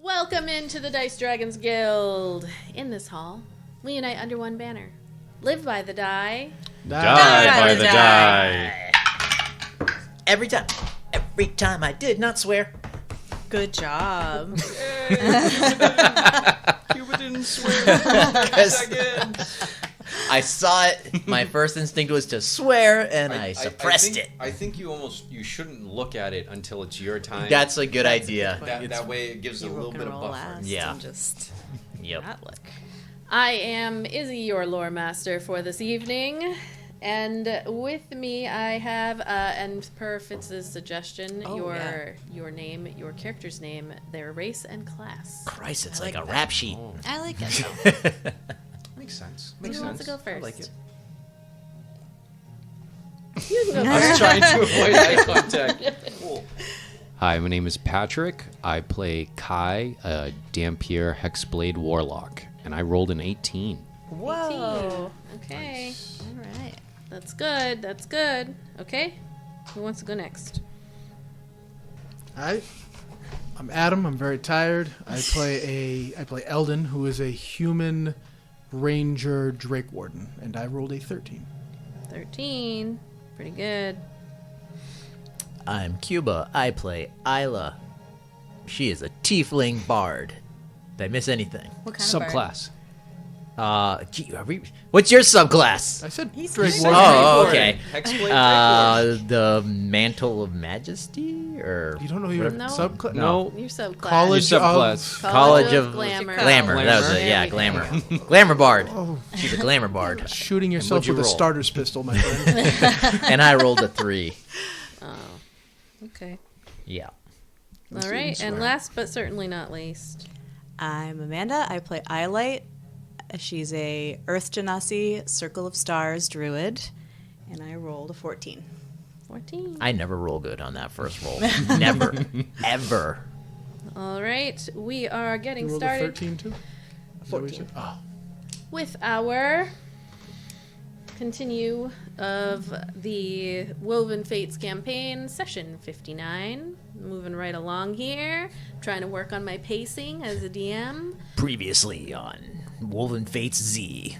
Welcome into the Dice Dragons Guild. In this hall, we unite under one banner. Live by the die. Die by the die. Every time I did not swear. Good job. Cuba didn't swear. Again. I saw it. My first instinct was to swear, and I suppressed it. I think you shouldn't look at it until it's your time. That's a good idea. That way it gives a little bit of buffer. Yeah. And just Yep. not look. I am Izzi, your lore master for this evening. And with me I have, and per Fitz's suggestion, your name, your character's name, their race and class. Christ, it's I like like a that. rap sheet. Oh, I like it. makes sense. Who wants to go first? I like it. You can go I was first. trying to avoid eye contact. Cool. Hi, my name is Patrick. I play Kai, a Dampier Hexblade Warlock, and I rolled an 18. Whoa. Okay. Nice. All right. That's good. That's good. Okay. Who wants to go next? Hi, I'm Adam. I'm very tired. I play Eldon, who is a human ranger Drake Warden, and I rolled a 13. 13. Pretty good. I'm Cuba. I play Ayla. She is a tiefling bard. Did I miss anything? What kind of bird? Subclass. What's your subclass? I said He's Drake Drake Warden. Oh, okay. Hexblade The Mantle of Majesty, or You don't know your No. subclass? No. Your subclass. College Your of... subclass. College of Glamour. Glamour. That was it. There Yeah, we go. Glamour. Glamour bard. Oh, She's a Glamour bard. shooting yourself what'd you with a roll? starter's pistol, my friend. And I rolled a 3. Oh. Okay. Yeah. All right. And last but certainly not least. I'm Amanda. I play Iolite. She's a Earth Genasi Circle of Stars druid, and I rolled a 14. 14. I never roll good on that first roll. Never. Ever. All right. We are You getting rolled a started 13 too? Is that what you said? Oh. with our continue of the Woven Fates campaign, session 59. Moving right along here. Trying to work on my pacing as a DM. Previously on Woven Fates Z.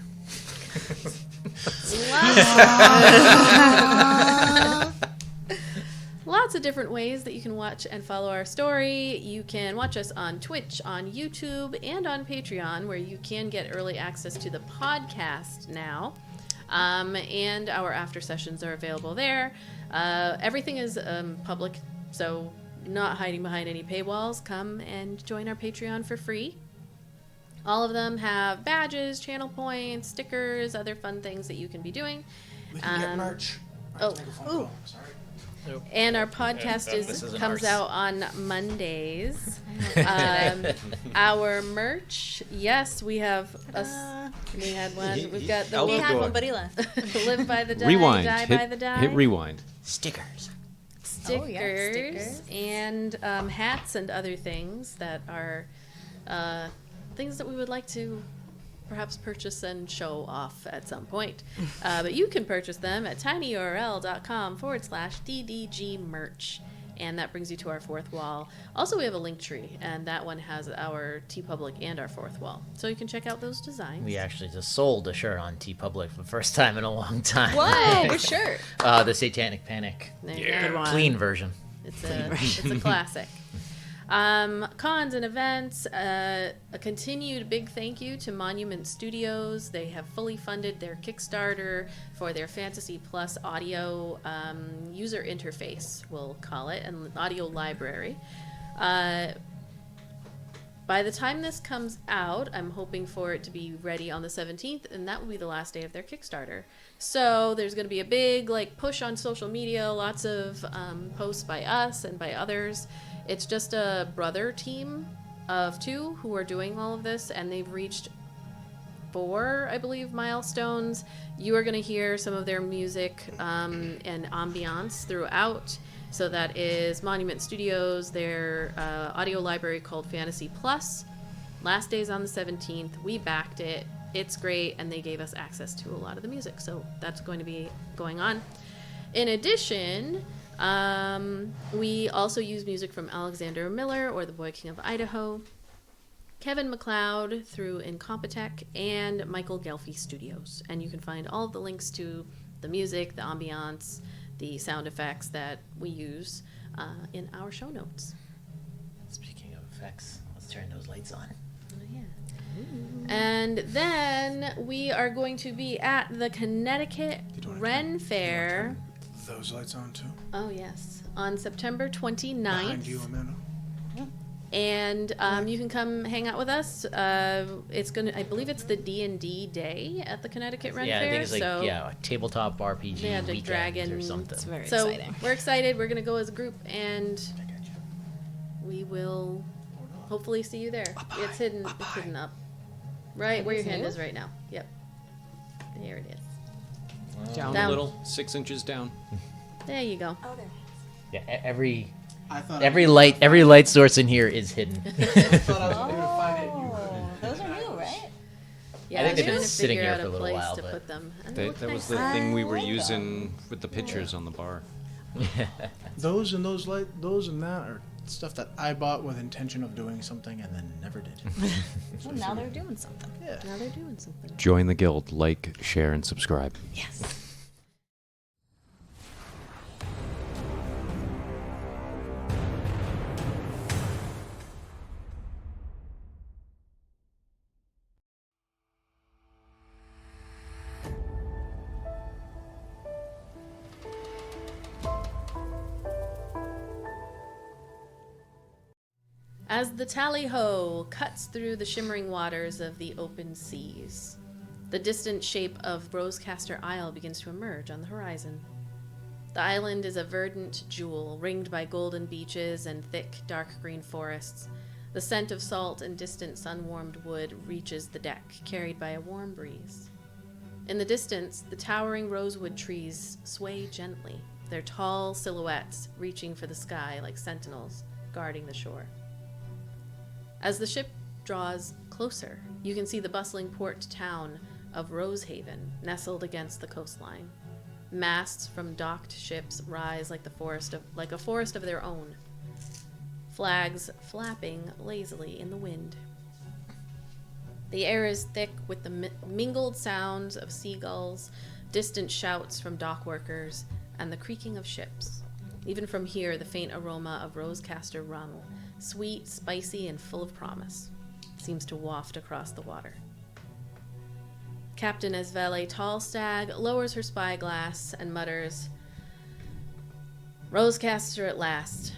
Lots of different ways that you can watch and follow our story. You can watch us on Twitch, on YouTube, and on Patreon, where you can get early access to the podcast now. And our after sessions are available there. Everything is public, so not hiding behind any paywalls. Come and join our Patreon for free. All of them have badges, channel points, stickers, other fun things that you can be doing. We can get merch. I have to make a phone call. Sorry. And our podcast comes out on Mondays. Our merch, yes, we have we had one. We've got the Eldon, We live, had go one, on. but he left. live by the die, Rewind. die by the die. Hit rewind. Stickers. stickers, Oh, yeah, stickers. and hats and other things that are things that we would like to perhaps purchase and show off at some point. But you can purchase them at tinyurl.com/DDG merch. And that brings you to our fourth wall. Also, we have a link tree, and that one has our TeePublic and our fourth wall. So you can check out those designs. We actually just sold a shirt on TeePublic for the first time in a long time. Whoa, which shirt? The Satanic Panic. There you Good go. one. Clean version. It's a classic. Cons and events, a continued big thank you to Monument Studios. They have fully funded their Kickstarter for their Fantasy Plus audio user interface, we'll call it, and audio library. By the time this comes out, I'm hoping for it to be ready on the 17th, and that will be the last day of their Kickstarter. So there's going to be a big push on social media, lots of posts by us and by others. It's just a brother team of 2 who are doing all of this, and they've reached 4, I believe, milestones. You are going to hear some of their music and ambiance throughout. So that is Monument Studios, their audio library called Fantasy Plus. Last day's on the 17th. We backed it. It's great, and they gave us access to a lot of the music. So that's going to be going on. In addition, we also use music from Alexander Miller or the Boy King of Idaho. Kevin McLeod through Incompetech, and Michael Gelfi Studios. And you can find all of the links to the music, the ambiance, the sound effects that we use in our show notes. Speaking of effects, let's turn those lights on. Oh, yeah. And then we are going to be at the Connecticut Ren Fair. Those lights on too. Oh, yes. On September 29th. Behind you, Amanda. And you can come hang out with us. It's I believe it's the D&D day at the Connecticut Ren Fair. I think it's like so a tabletop RPG yeah, the weekend dragon or something. It's very so exciting. we're excited. We're gonna go as a group, and we will hopefully see you there. It's hidden. It's hidden up, right where your hand is right now. Yep, there it is. Down Down. a little, 6 inches down. There you go. Oh, there. Yeah, every I light source in here is hidden. thought I was able to find it. You were. Those are new, right? Yeah, I think was they've trying been to sitting figure here out for a a little place while, to but- put them. And they That look was nice. the thing we were like using with the pictures on the bar. Those and those that are stuff that I bought with intention of doing something and then never did. Well, now they're doing something. Yeah. Now they're doing something. Join the guild, like, share, and subscribe. Yes. As the tally-ho cuts through the shimmering waters of the open seas, the distant shape of Rosecaster Isle begins to emerge on the horizon. The island is a verdant jewel, ringed by golden beaches and thick, dark green forests. The scent of salt and distant sun-warmed wood reaches the deck, carried by a warm breeze. In the distance, the towering rosewood trees sway gently, their tall silhouettes reaching for the sky like sentinels guarding the shore. As the ship draws closer, you can see the bustling port town of Rosehaven nestled against the coastline. Masts from docked ships rise like a forest of their own, flags flapping lazily in the wind. The air is thick with the mingled sounds of seagulls, distant shouts from dock workers, and the creaking of ships. Even from here, the faint aroma of Rosecaster rum, sweet, spicy, and full of promise, seems to waft across the water. Captain Esvele Tallstag lowers her spyglass and mutters, "Rosecaster at last.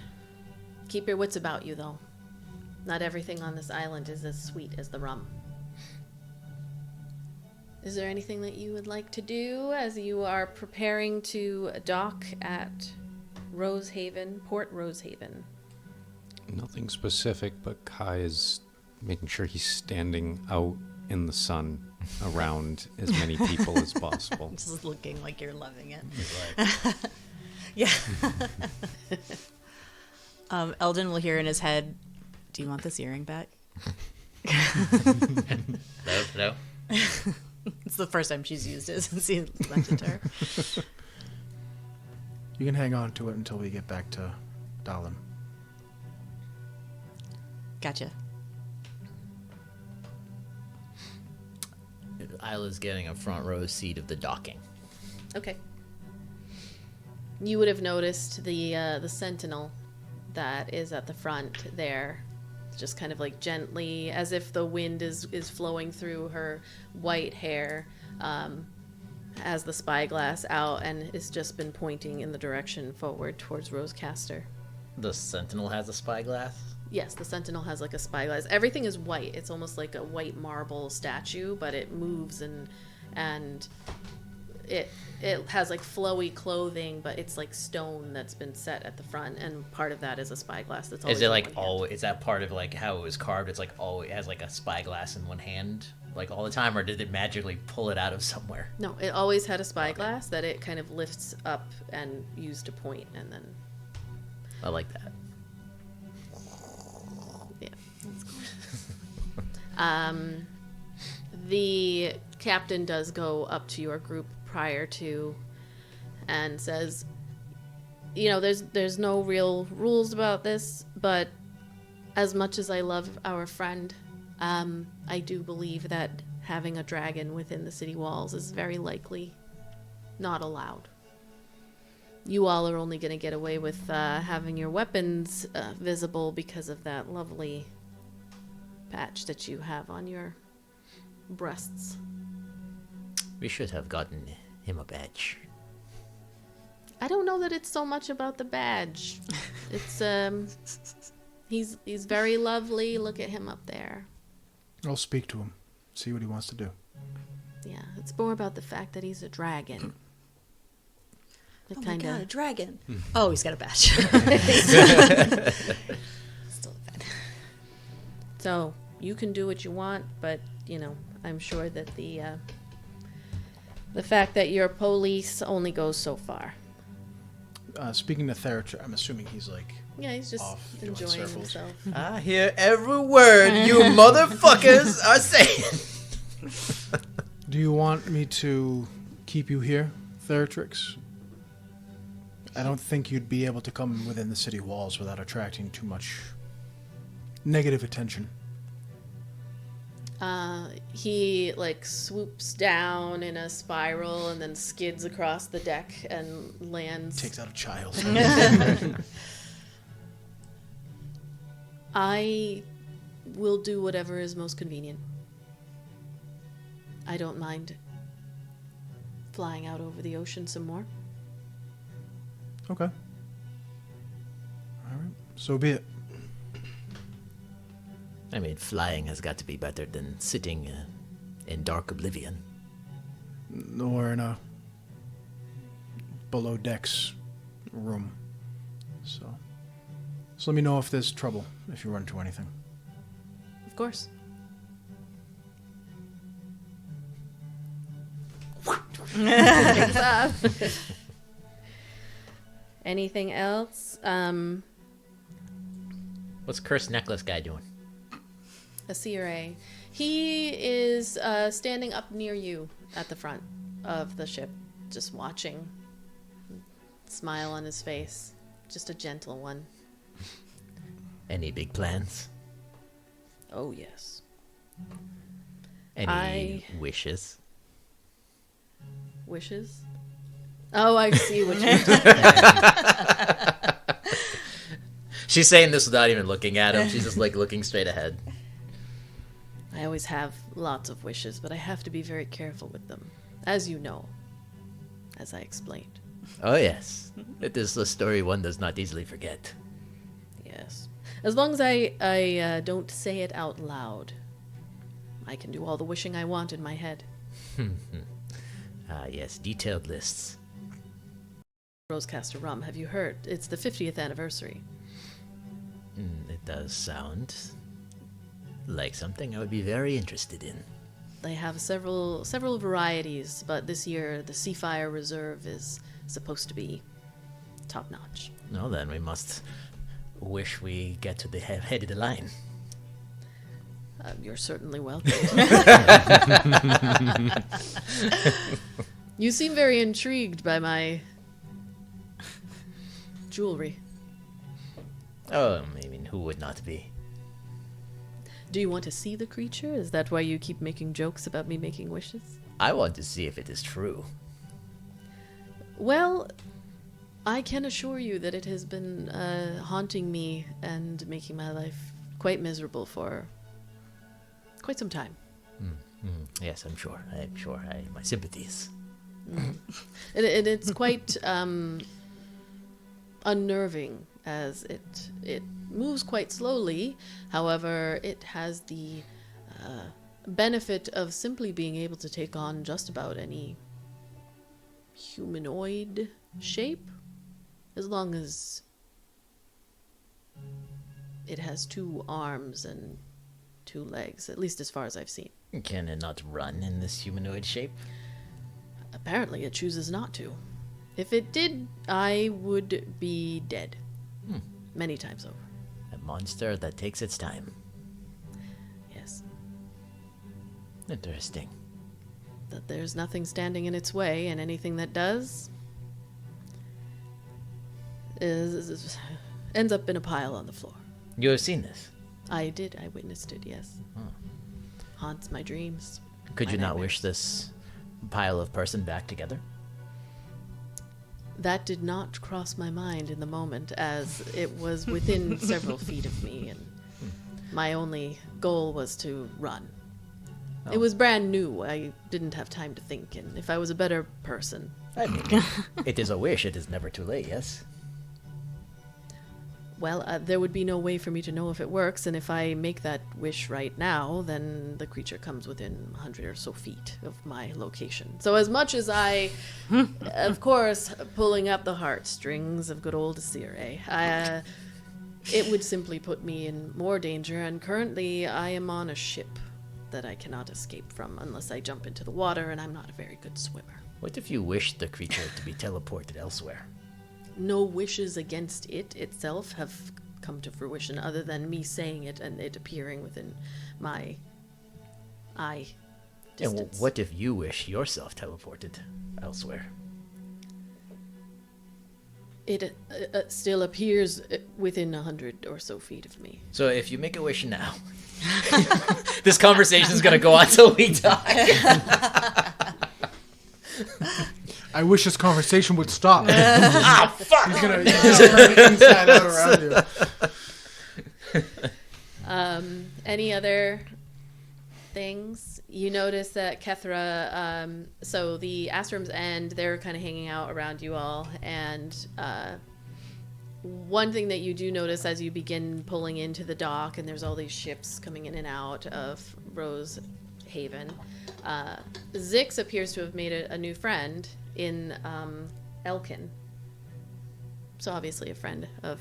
Keep your wits about you, though. Not everything on this island is as sweet as the rum." Is there anything that you would like to do as you are preparing to dock at Rosehaven, Port Rosehaven? Nothing specific, but Kai is making sure he's standing out in the sun around as many people as possible. Just looking like you're loving it. Like, Yeah. Eldon will hear in his head, "Do you want this earring back?" no. It's the first time she's used it since he lent it to her. You can hang on to it until we get back to Dahlem. Gotcha. Isla's getting a front row seat of the docking. Okay. You would have noticed the sentinel that is at the front there, just kind of like gently, as if the wind is flowing through her white hair, has the spyglass out and has just been pointing in the direction forward towards Rosecaster. The Sentinel has a spyglass. Yes, the sentinel has like a spyglass. Everything is white. It's almost like a white marble statue, but it moves and it has like flowy clothing, but it's like stone that's been set at the front, and part of that is a spyglass. That's always Is it in like one hand. always? Is that part of like how it was carved? It's like always it has like a spyglass in one hand, like all the time, or did it magically pull it out of somewhere? No, it always had a spyglass that it kind of lifts up and used to point, and then I like that. yeah, that's cool. The captain does go up to your group prior to and says, you know, there's no real rules about this, but as much as I love our friend, I do believe that having a dragon within the city walls is very likely not allowed. You all are only going to get away with having your weapons visible because of that lovely patch that you have on your breasts. We should have gotten him a badge. I don't know that it's so much about the badge. It's he's very lovely. Look at him up there. I'll speak to him, see what he wants to do. Yeah, it's more about the fact that he's a dragon. Oh my god, a dragon. Oh, he's got a badge. Still a bad. So, you can do what you want, but, I'm sure that the fact that you're police only goes so far. Speaking to Therich, I'm assuming he's like... Yeah, he's just off doing enjoying circles. himself. I hear every word you motherfuckers are saying. Do you want me to keep you here, Theratrix? I don't think you'd be able to come within the city walls without attracting too much negative attention. He, swoops down in a spiral and then skids across the deck and lands. Takes out a child. I will do whatever is most convenient. I don't mind flying out over the ocean some more. Okay. All right. So be it. I mean, flying has got to be better than sitting in dark oblivion. Or in a below decks room. So let me know if there's trouble, if you run into anything. Of course. Picks up. Anything else? What's Cursed Necklace guy doing? A CRA. He is standing up near you at the front of the ship, just watching. Smile on his face. Just a gentle one. Any big plans? Oh, yes. Any wishes? Wishes? Oh, I see what you're doing. She's saying this without even looking at him. She's just looking straight ahead. I always have lots of wishes, but I have to be very careful with them. As you know. As I explained. Oh, yes. It is a story one does not easily forget. Yes. As long as I don't say it out loud, I can do all the wishing I want in my head. Ah, yes, detailed lists. Rosecaster rum, have you heard? It's the 50th anniversary. It does sound like something I would be very interested in. They have several varieties, but this year the Seafire Reserve is supposed to be top-notch. No, then we must wish we get to the head of the line. You're certainly welcome. You seem very intrigued by my jewelry. Oh, I mean, who would not be? Do you want to see the creature? Is that why you keep making jokes about me making wishes? I want to see if it is true. Well, I can assure you that it has been haunting me and making my life quite miserable for quite some time. Yes, I'm sure. My sympathies. And it's quite unnerving, as it moves quite slowly. However, it has the benefit of simply being able to take on just about any humanoid shape, as long as it has 2 arms and 2 legs, at least as far as I've seen. Can it not run in this humanoid shape? Apparently it chooses not to. If it did, I would be dead. Many times over. A monster that takes its time. Yes. Interesting. That there's nothing standing in its way, and anything that does ends up in a pile on the floor. You have seen this? I did. I witnessed it, yes. Haunts my dreams. Could my you not nightmares. wish this pile of person back together? That did not cross my mind in the moment, as it was within several feet of me, and my only goal was to run. It was brand new. I didn't have time to think, and if I was a better person... I mean, it is a wish. It is never too late, yes? Well, there would be no way for me to know if it works, and if I make that wish right now, then the creature comes within 100 or so feet of my location. So as much as I, of course, pulling up the heartstrings of good old Asire, it would simply put me in more danger, and currently I am on a ship that I cannot escape from unless I jump into the water, and I'm not a very good swimmer. What if you wish the creature to be teleported elsewhere? No wishes against it itself have come to fruition other than me saying it and it appearing within my eye And distance. what if you wish yourself teleported elsewhere? It still appears within 100 or so feet of me. So if you make a wish now, this conversation is going to go on till we die. I wish this conversation would stop. Fuck! He's gonna turn it inside out around you. Any other things? You notice that Kethra, so the Astrom's End, they're kind of hanging out around you all, and one thing that you do notice as you begin pulling into the dock, and there's all these ships coming in and out of Rose Haven, Zix appears to have made a new friend in Elkin. So obviously a friend of,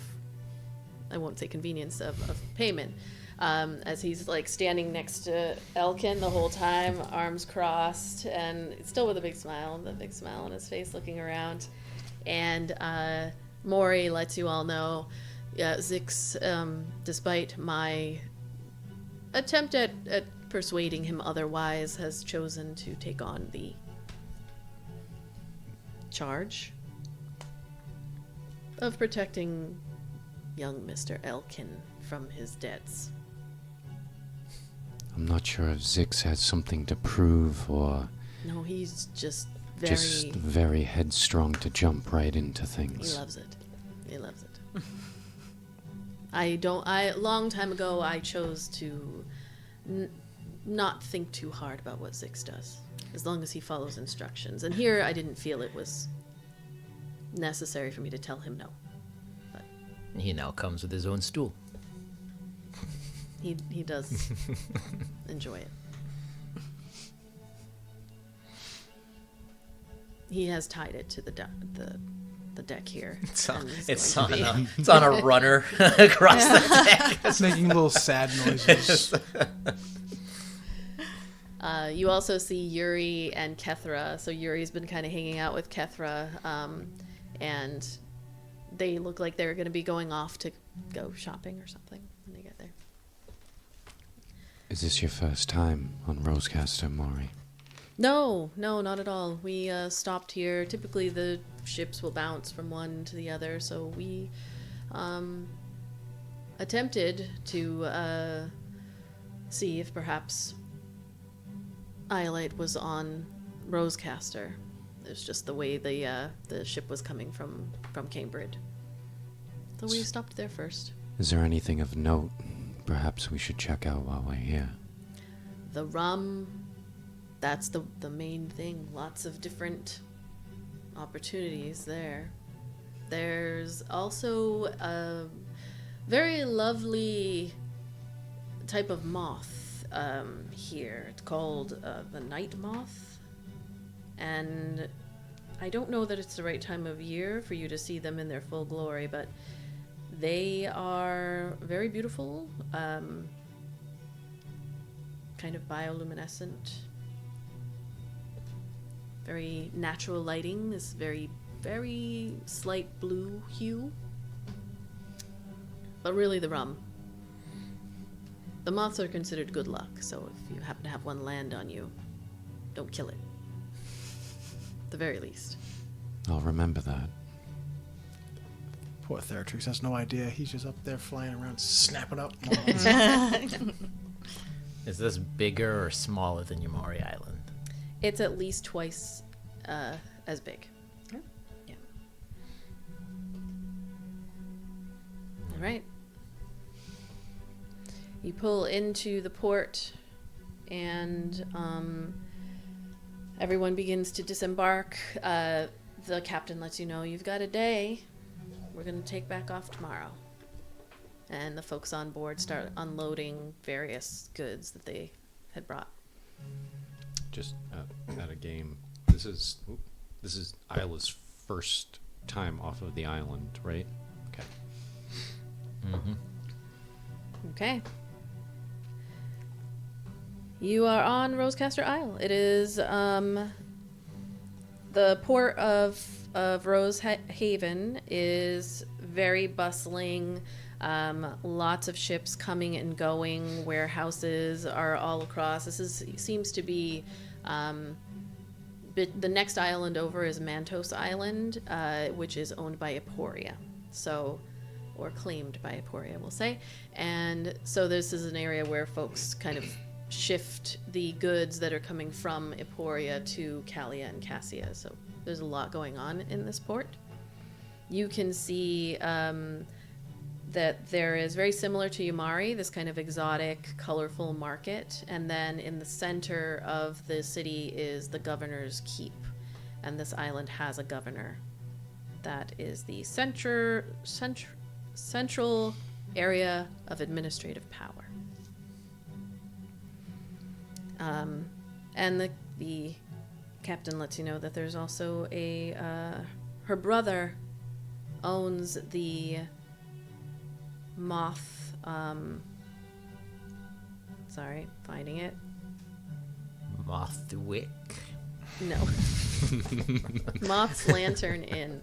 I won't say convenience, of payment. As he's like standing next to Elkin the whole time, arms crossed, and still with a big smile on his face, looking around. And Maury lets you all know, Zix, despite my attempt at persuading him otherwise, has chosen to take on the charge of protecting young Mr. Elkin from his debts. I'm not sure if Zix has something to prove or No, he's just very headstrong to jump right into He things. loves it. He loves it. Long time ago, I chose to not think too hard about what Zix does, as long as he follows instructions. And here, I didn't feel it was necessary for me to tell him no. But He now comes with his own stool. he does enjoy it. He has tied it to the deck here. It's and is on a runner across the deck. It's making little sad noises. You also see Yuri and Kethra. So Yuri's been kind of hanging out with Kethra, and they look like they're going to be going off to go shopping or something when they get there. Is this your first time on Rosecaster, Maury? No, not at all. We stopped here. Typically the ships will bounce from one to the other, so we attempted to see if perhaps Iolite was on Rosecaster. It's just the way the ship was coming from Cambridge. So we stopped there first. Is there anything of note perhaps we should check out while we're here? The rum, that's the main thing. Lots of different opportunities there. There's also a very lovely type of moth here. It's called the night moth. And I don't know that it's the right time of year for you to see them in their full glory, but they are very beautiful, kind of bioluminescent, very natural lighting, this very, very slight blue hue. But really the rum. The moths are considered good luck, so if you happen to have one land on you, don't kill it. At the very least. I'll remember that. Poor Theratrix has no idea. He's just up there flying around, snapping up. Is this bigger or smaller than Yamari Island? It's at least twice as big. Yeah. Yeah. All right. You pull into the port, and everyone begins to disembark. The captain lets you know you've got a day. We're going to take back off tomorrow. And the folks on board start unloading various goods that they had brought. Just at a game. This is Ayla's first time off of the island, right? Okay. Mm-hmm. Okay. You are on Rosecaster Isle. It is the port of Rose Haven is very bustling. Lots of ships coming and going. Warehouses are all across. Seems to be the next island over is Mantos Island, which is owned by Eporia. Or claimed by Eporia, we'll say. And so this is an area where folks kind of shift the goods that are coming from Eporia to Callia and Cassia. So there's a lot going on in this port. You can see that there is, very similar to Yamari, this kind of exotic, colorful market. And then in the center of the city is the governor's keep. And this island has a governor. That is the central area of administrative power. And the captain lets you know that there's also her brother owns the moth, finding it. Mothwick. No. Moth's Lantern Inn,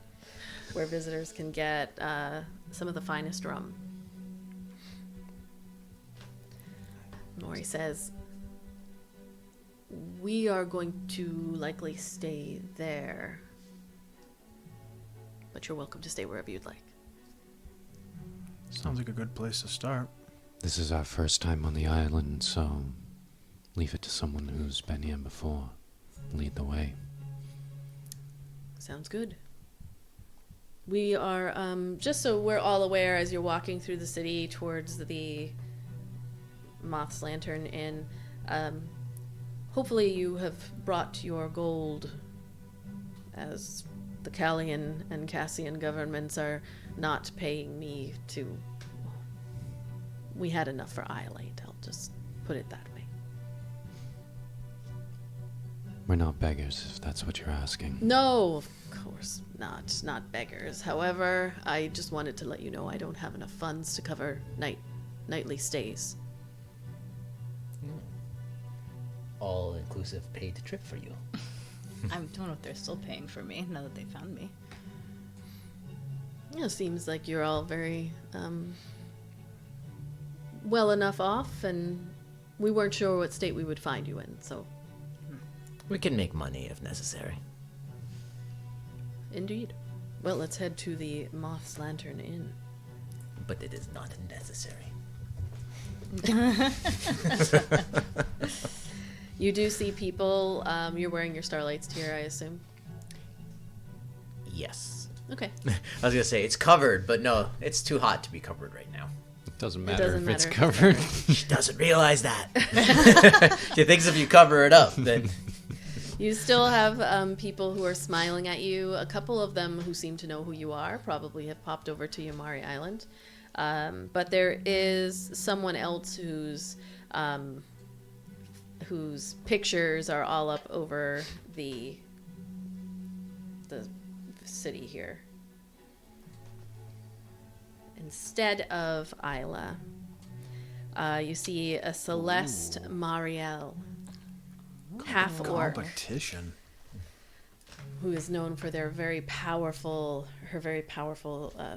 where visitors can get some of the finest rum. Mori says, we are going to likely stay there, but you're welcome to stay wherever you'd like. Sounds like a good place to start. This is our first time on the island, so leave it to someone who's been here before. Lead the way. Sounds good. We are, just so we're all aware, as you're walking through the city towards the Moth's Lantern Inn, hopefully you have brought your gold, as the Callian and Cassian governments are not paying me to... We had enough for Iolite, I'll just put it that way. We're not beggars, if that's what you're asking. No, of course not beggars. However, I just wanted to let you know I don't have enough funds to cover nightly stays. All-inclusive paid trip for you. I don't know if they're still paying for me now that they found me. It seems like you're all very well enough off, and we weren't sure what state we would find you in, so... We can make money if necessary. Indeed. Well, let's head to the Moth's Lantern Inn. But it is not necessary. You do see people, you're wearing your Starlight's tier, I assume? Yes. Okay. I was going to say, it's covered, but no, it's too hot to be covered right now. It doesn't matter doesn't if it's matter. covered. She doesn't realize that. She thinks if you cover it up, then... You still have people who are smiling at you. A couple of them who seem to know who you are probably have popped over to Yamari Island. But there is someone else whose pictures are all up over the city here. Instead of Ayla, you see a Celeste Marielle, half orc, Competition. who is known for her very powerful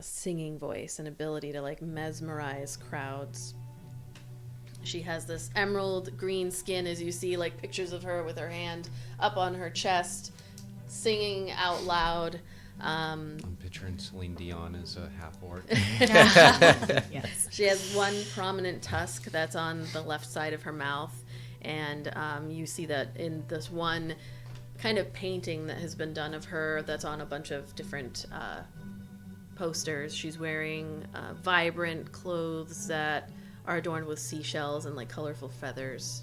singing voice and ability to like mesmerize crowds. She has this emerald green skin, as you see like pictures of her with her hand up on her chest, singing out loud. I'm picturing Celine Dion as a half-orc. Yes. She has one prominent tusk that's on the left side of her mouth, and you see that in this one kind of painting that has been done of her that's on a bunch of different posters. She's wearing vibrant clothes that are adorned with seashells and like colorful feathers.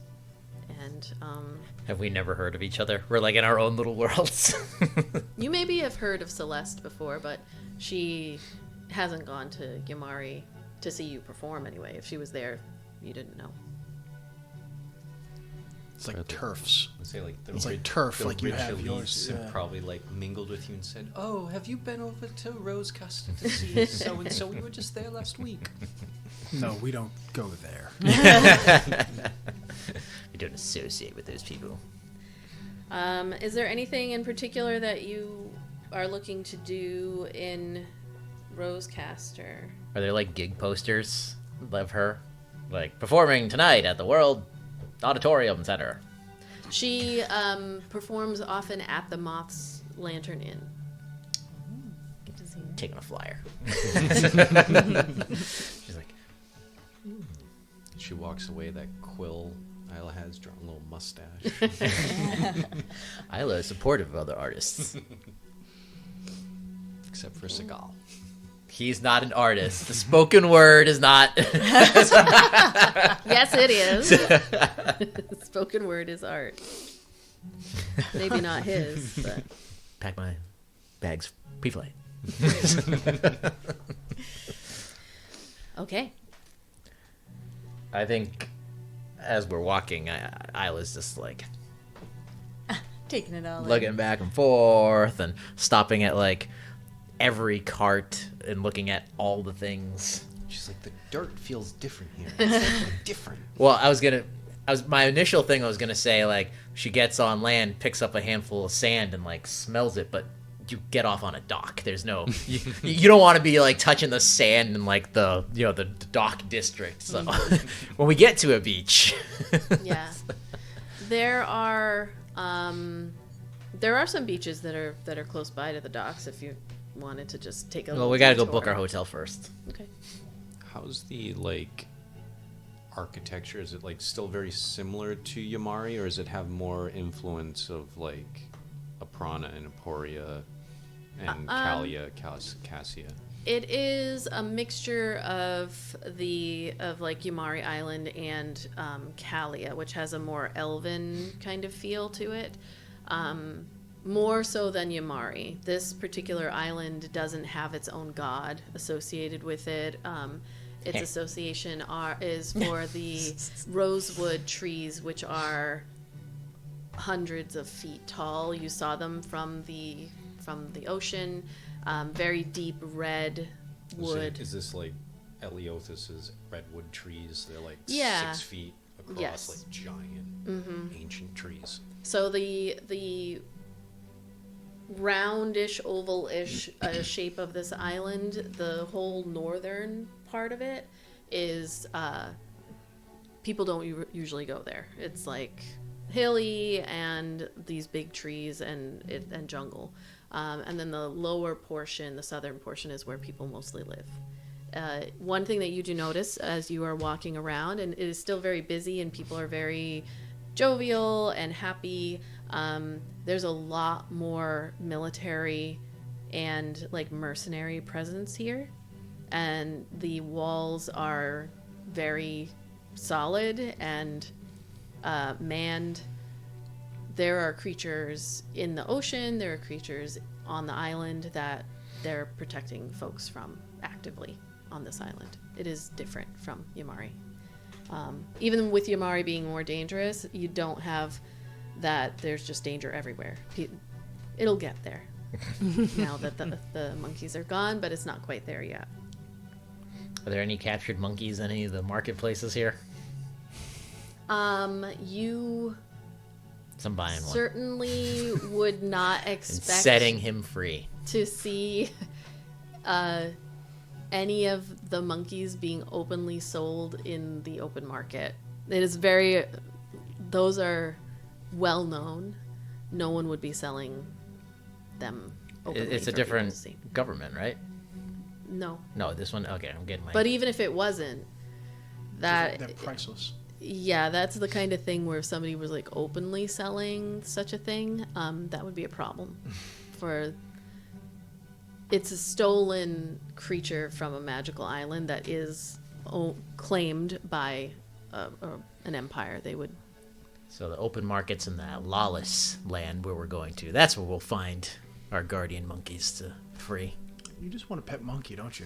And Have we never heard of each other? We're like in our own little worlds. you maybe have heard of Celeste before, but she hasn't gone to Yamari to see you perform anyway. If she was there, you didn't know. It's like turfs. I'd say like It's like turf, the like you rich have elites yours, have yeah. probably like mingled with you and said, "Oh, have you been over to Rosecaster to see so and so? We were just there last week." No, we don't go there. We don't associate with those people. Is there anything in particular that you are looking to do in Rosecaster? Are there like gig posters of her? Like performing tonight at the World Auditorium Center. She performs often at the Moth's Lantern Inn. Taking a flyer. She's like, She walks away. That quill Ayla has drawn a little mustache. Ayla is supportive of other artists. Except for Seagal. He's not an artist. The spoken word is not. Yes, it is. Spoken word is art. Maybe not his, but Pack my bags pre-flight. okay. I think as we're walking, Ayla's just like Taking it all in. looking back and forth and stopping at like every cart and looking at all the things. She's like, the dirt feels different here. It's like different. Well, my initial thing I was gonna say, like, she gets on land, picks up a handful of sand and like smells it, but you get off on a dock. There's no you don't want to be like touching the sand in like the the dock district. So when we get to a beach, Yeah. There are some beaches that are close by to the docks if you wanted to just take a well, little we gotta go detour. book our hotel first. Okay. How's the like architecture? Is it like still very similar to Yamari, or does it have more influence of like Aprana and Emporia and Cassia? It is a mixture of like Yamari Island and Kalia, which has a more elven kind of feel to it. More so than Yamari. This particular island doesn't have its own god associated with it. Its association is for the rosewood trees, which are hundreds of feet tall. You saw them from the ocean. Very deep red wood. Is this like Eleothis's redwood trees? They're like Yeah. 6 feet across, Yes. like giant ancient trees. So the roundish, oval-ish shape of this island, the whole northern part of it is people don't usually go there. It's like hilly and these big trees and jungle. And then the lower portion, the southern portion, is where people mostly live. One thing that you do notice as you are walking around, and it is still very busy and people are very jovial and happy, there's a lot more military and like mercenary presence here. And the walls are very solid and manned. There are creatures in the ocean, there are creatures on the island that they're protecting folks from actively on this island. It is different from Yamari. Even with Yamari being more dangerous, you don't have that there's just danger everywhere. It'll get there now that the monkeys are gone, but it's not quite there yet. Are there any captured monkeys in any of the marketplaces here? You I'm buying one. certainly would not And expect setting him free. to see any of the monkeys being openly sold in the open market. It is those are well known. No one would be selling them openly It's a for people to different see. government, right? No, No, this one. Okay, I'm getting my. but even if it wasn't, that They're priceless. yeah, that's the kind of thing where if somebody was like openly selling such a thing, that would be a problem. For it's a stolen creature from a magical island that is claimed by an empire. They would. So the open markets in the lawless land where we're going to. That's where we'll find our guardian monkeys to free. You just want a pet monkey, don't you?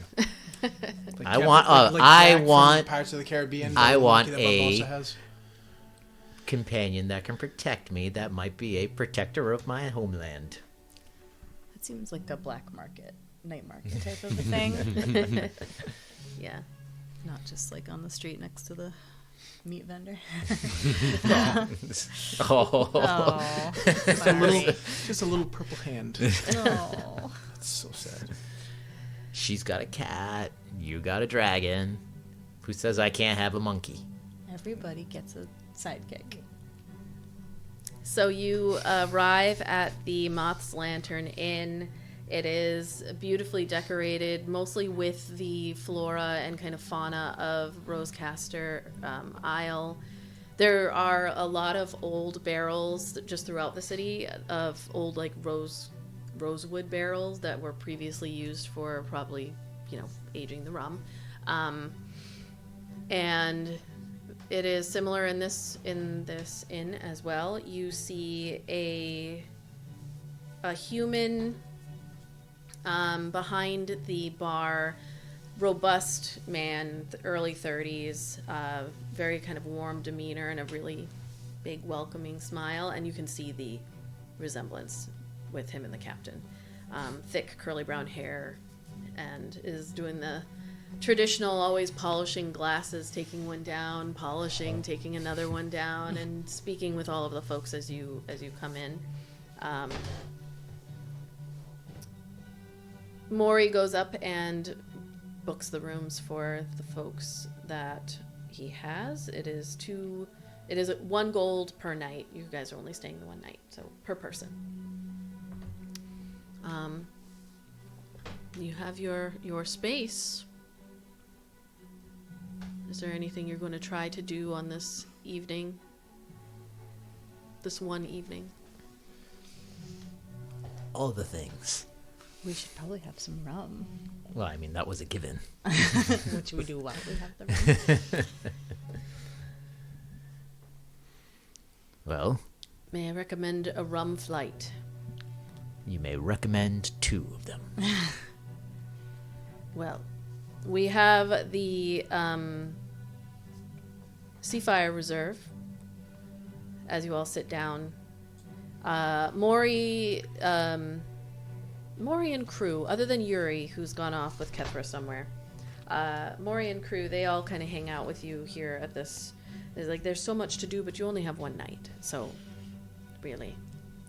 I want. I Jack from want Pirates of the Caribbean. I the want monkey that a- Barbossa has. companion that can protect me. That might be a protector of my homeland. That seems like a black market, night market type of a thing. Yeah. Not just like on the street next to the meat vendor. Oh, Oh, sorry. Just a little purple hand. Oh. That's so sad. she's got a cat. You got a dragon. Who says I can't have a monkey? Everybody gets a sidekick. So you arrive at the Moth's Lantern Inn. It is beautifully decorated, mostly with the flora and kind of fauna of Rosecaster Isle. There are a lot of old barrels just throughout the city of old like rosewood barrels that were previously used for probably, aging the rum. And it is similar in this inn as well. You see a human behind the bar, robust man, early 30s, very kind of warm demeanor and a really big welcoming smile, and you can see the resemblance with him and the captain. Thick curly brown hair, and is doing the traditional always polishing glasses, taking one down, polishing, taking another one down, and speaking with all of the folks as you come in. Maury goes up and books the rooms for the folks that he has. It is 1 gold per night. You guys are only staying the one night, so per person. You have your space. Is there anything you're going to try to do on this evening? This one evening? All the things. We should probably have some rum. Well, I mean, that was a given. Which we do while we have the rum. Well, May I recommend a rum flight? you may recommend 2 of them. Well, we have the Seafire Reserve. As you all sit down, Maury and crew, other than Yuri, who's gone off with Kethra somewhere, Maury and crew, they all kind of hang out with you here at this. There's so much to do, but you only have one night, so really,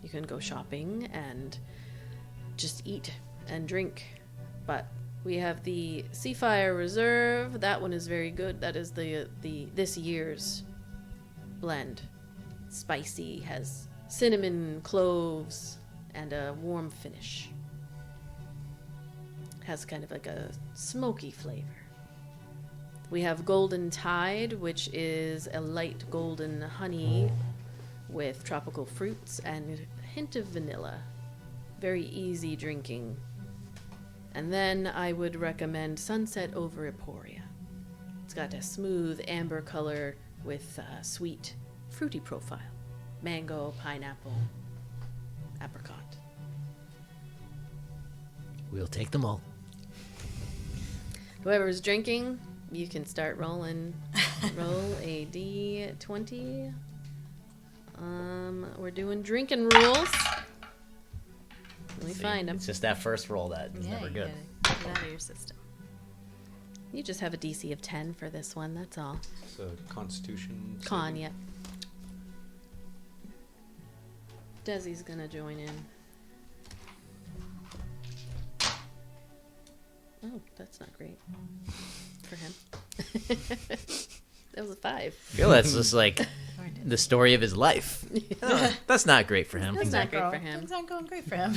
you can go shopping and just eat and drink. But we have the Seafire Reserve. That one is very good. That is the this year's blend. Spicy, has cinnamon, cloves, and a warm finish. Has kind of like a smoky flavor. We have Golden Tide, which is a light golden honey with tropical fruits and a hint of vanilla. Very easy drinking. And then I would recommend Sunset over Emporia. It's got a smooth amber color with a sweet, fruity profile. Mango, pineapple, apricot. We'll take them all. Whoever's drinking, you can start rolling. Roll a d20. We're doing drinking rules. Let me find them. It's just that first roll that is never you good. gotta get it out of your system. You just have a DC of 10 for this one, that's all. It's a Constitution. Con, saving. yep. Desi's gonna join in. Oh, that's not great. For him. That was a 5. I feel that's just like Darn The story of his life. That's not great for him. That's not great for him. Things aren't going great for him.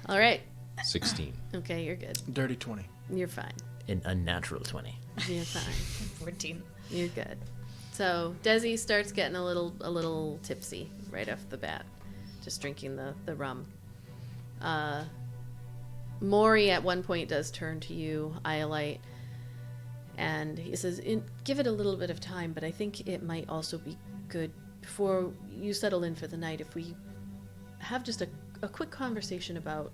All right. 16. Okay, you're good. Dirty 20. You're fine. An unnatural 20. You're fine. 14. You're good. So Desi starts getting a little tipsy right off the bat, just drinking the rum. Maury at one point does turn to you, Iolite, and he says, give it a little bit of time, but I think it might also be good before you settle in for the night if we have just a quick conversation about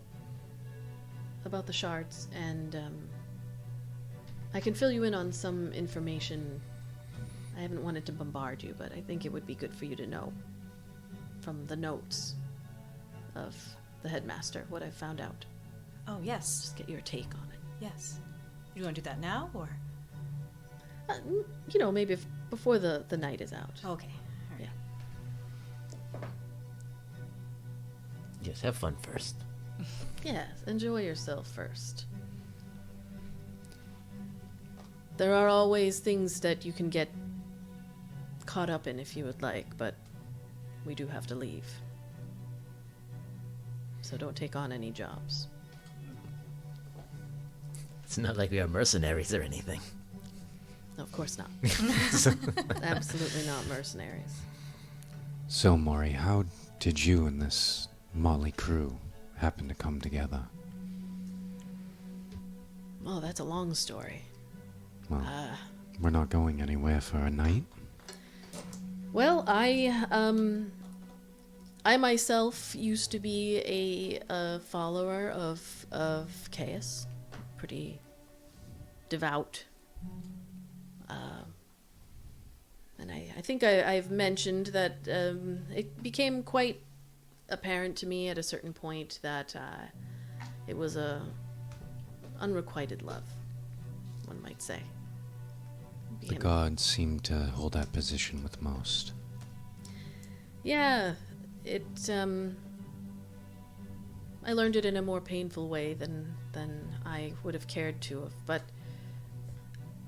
the shards, and I can fill you in on some information. I haven't wanted to bombard you, but I think it would be good for you to know from the notes of the headmaster what I've found out. Oh, yes. Just get your take on it. Yes. You want to do that now, or? Maybe before the night is out. Okay. All right. Yeah. Yes, have fun first. Yes, enjoy yourself first. There are always things that you can get caught up in if you would like, but we do have to leave. So don't take on any jobs. It's not like we are mercenaries or anything. No, of course not. Absolutely not mercenaries. So, Maury, how did you and this motley crew happen to come together? Oh, that's a long story. Well, we're not going anywhere for a night. Well, I myself used to be a follower of Chaos, pretty devout, and I think I've mentioned that it became quite apparent to me at a certain point that it was a unrequited love, one might say. The gods seem to hold that position with most. Yeah, I learned it in a more painful way than I would have cared to have, but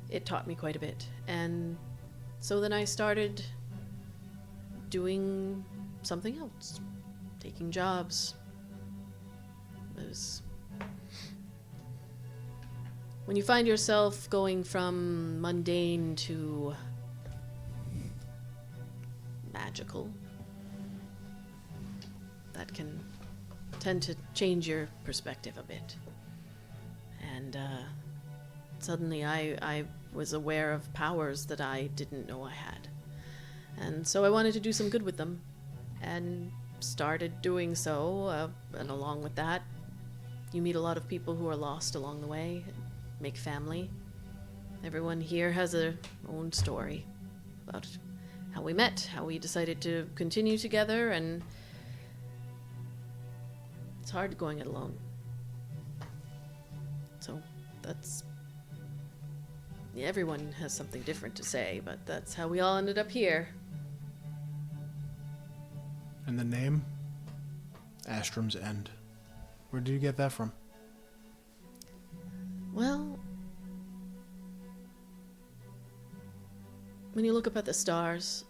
it taught me quite a bit. And so then I started doing something else, taking jobs. It was... When you find yourself going from mundane to magical, that can tend to change your perspective a bit. And suddenly I was aware of powers that I didn't know I had. And so I wanted to do some good with them, and started doing so. And along with that, you meet a lot of people who are lost along the way, make family. Everyone here has their own story about how we met, how we decided to continue together, and it's hard going it alone. So that's... Yeah, everyone has something different to say, but that's how we all ended up here. And the name? Astrom's End. Where did you get that from? Well, when you look up at the stars,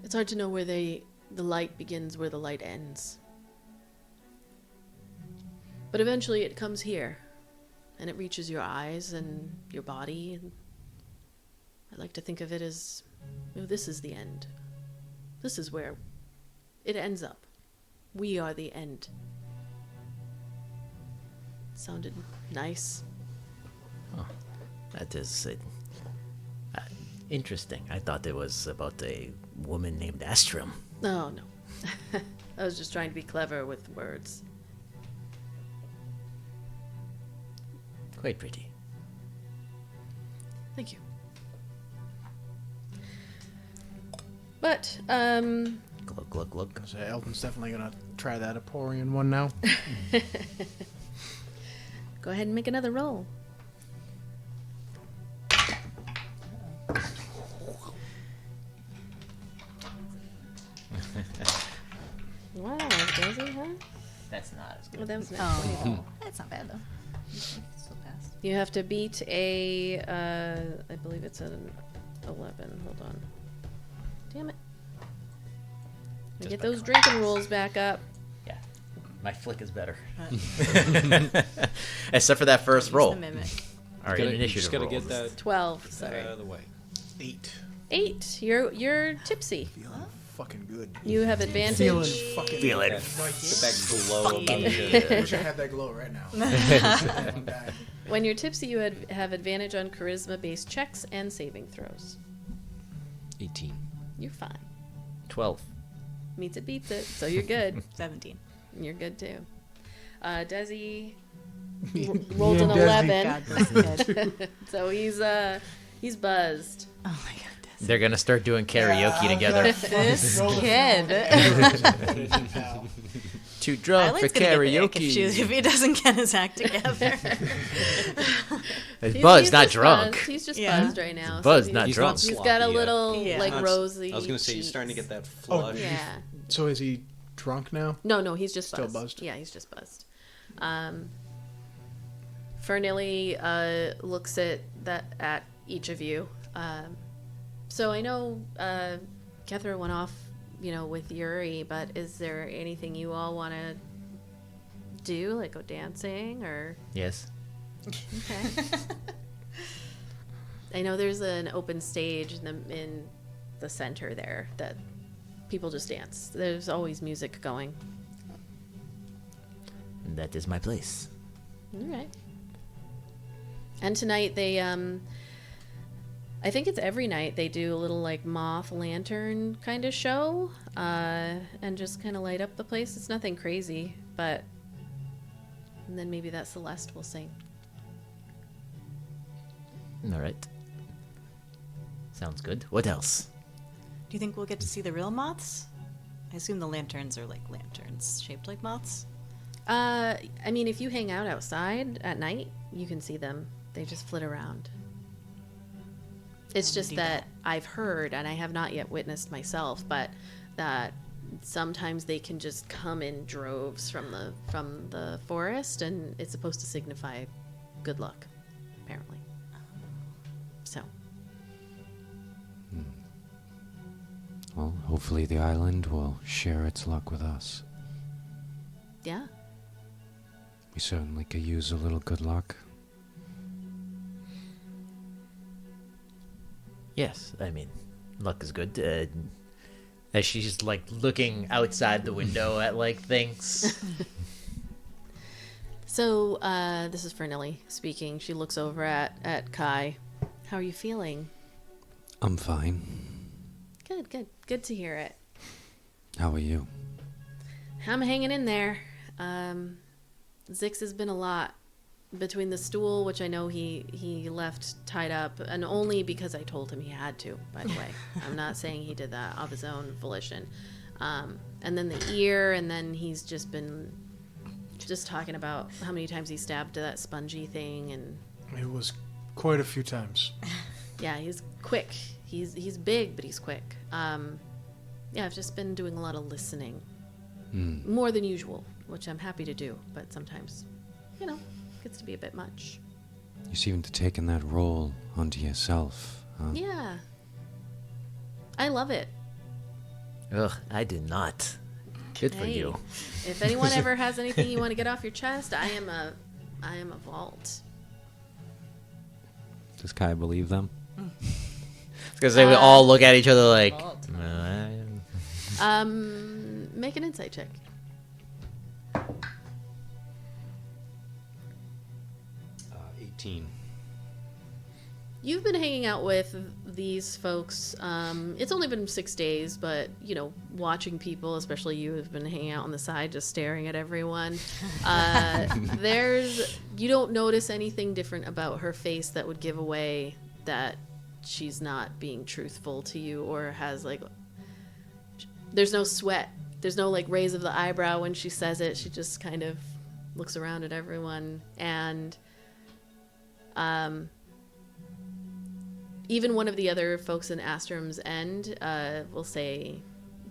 it's hard to know where the light begins, where the light ends. But eventually it comes here, and it reaches your eyes and your body. And I like to think of it as, this is the end. This is where it ends up. We are the end. Sounded nice. Oh, that is interesting. I thought it was about a woman named Astrum. Oh, no. I was just trying to be clever with words. Quite pretty. Thank you. But, Glug, glug, glug. So Eldon's definitely gonna try that Aporian one now. go ahead and make another roll. Wow, does it, huh? That's not as good. Well, that was nice. Oh, that's not bad though. Still passed. You have to beat a, I believe it's an 11. Hold on. Damn it. Just Get by those drinking rules back up. Yeah. My flick is better. Except for that first Use roll. the mimic. Our You initiative just gotta rolls. get that 12, sorry. out of the way. 8. 8. You're tipsy. Feeling fucking good. You have Feeling advantage. fucking Feeling good. That glow about I it. wish I had that glow right now. When you're tipsy, you have advantage on charisma-based checks and saving throws. 18. You're fine. 12. Meets it, beats it. So you're good. 17. You're good too. Desi rolled an Desi. 11. God bless the head. So he's buzzed. Oh my god, Desi. They're gonna start doing karaoke together. This kid. Too drunk for Iolite's gonna get the ick karaoke. if he doesn't get his act together. It's Buzz, He's not just drunk. buzzed. He's just Yeah. buzzed right now. Buzz, so not He's drunk. not He's got a sloppy yet. little Yeah. like Not- rosy. I was gonna say he's starting to get cheeks. that Oh, flush. Yeah. So is he drunk now? No, he's just Still buzzed. buzzed? Yeah, he's just buzzed. Fernilly looks at each of you. So I know Kethra went off, with Yuri, but is there anything you all want to do, like go dancing or? Yes. Okay. I know there's an open stage in the center there that people just dance. There's always music going. That is my place. All right. And tonight they I think it's every night they do a little like moth lantern kind of show and just kind of light up the place. It's nothing crazy, but and then maybe that Celeste will sing. All right. Sounds good. What else? Do you think we'll get to see the real moths? I assume the lanterns are like lanterns shaped like moths. I mean, if you hang out outside at night, you can see them. They just flit around. It's just do that that. I've heard, and I have not yet witnessed myself, but that sometimes they can just come in droves from the forest, and it's supposed to signify good luck, apparently. So, Well, hopefully the island will share its luck with us. yeah. We certainly could use a little good luck. Yes, I mean, luck is good. As she's like looking outside the window at like things. So, this is Fernilly speaking. She looks over at Kai. How are you feeling? I'm fine. Good to hear it. How are you? I'm hanging in there. Zix has been a lot between the stool, which I know he left tied up, and only because I told him he had to, by the way. I'm not saying he did that of his own volition. And then the ear, and then he's just been talking about how many times he stabbed that spongy thing, and It was quite a few times. yeah, he's quick. He's big, but he's quick. Yeah, I've just been doing a lot of listening. More than usual, which I'm happy to do, but sometimes, gets to be a bit much. You seem to taken that role onto yourself, huh? Yeah. I love it. Ugh, I did not. Good for Hey, you. If anyone ever has anything you want to get off your chest, I am a vault. Does Kai believe them? Because they would all look at each other like, Vault. Make an insight check. 18. You've been hanging out with these folks. It's only been 6 days, but watching people, especially you, have been hanging out on the side, just staring at everyone. You don't notice anything different about her face that would give away that she's not being truthful to you, or has there's no sweat, there's no raise of the eyebrow when she says it. She just kind of looks around at everyone, and even one of the other folks in Astrom's End will say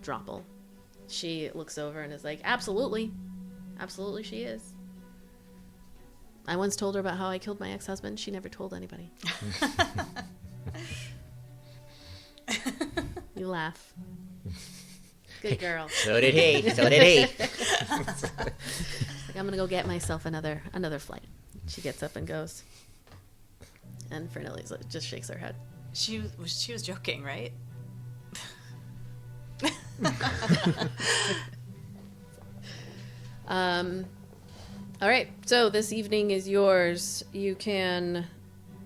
Dropple. She looks over and is like, absolutely she is. I once told her about how I killed my ex-husband. She never told anybody. You laugh. Good girl. So did he. So did he. Like, I'm gonna go get myself another flight. She gets up and goes. And Fernelli just shakes her head. She was joking, right? All right, so this evening is yours. You can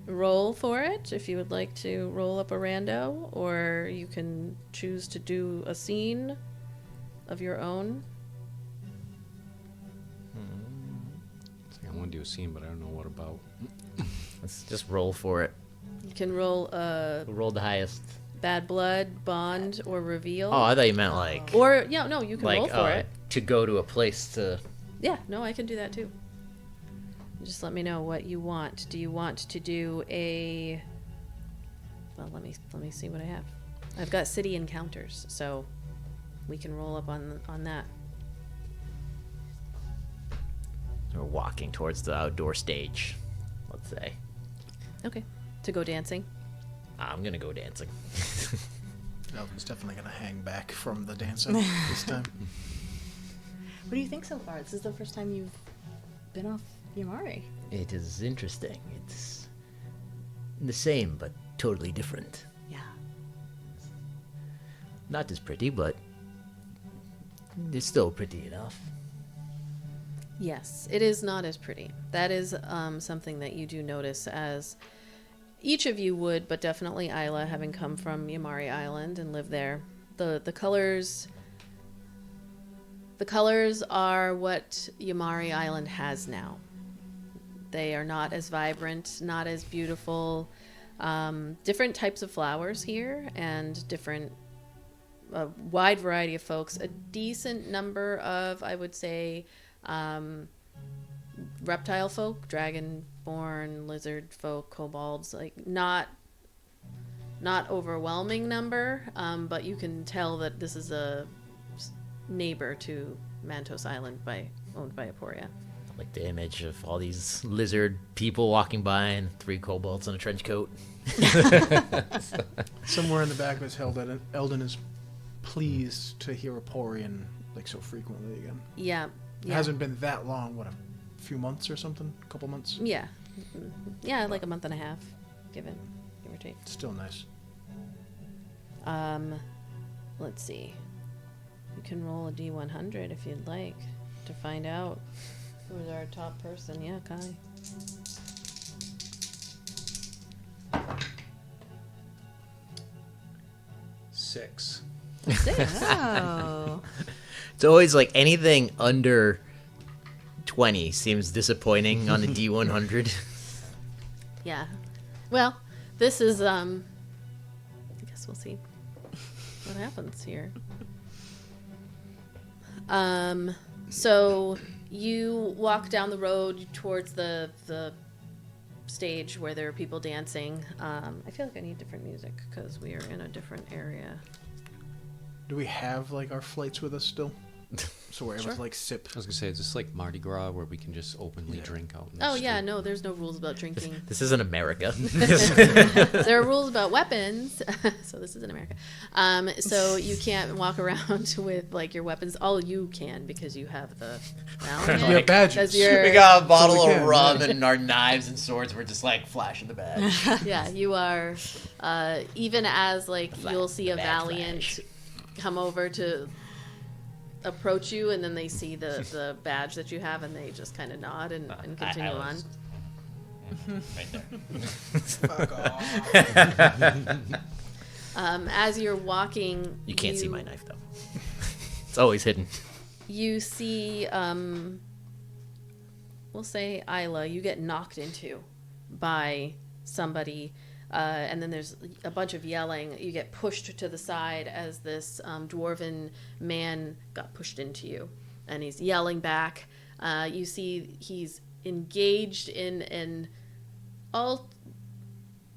roll for it if you would like to roll up a rando, or you can choose to do a scene of your own. I want to do a scene, but I don't know what about. Let's just roll for it. You can roll We'll roll the highest. bad blood, bond, or reveal. Oh, I thought you meant like... Or, yeah, no, you can like, roll for it. to go to a place to... Yeah, no, I can do that too. Just let me know what you want. Do you want to do a... Well, let me see what I have. I've got city encounters, so we can roll up on that. We're walking towards the outdoor stage, let's say. Okay. To go dancing. I'm gonna go dancing. Eldon's definitely going to hang back from the dancing this time. What do you think so far? This is the first time you've been off Yamari. It is interesting. It's the same, but totally different. Yeah. Not as pretty, but it's still pretty enough. Yes, it is not as pretty. That is something that you do notice, as each of you would, but definitely Ayla, having come from Yamari Island and lived there. The colors are what Yamari Island has now. They are not as vibrant, not as beautiful. Different types of flowers here, and a wide variety of folks. A decent number of, I would say, reptile folk, dragonborn, lizard folk, kobolds, like not overwhelming number, but you can tell that this is a neighbor to Mantos Island owned by Aporia. Like the image of all these lizard people walking by and 3 kobolds in a trench coat. Somewhere in the back of his head, Eldon is pleased to hear Aporian like so frequently again. Yeah. It hasn't been that long, what, a few months or something? A couple months? Yeah. Yeah, like a month and a half, give or take. Still nice. Let's see. You can roll a D100 if you'd like to find out who's our top person. Yeah, Kai. Six. Oh. It's always like anything under 20 seems disappointing on a D100. Yeah. Well, this is I guess we'll see what happens here. So you walk down the road towards the stage where there are people dancing. I feel like I need different music because we are in a different area. Do we have like our flights with us still? So we're able to like sip. I was gonna say, is this like Mardi Gras where we can just openly drink out in the Oh yeah, street? no, there's no rules about drinking. This isn't America. There are rules about weapons, so this isn't America. So you can't walk around with like your weapons. All you can, because you have the We have badges. 'Cause you're- We got a bottle So we of can, rum right? and our knives and swords. We're just like flashing the badge. Yeah, you are. Even as like you'll see a Badge valiant flash. come over to approach you, and then they see the badge that you have, and they just kind of nod and continue on. Right there. Fuck off. As you're walking, You can't see my knife though. It's always hidden. You see, we'll say Ayla, you get knocked into by somebody, and then there's a bunch of yelling. You get pushed to the side as this dwarven man got pushed into you, and he's yelling back. You see he's engaged in an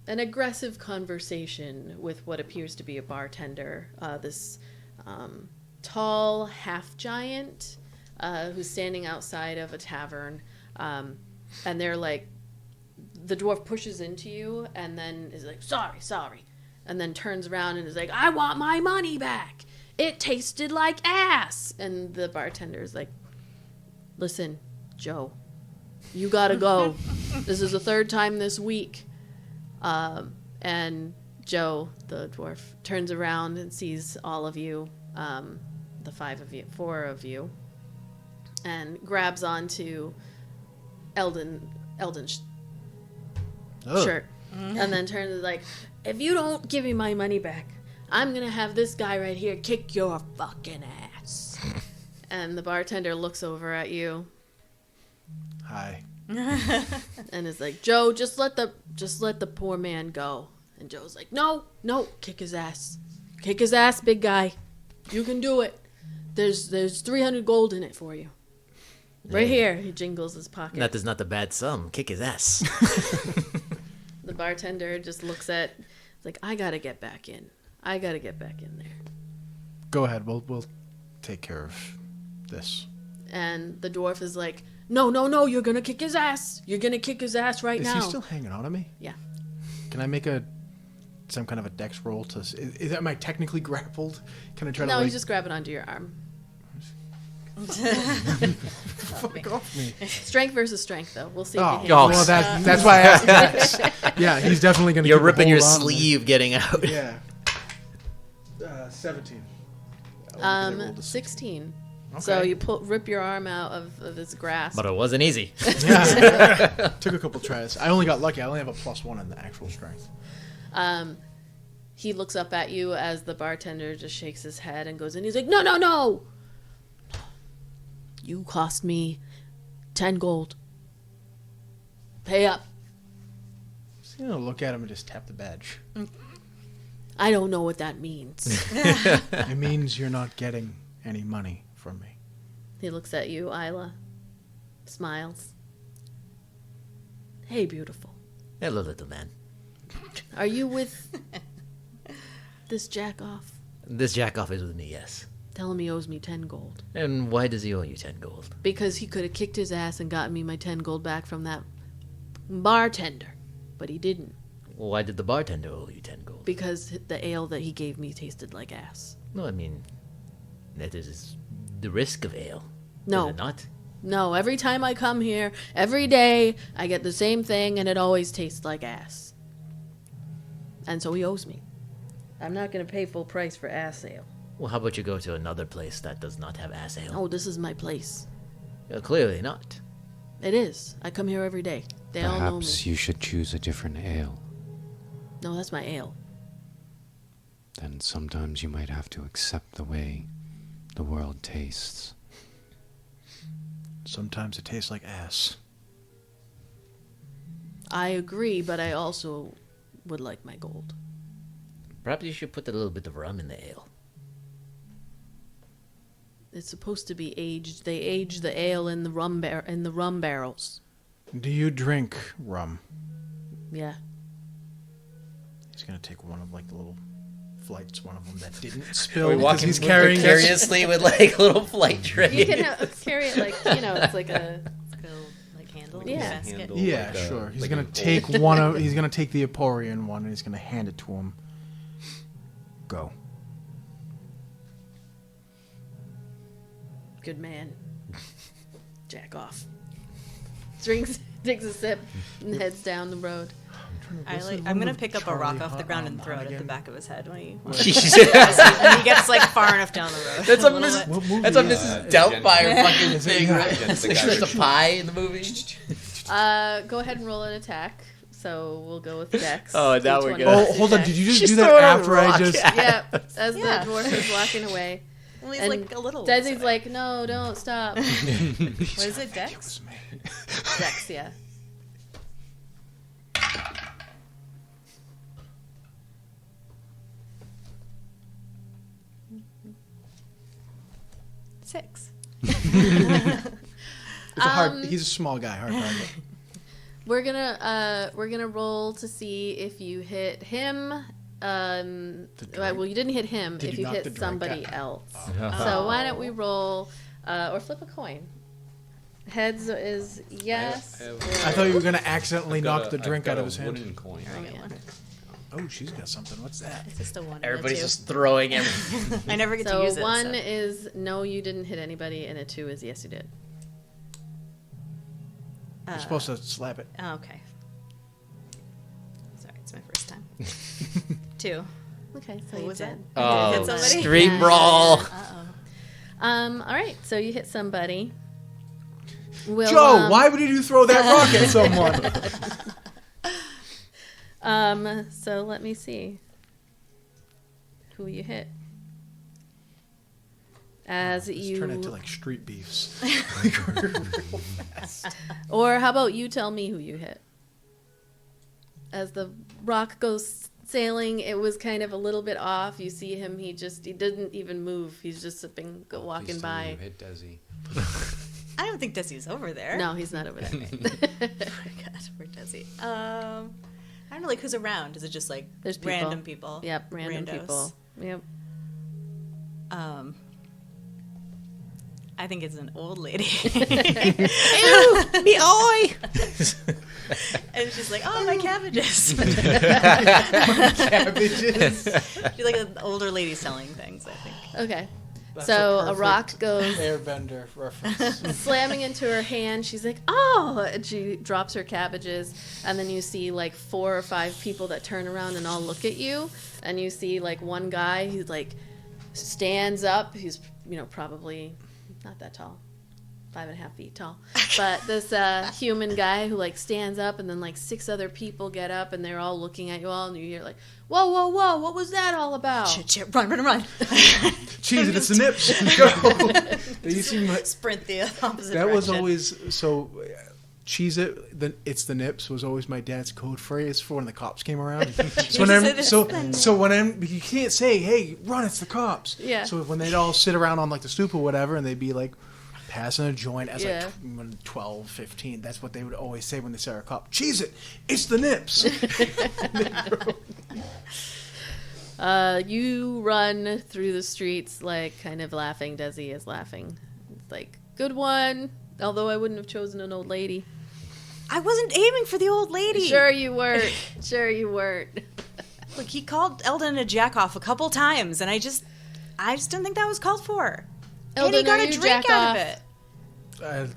aggressive conversation with what appears to be a bartender. This tall half giant who's standing outside of a tavern. and they're like, the dwarf pushes into you and then is like, sorry, and then turns around and is like, I want my money back. It tasted like ass. And the bartender's like, listen, Joe, you gotta go. This is the third time this week. And Joe, the dwarf, turns around and sees all of you, the four of you, and grabs onto Eldon's shirt, and then turns like, if you don't give me my money back, I'm gonna have this guy right here kick your fucking ass. And the bartender looks over at you. Hi. And is like, Joe, just let the poor man go. And Joe's like, no, kick his ass, big guy, you can do it. There's 300 gold in it for you, right here. He jingles his pocket. That is not a bad sum. Kick his ass. The bartender just looks at, like, I gotta get back in there. Go ahead. We'll take care of this. And the dwarf is like, no, you're gonna kick his ass. You're gonna kick his ass right now. Is he still hanging on to me? Yeah. Can I make some kind of a dex roll to? Am I technically grappled? Can I try to? No, like, he's just grabbing onto your arm. fuck off me. Strength versus strength, though. We'll see. Oh, If you handle well, it. that's why I asked dex. Yeah, he's definitely gonna. You're keep a ripping your hold on to me. sleeve getting out. Yeah. 17. I rolled a 16. Okay. So you rip your arm out of his grasp. But it wasn't easy. Yeah. Took a couple tries. I only got lucky. I only have a +1 in the actual strength. He looks up at you as the bartender just shakes his head and goes in. He's like, no. You cost me 10 gold. Pay up. Just, look at him and just tap the badge. I don't know what that means. It means you're not getting any money from me. He looks at you, Ayla. Smiles. Hey, beautiful. Hello, little man. Are you with this Jagoff? This Jackoff is with me, yes. Tell him he owes me 10 gold. And why does he owe you 10 gold? Because he could have kicked his ass and gotten me my 10 gold back from that bartender. But he didn't. Well, why did the bartender owe you 10 gold? Because the ale that he gave me tasted like ass. No, I mean, that is the risk of ale. No. Is it not? No, every time I come here, every day, I get the same thing and it always tastes like ass. And so he owes me. I'm not going to pay full price for ass ale. Well, how about you go to another place that does not have ass ale? Oh, this is my place. Clearly not. It is. I come here every day. They all know me. Perhaps you should choose a different ale. No, that's my ale. Then sometimes you might have to accept the way the world tastes. Sometimes it tastes like ass. I agree, but I also would like my gold. Perhaps you should put a little bit of rum in the ale. It's supposed to be aged. They age the ale in the rum barrels. Do you drink rum? Yeah. He's gonna take one of like the little flights, one of them that didn't Are spill we because walking he's carrying this. precariously with like a little flight tray? You can carry it like, it's like a... Like handle Yeah. basket. Handle Yeah, like a- sure. He's like gonna a bowl. take one of. He's gonna take the Emporian one, and he's gonna hand it to him. Go. Good man. Jack off. Drinks, takes a sip, and heads down the road. I'm gonna pick up a rock off the ground and throw it at the back of his head when he and he gets like far enough down the road. That's a a little bit. What movie? That's a Mrs. Doubtfire fucking Is it- thing, yeah. right? Against the It's guy. just a pie in the movie. Go ahead and roll an attack. So we'll go with Dex. Oh, now we're D20 gonna- Oh, plus hold on. Dex. Did you just She's do that throwing a after I rock just? at- Yeah, as Yeah. the dwarf is walking away. Well, he's And like a little. Desi's away. like, no, don't stop. what is it, Dex? Dex, yeah. Six. It's a hard. He's a small guy. Hard target. We're gonna roll to see if you hit him. Well, you didn't hit him. Did if you you knock the hit drink somebody out? else. So why don't we roll or flip a coin? Heads is yes. I thought you were gonna accidentally knock the drink out of his hand. Wooden coin. Oh, she's got something. What's that? It's just a 1 and Everybody's a 2. just throwing everything. I never get So to use it. 1 is no, you didn't hit anybody, and a 2 is yes, you did. You're supposed to slap it. Oh, okay. Sorry, it's my first time. 2. Okay, so What you was did. that? Oh, Hit somebody? street brawl. All right, so you hit somebody. We'll, Joe, why would you throw that rock at someone? So let me see who you hit. As Let's you turn into like street beefs. Or how about you tell me who you hit? As the rock goes sailing, it was kind of a little bit off. You see him, he didn't even move. He's just walking Please tell me by. you hit Desi. I don't think Desi's over there. No, he's not over there. God, poor Desi. I don't know, like, who's around? Is it just, like, There's people. random people? Yep, random Randos? people. Yep. I think it's an old lady. Me oi! And she's like, oh, my cabbages. Cabbages. She's like an older lady selling things, I think. Okay. That's So a perfect rock goes Airbender reference. slamming into her hand. She's like, oh, and she drops her cabbages. And then you see like 4 or 5 people that turn around and all look at you. And you see like one guy who like stands up. He's, probably not that tall, 5.5 feet tall. But this human guy who like stands up, and then like 6 other people get up, and they're all looking at you all. And you hear like, whoa, whoa, whoa, what was that all about? Shit, run. Cheese it, it's the nips. Go. You seem like Sprint the opposite that was direction. always so. Cheese it, it's the nips was always my dad's code phrase for when the cops came around. So when you can't say, "Hey, run! It's the cops." Yeah. So when they'd all sit around on like the stoop or whatever, and they'd be like passing a joint as Yeah. like 12, 15. That's what they would always say when they saw a cop. Cheese it! It's the nips. You run through the streets, like, kind of laughing. Desi is laughing. It's like, good one. Although I wouldn't have chosen an old lady. I wasn't aiming for the old lady. Sure you weren't. Sure you weren't. Look, he called Eldon a jackoff a couple times, and I just didn't think that was called for. Eldon, and he got are a you drink out of Jackoff? it.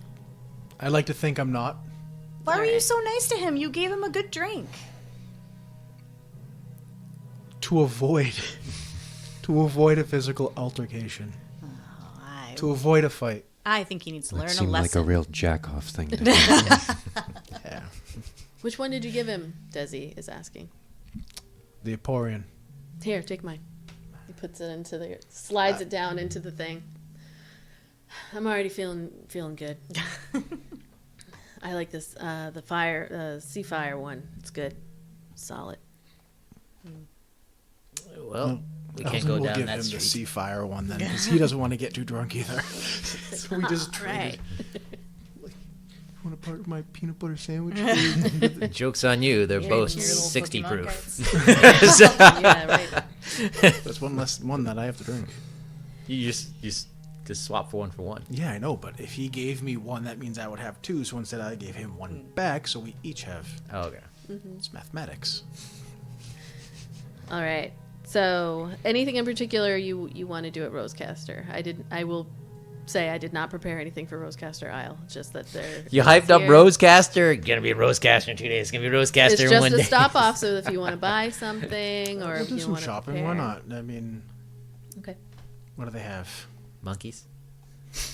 I like to think I'm not. Why were you Alright. so nice to him? You gave him a good drink. To avoid a physical altercation. To avoid a fight. I think he needs to learn That a seemed lesson. like a real jack-off thing to do. Yeah. Which one did you give him? Desi is asking. The Emporian. Here, take mine. He puts it slides it down into the thing. I'm already feeling good. I like this, the sea fire one. It's good. Solid. Well, we can't Elton go will down give that him street. the sea fire one then, because he doesn't want to get too drunk either. So we just traded. Want a part of my peanut butter sandwich? Joke's on you. They're Yeah, both your little 60 Pokemon proof. cards. Yeah, right. That's one less one that I have to drink. You just swap for one. Yeah, I know, but if he gave me one, that means I would have 2. So instead, I gave him 1 back, so we each have. Oh, okay. It's mathematics. All right. So, anything in particular you want to do at Rosecaster? I will say I did not prepare anything for Rosecaster Isle. Just that they're You hyped up here. Rosecaster. Gonna be a Rosecaster in 2 days. Gonna be a Rosecaster It's in just 1 a day. stop off. So if you want to buy something or We'll if do you some want to shopping. prepare. Why not? I mean, Okay. what do they have? Monkeys.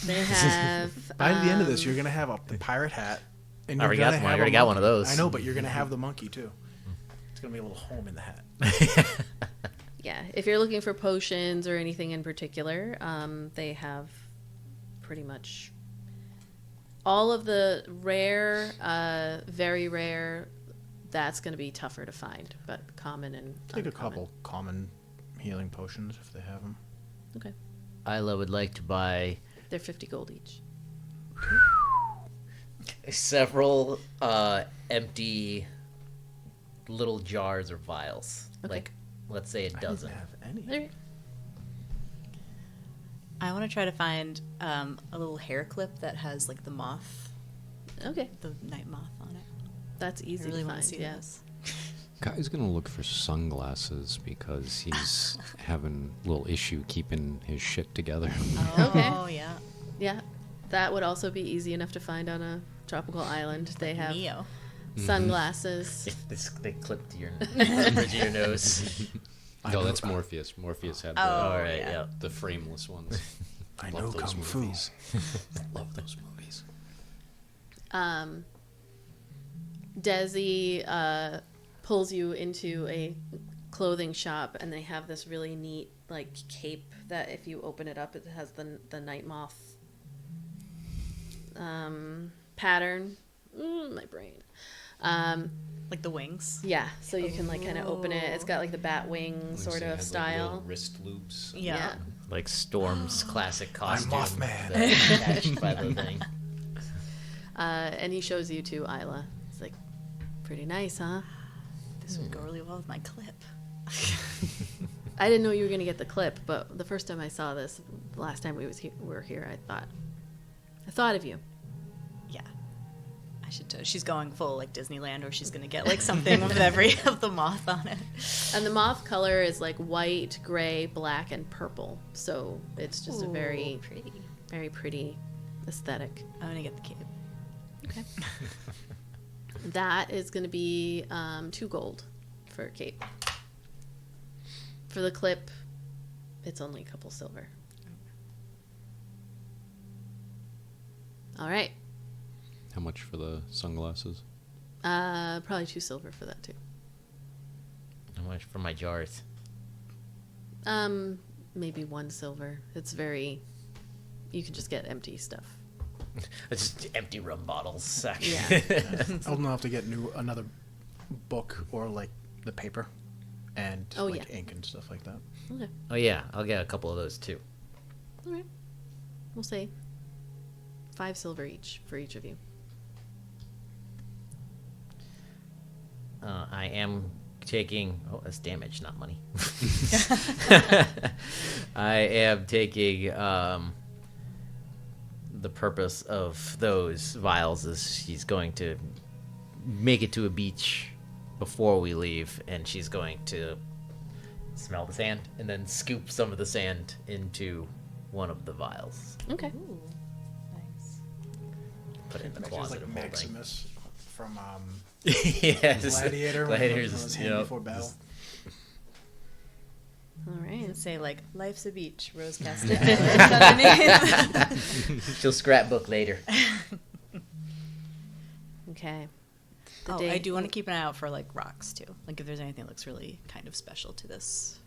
They have. By the end of this, you're gonna have the pirate hat. And I already got gonna one. I have already a got one of monkey. those. I know, but you're gonna have the monkey too. It's gonna be a little home in the hat. Yeah, if you're looking for potions or anything in particular, they have pretty much all of the rare, very rare. That's going to be tougher to find, but common and Take a uncommon. couple common healing potions if they have them. Okay, Isla would like to buy they're 50 gold each. several empty little jars or vials. Okay. Like, let's say a dozen. I didn't have any. All right. I want to try to find a little hair clip that has like the moth, Okay, the night moth on it. that's easy I really to want find. to see Yeah. this. Guy's gonna look for sunglasses because he's having a little issue keeping his shit together. Oh, yeah. Yeah, that would also be easy enough to find on a tropical island. They have Neo. sunglasses. They clip to your bridge of your nose. No, that's Morpheus. Morpheus had All right, yeah. the frameless ones. I Love know those Kung Fu. movies. Love those movies. Desi pulls you into a clothing shop, and they have this really neat like cape that if you open it up, it has the night moth pattern. My brain. Like the wings. Yeah, so you can like kind of open it. It's got like the bat wing sort of style. Wrist loops. Yeah. Like Storm's classic costume. Mothman. that's attached by the thing. And he shows you to Ayla. It's like, pretty nice, huh? This would go really well with my clip. I didn't know you were going to get the clip, but the first time I saw this, the last time we were here, I thought of you. Yeah. I should. She's going full like Disneyland, or she's gonna get like something with every of the moth on it. And the moth color is like white, gray, black, and purple. So it's just a very pretty. very pretty aesthetic. I'm gonna get the cape. Okay. That is going to be 2 gold for a cape. For the clip, it's only a couple silver. All right. How much for the sunglasses? Probably 2 silver for that too. How much for my jars? Maybe 1 silver. It's very. You can just get empty stuff. It's just empty rum bottles, actually. Yeah. Eldon will have to get another book or like the paper and ink and stuff like that. Okay. Oh, yeah. I'll get a couple of those, too. All right. We'll say 5 silver each for each of you. I am taking... Oh, that's damage, not money. I am taking... the purpose of those vials is she's going to make it to a beach before we leave, and she's going to smell the sand and then scoop some of the sand into one of the vials. Okay. Ooh, nice. Put it in the Like closet of holding. Maximus from Yes. Gladiator. Gladiators, When he was hand yep. before battle. All right. And say like, "Life's a beach, Rosecaster Isle." underneath. She'll scrapbook later. Okay. I do want to keep an eye out for like rocks too. Like if there's anything that looks really kind of special to this.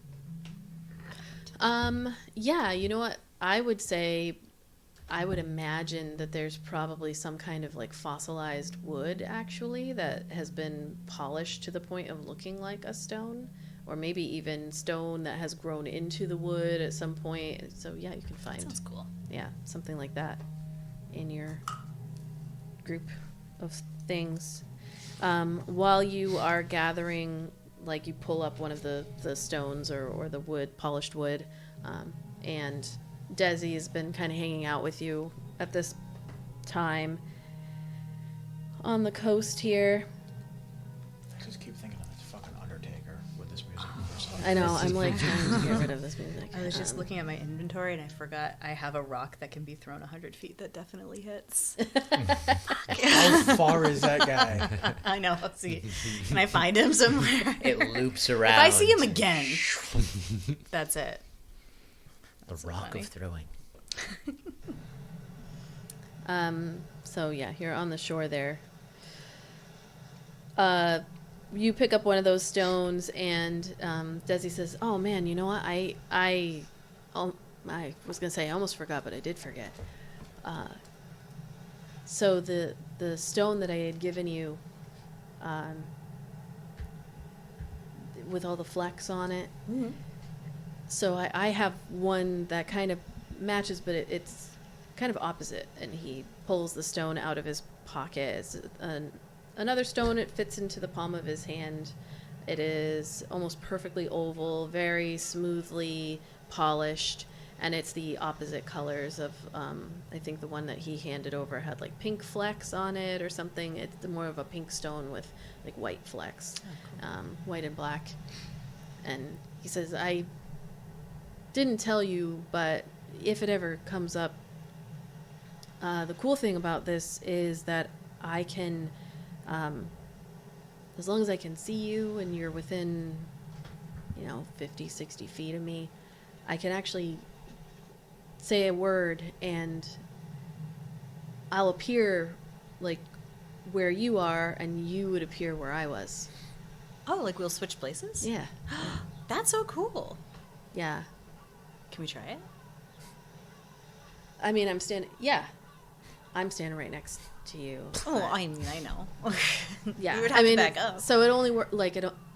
Yeah, you know what? I would imagine that there's probably some kind of like fossilized wood actually that has been polished to the point of looking like a stone, or maybe even stone that has grown into the wood at some point. So yeah, you can find Sounds cool. yeah, something like that in your group of things. While you are gathering, like you pull up one of the stones or the wood, polished wood, and Desi has been kind of hanging out with you at this time on the coast here. I just keep thinking of that fucking Undertaker with this music. I know, I'm like trying to get rid of this music. I was just looking at my inventory and I forgot I have a rock that can be thrown 100 feet that definitely hits. How far is that guy? I know. Let's see. Can I find him somewhere? It loops around. If I see him again, that's it. The so rock funny. of throwing. So yeah, you're on the shore there. You pick up one of those stones, and Desi says, "Oh man, you know what? I was gonna say I almost forgot, but I did forget. So the stone that I had given you, with all the flecks on it. Mm-hmm. So I have one that kind of matches, but it's kind of opposite. And he pulls the stone out of his pocket. It's another stone. It fits into the palm of his hand. It is almost perfectly oval, very smoothly polished, and it's the opposite colors of I think the one that he handed over had like pink flecks on it or something. It's more of a pink stone with like white flecks, white and black. And he says, I didn't tell you, but if it ever comes up, the cool thing about this is that I can, as long as I can see you and you're within, 50, 60 feet of me, I can actually say a word and I'll appear like where you are and you would appear where I was. Oh, like we'll switch places? Yeah. That's so cool. Yeah. Can we try it? I mean, I'm standing right next to you. Oh, but- I know. Yeah. You would have to back up. So it only work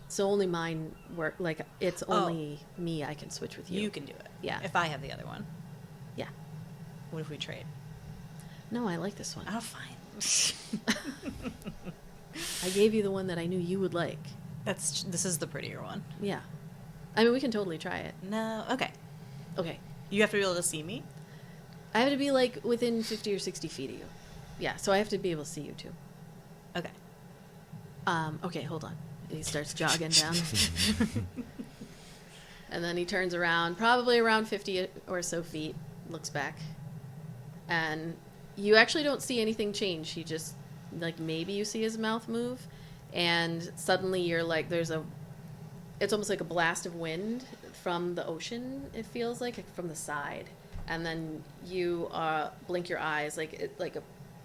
so only mine work, like it's only me I can switch with you. You can do it. Yeah. If I have the other one. Yeah. What if we trade? No, I like this one. Oh, fine. I gave you the one that I knew you would like. This is the prettier one. Yeah. I mean, we can totally try it. No. Okay. Okay. You have to be able to see me? I have to be like within 50 or 60 feet of you. Yeah, so I have to be able to see you too. Okay. Okay, hold on. He starts jogging down. And then he turns around, probably around 50 or so feet, looks back. And you actually don't see anything change. He just, like, maybe you see his mouth move. And suddenly you're like, it's almost like a blast of wind from the ocean, it feels like from the side. And then you blink your eyes, like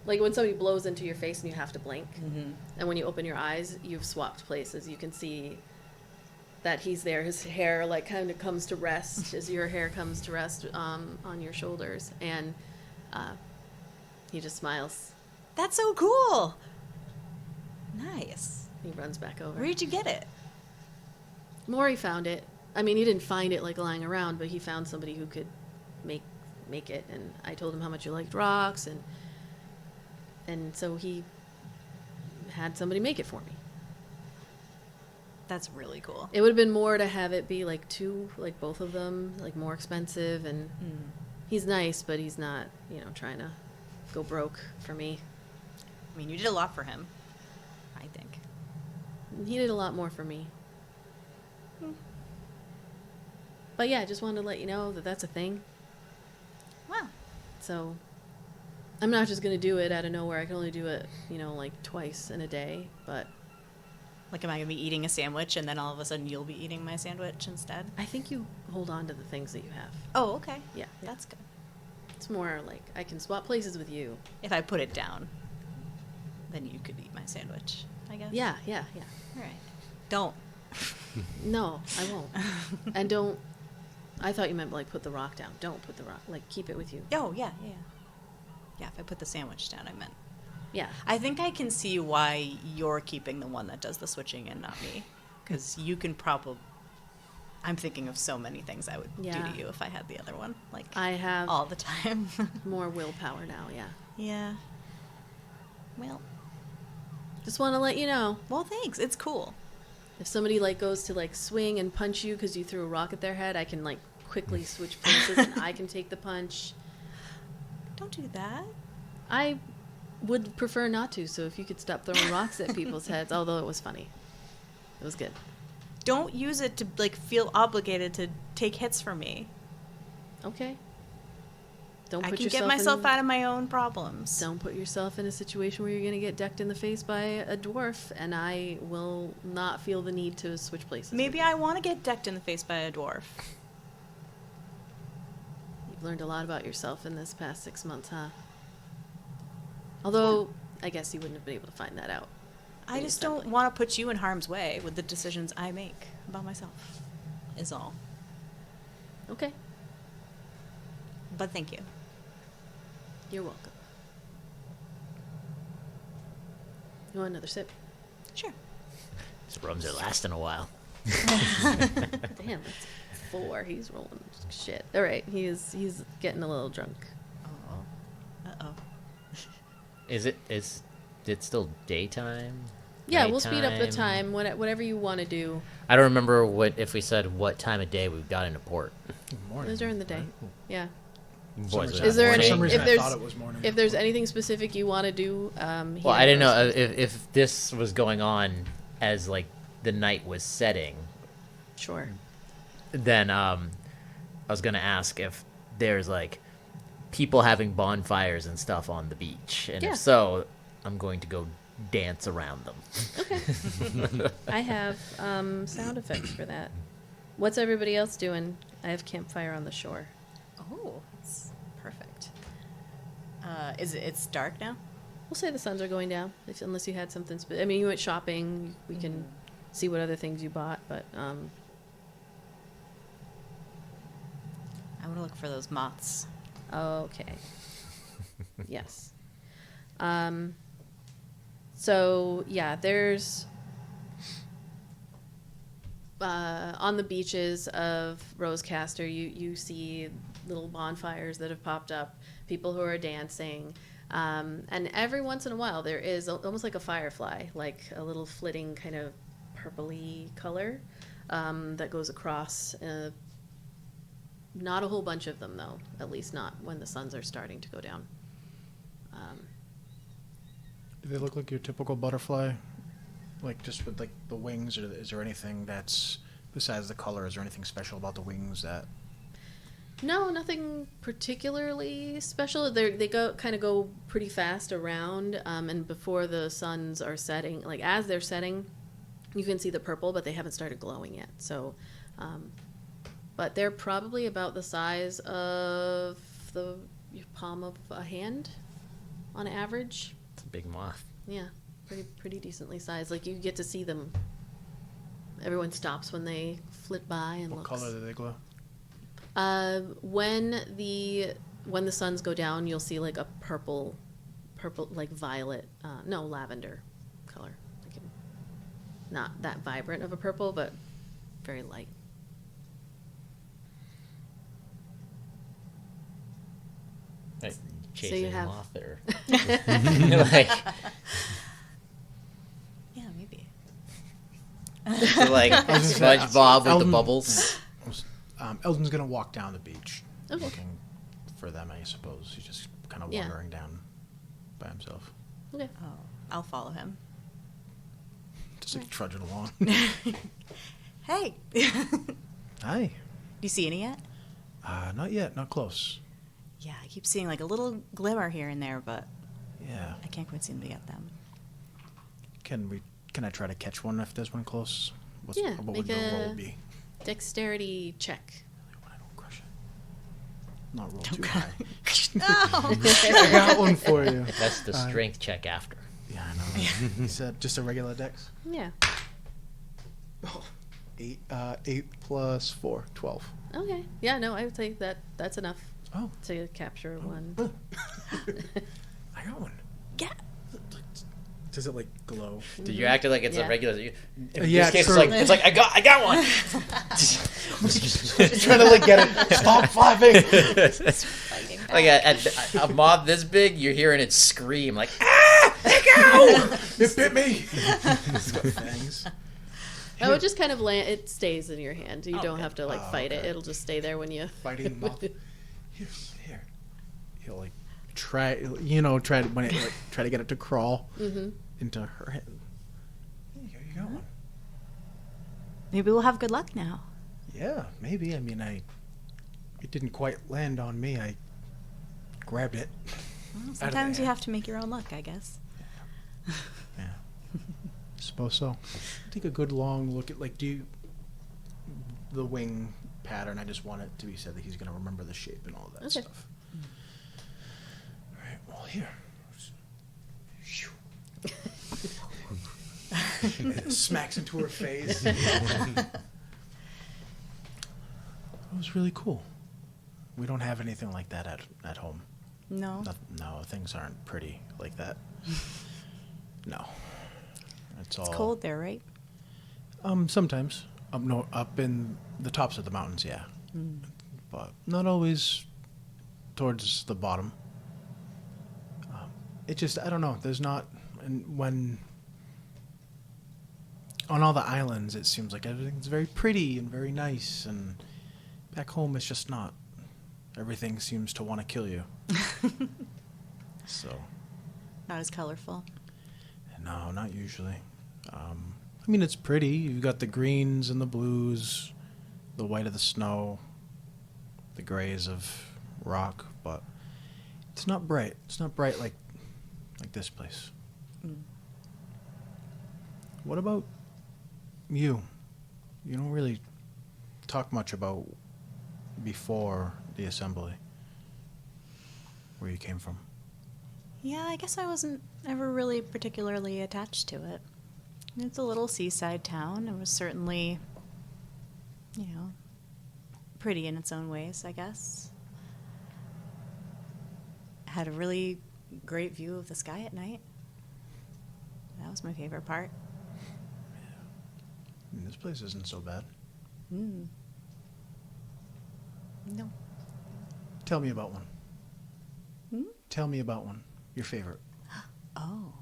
when somebody blows into your face and you have to blink. Mm-hmm. And when you open your eyes, you've swapped places. You can see that he's there. His hair like kind of comes to rest as your hair comes to rest on your shoulders. And he just smiles. That's so cool. Nice. He runs back over. Where'd you get it? Maury found it. I mean, he didn't find it like lying around, but he found somebody who could make it. And I told him how much you liked rocks, and so he had somebody make it for me. That's really cool. It would have been more to have it be like both of them, like more expensive. And he's nice, but he's not, trying to go broke for me. I mean, you did a lot for him, I think. He did a lot more for me. But yeah, I just wanted to let you know that that's a thing. Wow. So I'm not just going to do it out of nowhere. I can only do it, like twice in a day. But Like, am I going to be eating a sandwich and then all of a sudden you'll be eating my sandwich instead? I think you hold on to the things that you have. Oh, okay. Yeah. That's good. It's more like I can swap places with you. If I put it down, then you could eat my sandwich, I guess. Yeah. All right. Don't. No, I won't. And don't. I thought you meant like put the rock down. Don't put the rock. Like keep it with you. Oh, yeah. Yeah, if I put the sandwich down, I meant. Yeah. I think I can see why you're keeping the one that does the switching and not me. Because you can probably... I'm thinking of so many things I would do to you if I had the other one. Like, I have all the time. more willpower now. Yeah. Yeah. Well, Just want to let you know. well, thanks. It's cool. If somebody like goes to like swing and punch you because you threw a rock at their head, I can like quickly switch places and I can take the punch. Don't do that. I would prefer not to, so if you could stop throwing rocks at people's heads, although it was funny. It was good. Don't use it to, like, feel obligated to take hits from me. Okay. Don't I put can yourself get myself in, out of my own problems. Don't put yourself in a situation where you're going to get decked in the face by a dwarf, and I will not feel the need to switch places. Maybe I want to get decked in the face by a dwarf. You've learned a lot about yourself in this past 6 months, huh? Although, I guess you wouldn't have been able to find that out. I just don't want to put you in harm's way with the decisions I make about myself, is all. Okay. But thank you. You're welcome. You want another sip? Sure. These rums are lasting a while. Damn, that's 4. He's rolling shit. All right, he's getting a little drunk. Uh-oh. Is it still daytime? Yeah, we'll speed up the Nighttime. time, whatever you want to do. I don't remember if we said what time of day we got into port. It was during the day. Yeah. Was it Is there morning? any? For some reason, If I there's thought it was morning. if there's anything specific you want to do, Well, I didn't know if this was going on as like the night was setting. Sure. Then I was gonna ask if there's like people having bonfires and stuff on the beach, and Yeah. if so, I'm going to go dance around them. Okay. I have sound effects for that. What's everybody else doing? I have campfire on the shore. Oh, that's perfect. It's dark now? We'll say the suns are going down, unless you had something. I mean, you went shopping. We can see what other things you bought, but I want to look for those moths. okay. Yes. So yeah, there's on the beaches of Rosecaster, you see little bonfires that have popped up, people who are dancing, and every once in a while there is almost like a firefly, like a little flitting kind of purpley color that goes across. Not a whole bunch of them though, at least not when the suns are starting to go down. Do they look like your typical butterfly? Like just with like the wings, or is there anything that's besides the color? Is there anything special about the wings that? No, nothing particularly special. They go pretty fast around, and before the suns are setting, like as they're setting, you can see the purple, but they haven't started glowing yet. So, but they're probably about the size of the palm of a hand, on average. It's a big moth. Yeah, pretty decently sized. Like you get to see them. Everyone stops when they flit by and What looks. color do they glow? When the suns go down, you'll see like a purple like violet, no, lavender color. Like not that vibrant of a purple, but very light. Like, So chasing you have- a moth there. Like, Yeah, maybe. like gonna say, SpongeBob with the Eldon- bubbles. Eldon's gonna walk down the beach, Okay. looking for them. I suppose he's just kind of Yeah. wandering down by himself, Okay. Oh, I'll follow him. just like trudging along. Hey! Hi. Do you see any yet? Not yet. Not close. Yeah, I keep seeing like a little glimmer here and there, but Yeah. I can't quite seem to get them. Can I try to catch one if there's one close? Yeah, What would make the a- roll be? Dexterity check. I don't crush it. Not roll too high. No! I got one for you. That's the strength check after. Yeah, I know. He said just a regular dex. Yeah. 8 plus 4, 12. Okay. Yeah. No, I would say that's enough Oh, to capture one. I got one. Yeah. Does it like glow? Dude, you're acting like it's Yeah. a regular. In Yeah, this case, true. it's like I got one. Trying to like get it. Stop flapping. Fighting back. Like at a moth this big, you're hearing it scream like, ah, let go! It bit me. It's got fangs. Oh, it just kind of it stays in your hand. You don't Okay. have to like Oh, fight it. okay. It'll just stay there when you. Fighting moth. Here. He'll like try to get it to crawl into her head. Here you go. Maybe we'll have good luck now. Yeah, maybe. I mean, it didn't quite land on me. I grabbed it. Well, sometimes you have to make your own luck, I guess. Yeah. Suppose so. Take a good long look at the wing pattern. I just want it to be said that he's going to remember the shape and all that Okay. stuff. All right. Well, here. It smacks into her face. That was really cool. We don't have anything like that at home. No. No, things aren't pretty like that. No. It's all It's cold there, right? Sometimes. Up in the tops of the mountains, yeah. But not always towards the bottom. It just, I don't know, there's not, and when on all the islands, it seems like everything's very pretty and very nice, and back home it's just not. Everything seems to want to kill you. So. Not as colorful. No, not usually. I mean, it's pretty. You've got the greens and the blues, the white of the snow, the grays of rock, but it's not bright. It's not bright like this place. What about you? You don't really talk much about before the assembly, where you came from. Yeah, I guess I wasn't ever really particularly attached to it. It's a little seaside town. It was certainly, pretty in its own ways, I guess. Had a really great view of the sky at night. That was my favorite part. I mean, this place isn't so bad. No. Tell me about one. Tell me about one. Your favorite. Oh.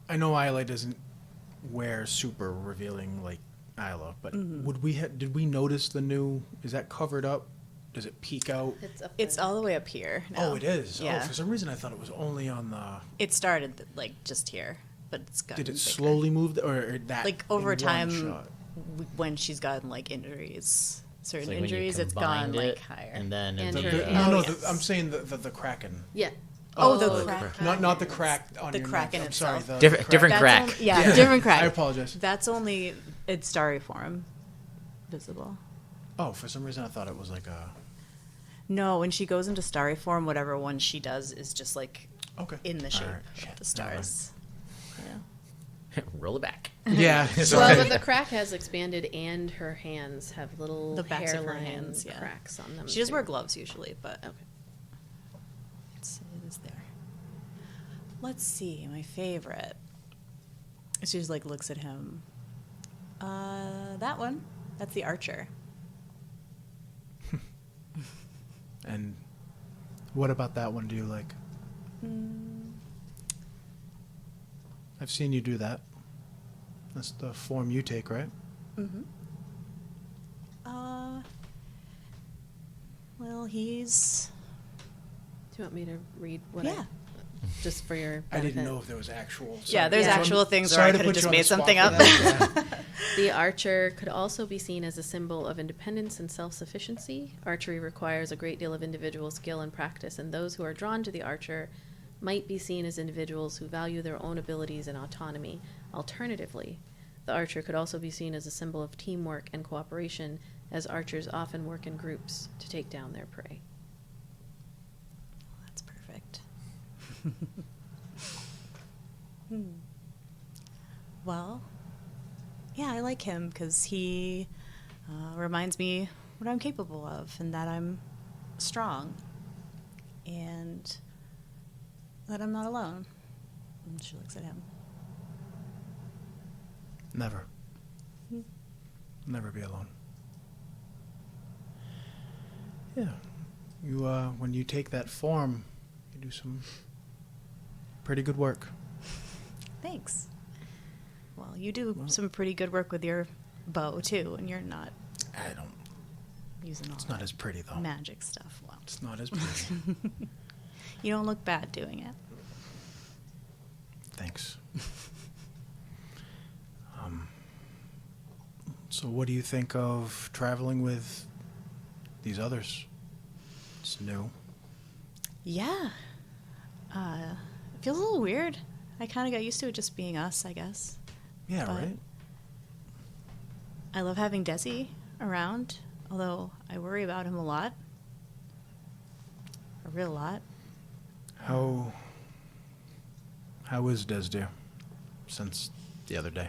I know Ayla doesn't wear super revealing like Ayla, but did we notice the new? Is that covered up? Does it peek out? It's all the way up here now. Oh, it is. Yeah. Oh, for some reason I thought it was only on the. It started just here, but it's gotten Did it bigger. slowly move, or that? Like over in one time, shot? when she's gotten injuries, certain Like when you injuries, it's gone combined it, higher. and then And it's her- No, yes. I'm saying the Kraken. Yeah. Oh, Oh, the crack. Not the crack on The your Kraken neck. I'm sorry. itself. The different That's crack. different crack. I apologize. That's only its starry form visible. Oh, for some reason I thought it was like a. No, when she goes into starry form, whatever one she does is just Okay. in the shape All right. of Shit, the never mind. stars. Roll it back. Yeah. Well, but the crack has expanded, and her hands have little The backs of her hairline hands, yeah. cracks on them. She does too. wear gloves usually, but Okay. it is there. Let's see, my favorite. She just looks at him. That one. That's the archer. And what about that one do you like? I've seen you do that. That's the form you take, right? Well, he's... Do you want me to read what Yeah. just for your I didn't benefit? know if there was actual. Yeah, there's Yeah. actual things where Sorry I to could have put just you on the made spot something for up. that, yeah. The archer could also be seen as a symbol of independence and self-sufficiency. Archery requires a great deal of individual skill and practice, and those who are drawn to the archer might be seen as individuals who value their own abilities and autonomy. Alternatively, the archer could also be seen as a symbol of teamwork and cooperation, as archers often work in groups to take down their prey. That's perfect. Well, yeah, I like him because he reminds me what I'm capable of and that I'm strong and that I'm not alone. And she looks at him. Never. Never be alone. Yeah. You when you take that form, you do some pretty good work. Thanks. Well, you do some pretty good work with your bow, too, and you're not I don't. using all It's not that as pretty though. magic stuff. Well, It's not as pretty. you don't look bad doing it. Thanks. So what do you think of traveling with these others? It's new. Yeah. It feels a little weird. I kind of got used to it just being us, I guess. Yeah, But right? I love having Desi around, although I worry about him a lot. A real lot. How is Des dear since the other day?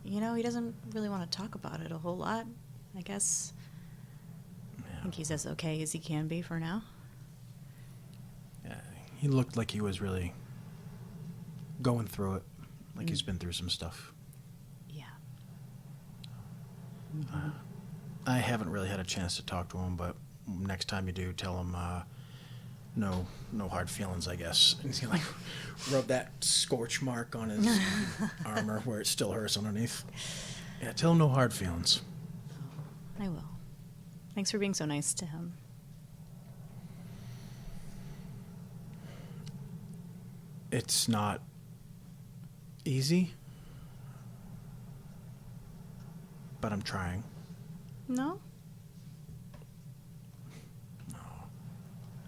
You know, he doesn't really want to talk about it a whole lot. I guess I think he's as okay as he can be for now. Yeah, he looked like he was really going through it, like he's been through some stuff. Yeah. I haven't really had a chance to talk to him, but next time you do, tell him no hard feelings, I guess. And he's gonna rub that scorch mark on his armor where it still hurts underneath. Yeah, tell him no hard feelings. I will. Thanks for being so nice to him. It's not easy, but I'm trying. No?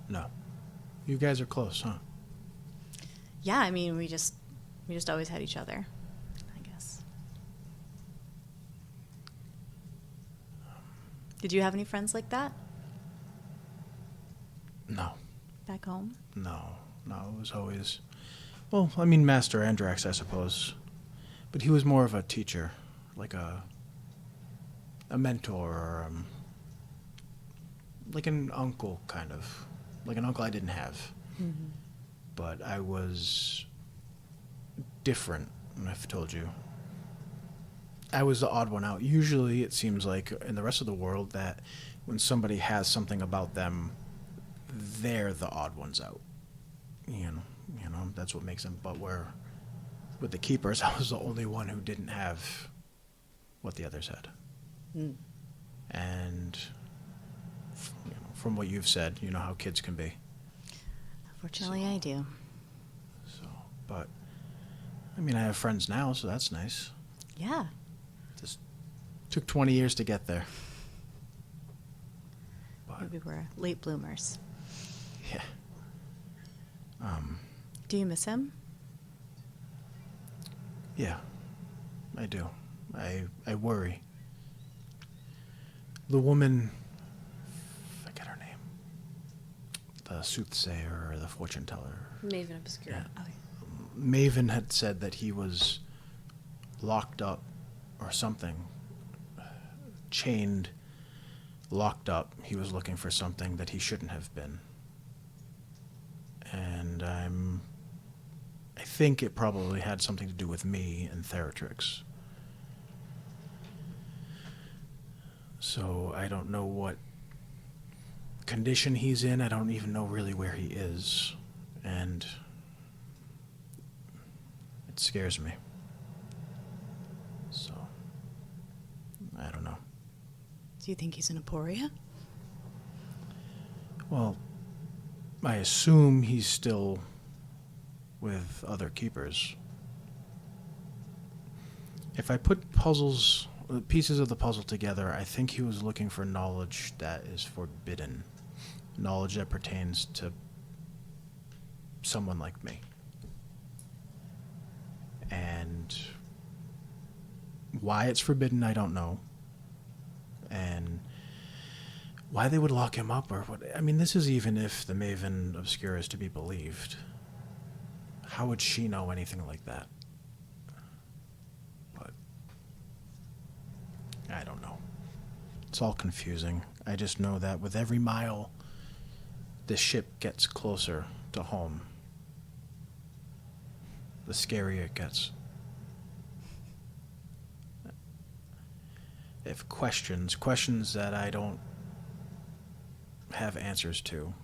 No. You guys are close, huh? Yeah, I mean, we just always had each other, I guess. Did you have any friends like that No. back home? No, it was always... Well, I mean, Master Andrax, I suppose. But he was more of a teacher, like a mentor, or like an uncle, kind of. Like an uncle I didn't have. Mm-hmm. But I was different, I've told you. I was the odd one out. Usually it seems like in the rest of the world that when somebody has something about them, they're the odd ones out. You know, that's what makes them. But with the keepers, I was the only one who didn't have what the others had. Mm. And from what you've said, you know how kids can be. Fortunately, I do. So, but I mean, I have friends now, so that's nice. Yeah. Just took 20 years to get there. But Maybe we're late bloomers. yeah. Do you miss him? Yeah, I do. I worry. The woman, forget her name, the soothsayer or the fortune teller. Maven Obscura. Oh, Maven had said that he was locked up or something, chained, locked up. He was looking for something that he shouldn't have been. And I think it probably had something to do with me and Theratrix. So I don't know what condition he's in. I don't even know really where he is. And it scares me. So I don't know. do you think he's in Aporia? Well, I assume he's still with other keepers. If I put pieces of the puzzle together, I think he was looking for knowledge that is forbidden. Knowledge that pertains to someone like me. And why it's forbidden, I don't know. And why they would lock him up or what... I mean, this is even if the Maven Obscura is to be believed. How would she know anything like that? But I don't know. It's all confusing. I just know that with every mile the ship gets closer to home, the scarier it gets. If questions that I don't have answers to,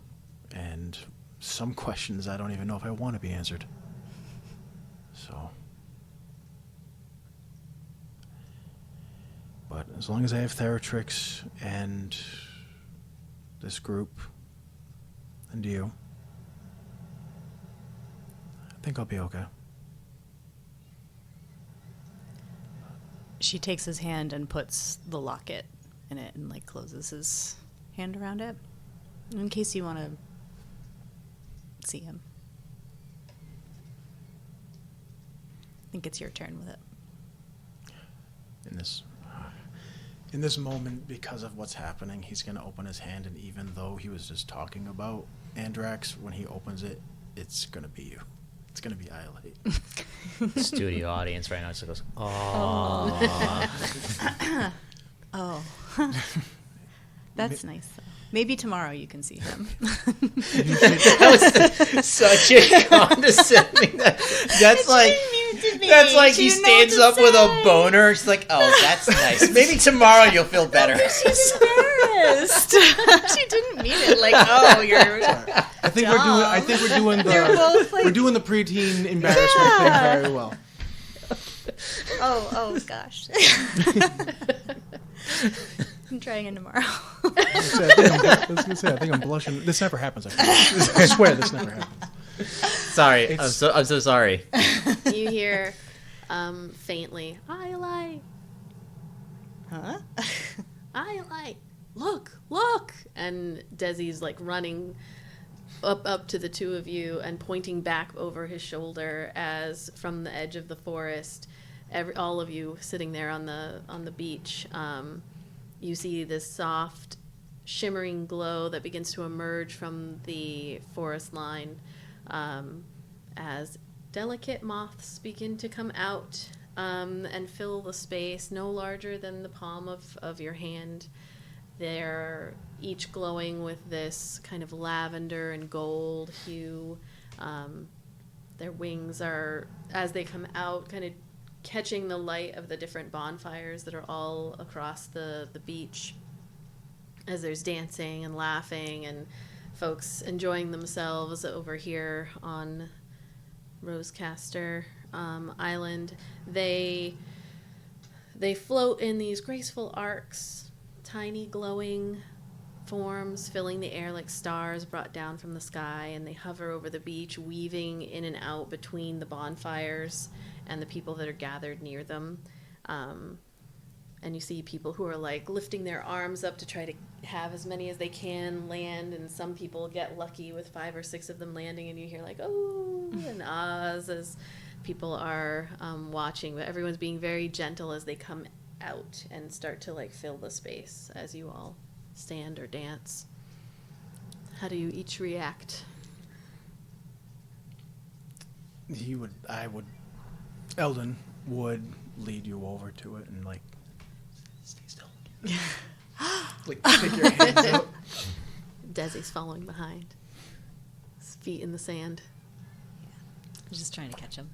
and some questions I don't even know if I want to be answered. So, but as long as I have Theratrix and this group and you, I think I'll be okay. She takes his hand and puts the locket in it and, like, closes his hand around it. In case you want to see him. I think it's your turn with it. In this moment, because of what's happening, he's going to open his hand, and even though he was just talking about Andrax, when he opens it, it's going to be you. It's going to be Iolite. Studio audience right now just goes, oh. Oh. That's nice, though. Maybe tomorrow you can see him. That was such a condescending. That's like me. That's like She he didn't know what stands to up with a say. boner. She's like, oh, that's nice. Maybe tomorrow you'll feel better. She's embarrassed. She didn't mean it like, oh, you're. I think we're doing They're both like- we're doing the preteen embarrassment thing very well. Oh gosh. I'm trying it tomorrow. I was gonna say, I think I'm blushing. This never happens. I swear this never happens. Sorry, I'm so sorry. You hear faintly, Iolite, Huh? Iolite, look. And Desi's like running up to the two of you and pointing back over his shoulder as from the edge of the forest, all of you sitting there on the beach, you see this soft shimmering glow that begins to emerge from the forest line as delicate moths begin to come out and fill the space no larger than the palm of your hand. They're each glowing with this kind of lavender and gold hue. Their wings are, as they come out, kind of catching the light of the different bonfires that are all across the beach, as there's dancing and laughing and folks enjoying themselves over here on Rosecaster Island. They float in these graceful arcs, tiny glowing forms filling the air like stars brought down from the sky, and they hover over the beach, weaving in and out between the bonfires and the people that are gathered near them. And you see people who are like lifting their arms up to try to have as many as they can land, and some people get lucky with 5 or 6 of them landing, and you hear like oh and ahs as people are watching, but everyone's being very gentle as they come out and start to like fill the space as you all stand or dance. How do you each react? Eldon would lead you over to it and like stay still. Like take your hands out. Desi's following behind, his feet in the sand. I'm just trying to catch him.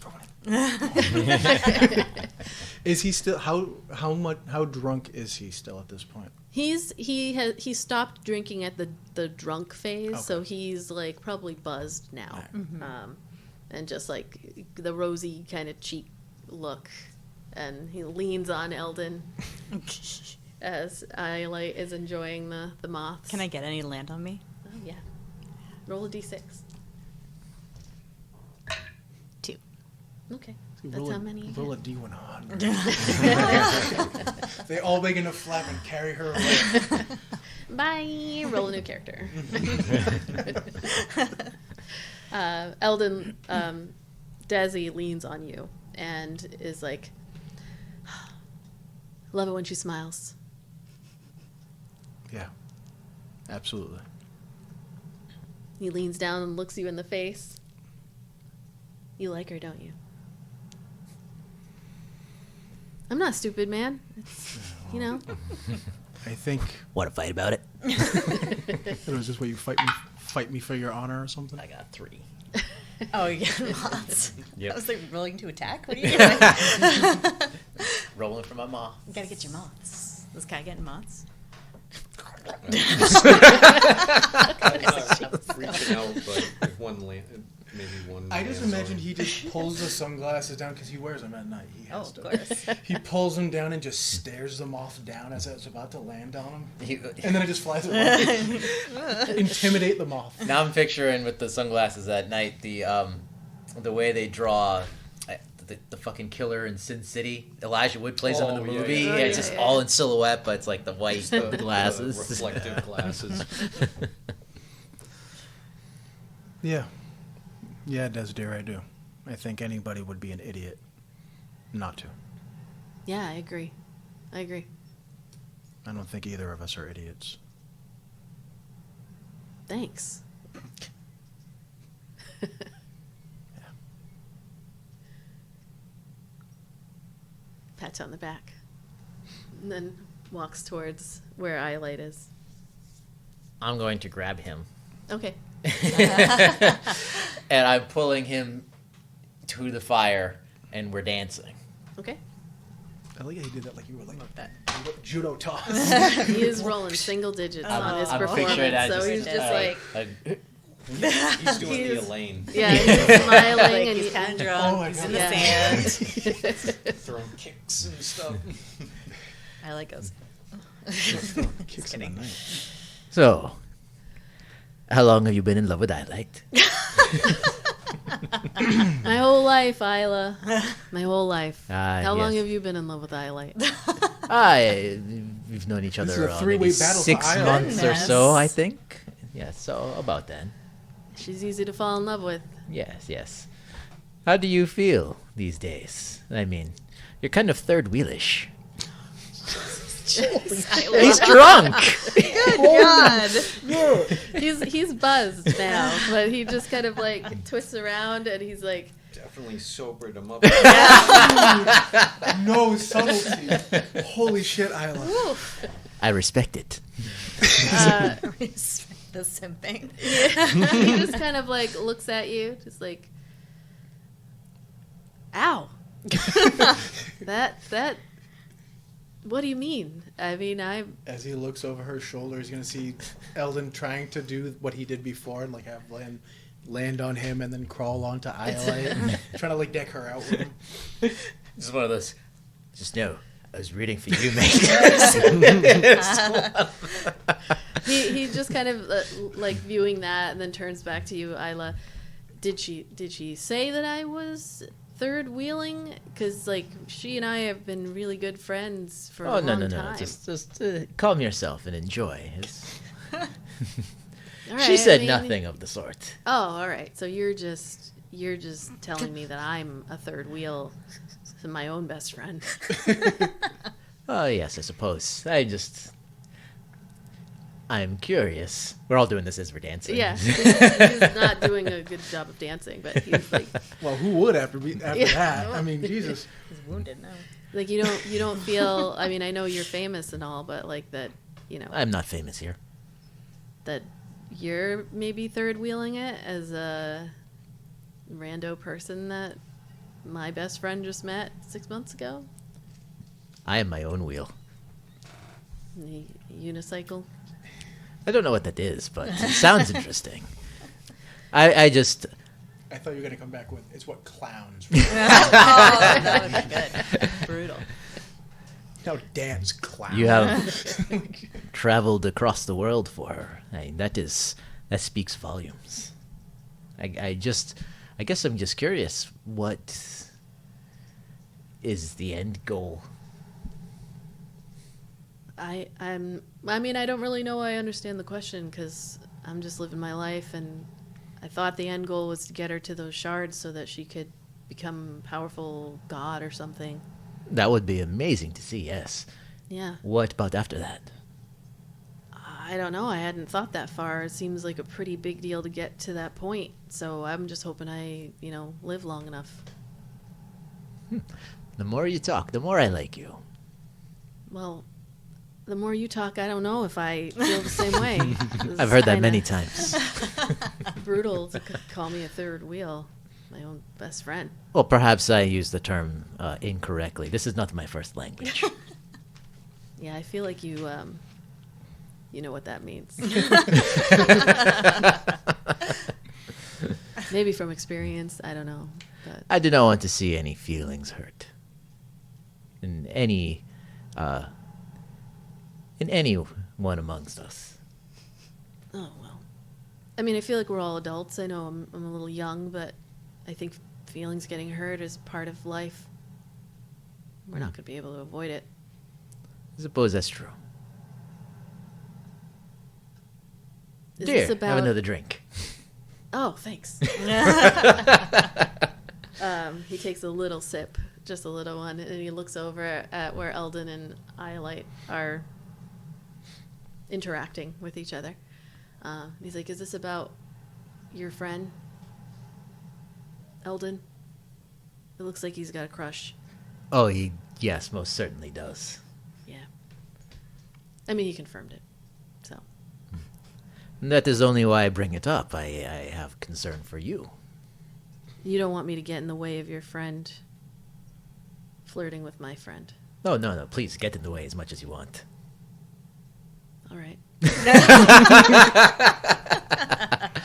Is he still how drunk is he still at this point? He stopped drinking at the drunk phase, Okay. so he's like probably buzzed now, and just like the rosy kind of cheek look, and he leans on Eldon as Ayla is enjoying the moths. Can I get any land on me? Oh yeah, roll a d6. 2. Okay, that's how many you Roll a get. D100. They all begin to flap and carry her away. Bye. Roll a new character. Eldon, Desi leans on you and is like, love it when she smiles. Yeah, absolutely. He leans down and looks you in the face. You like her, don't you? I'm not stupid, man. It's, you know. I think. Want to fight about it? It was just where you fight me for your honor or something. I got 3. Oh, you get moths. Yep. I was like rolling to attack. What are you doing? Rolling for my moth. You gotta get your moths. This guy getting moths? I'm freaking out, but if maybe one. I just lands imagine on- he just pulls the sunglasses down because he wears them at night. He has Of to. course. He pulls them down and just stares them off down as it's about to land on him, You- and then it just flies away. Intimidate the moth. Now I'm picturing with the sunglasses at night the way they draw the fucking killer in Sin City. Elijah Wood plays him in the Oh, yeah, movie. yeah. It's just all in silhouette, but it's like the white the glasses. reflective glasses. Yeah, Desdear, I do. I think anybody would be an idiot not to. Yeah, I agree. I don't think either of us are idiots. Thanks. Pats on the back. And then walks towards where Iolite is. I'm going to grab him. Okay. And I'm pulling him to the fire and we're dancing. Okay. I like how you did that like you were like Love that. judo toss. He is rolling single digits on his performance, picturing that so he's just like, He's doing the He's- Elaine. yeah, he's smiling Like and he's you- kind of drunk. Oh my he's God. in the Yeah. sand. Throwing kicks and stuff. I like those. Kicks in the night. So, how long have you been in love with Iolite? My whole life, Ayla. My whole life. Ah, How long yes. have you been in love with Iolite? We've known each This other is a three-way maybe battle for 6 Ayla. months or Goodness. so, I think. Yeah, so about then. She's easy to fall in love with. Yes. How do you feel these days? I mean, you're kind of third wheelish. He's drunk. God. He's buzzed now, but he just kind of like twists around and he's like, Definitely sobered him up. No subtlety. Holy shit, Ayla. I respect it. The simping. he just kind of like looks at you, just like, ow. that. What do you mean? I mean, As he looks over her shoulder, he's gonna see Eldon trying to do what he did before and like have land on him and then crawl onto Iolite, trying to like deck her out with him. This is one of those. Just know, I was rooting for you, mate. he just kind of like viewing that and then turns back to you, Ayla. Did she say that I was third wheeling? Because like she and I have been really good friends for a long time. Just calm yourself and enjoy. All She right, said I mean- nothing of the sort. Oh, all right. So you're just telling me that I'm a third wheel to my own best friend. Oh, yes, I suppose. I'm curious. We're all doing this as we're dancing. Yeah, he's not doing a good job of dancing, but he's like, Well, who would after Yeah. that? I mean, Jesus. He's wounded now. like you don't feel. I mean, I know you're famous and all, but like that, I'm not famous here. that you're maybe third wheeling it as a rando person that my best friend just met 6 months ago. I am my own wheel. Unicycle. I don't know what that is, but it sounds interesting. I just... I thought you were gonna come back with it's what clowns. Oh, that would be good. Brutal. No dance clown. You have traveled across the world for her. That speaks volumes. I guess I'm just curious, what is the end goal? I mean, I don't really know I understand the question because I'm just living my life, and I thought the end goal was to get her to those shards so that she could become a powerful god or something. That would be amazing to see, yes. Yeah. What about after that? I don't know. I hadn't thought that far. It seems like a pretty big deal to get to that point. So I'm just hoping I, live long enough. The more you talk, the more I like you. Well, the more you talk, I don't know if I feel the same way. I've heard that many times. Brutal to call me a third wheel, my own best friend. Well, perhaps I used the term incorrectly. This is not my first language. Yeah, I feel like you know what that means. Maybe from experience, I don't know. But I do not want to see any feelings hurt. In any one amongst us. oh well. I mean, I feel like we're all adults. I know I'm a little young, but I think feelings getting hurt is part of life. We're not going to be able to avoid it. I suppose that's true. Is Dear, this about... have another drink. Oh, thanks. He takes a little sip, just a little one, and he looks over at where Eldon and Iolite are interacting with each other. He's like, is this about your friend, Eldon? It looks like he's got a crush. Oh, yes, most certainly does. Yeah. I mean, he confirmed it. So. And that is only why I bring it up. I have concern for you. You don't want me to get in the way of your friend flirting with my friend. No, no, no. Please get in the way as much as you want. All right.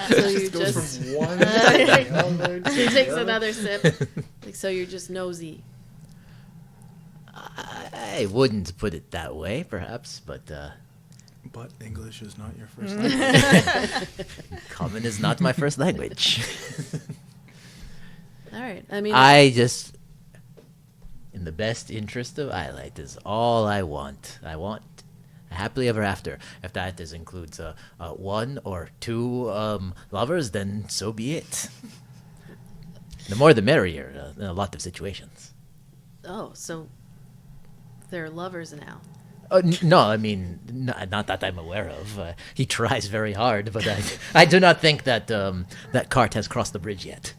So you Goes just from one to the other. he takes another sip. Like, so you're just nosy. I wouldn't put it that way, perhaps, but But English is not your first language. common is not my first language. All right. I mean, I just, in the best interest of Iolite, is all I want. I want a happily ever after. If that includes one or two lovers, then so be it. The more the merrier in a lot of situations. oh, so they're lovers now. No, I mean, not that I'm aware of. He tries very hard, but I do not think that that cart has crossed the bridge yet.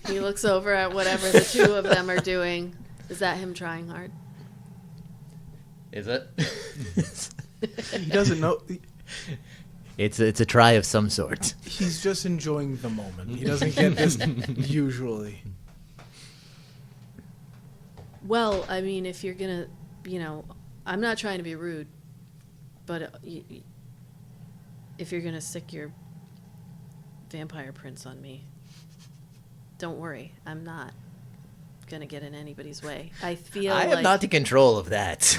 He looks over at whatever the two of them are doing. Is that him trying hard? Is it? He doesn't know. It's a try of some sort. He's just enjoying the moment. He doesn't get this usually. Well, I mean, if you're gonna, I'm not trying to be rude, but if you're gonna stick your vampire prince on me, don't worry, I'm not gonna get in anybody's way. I feel I like am not in control of that.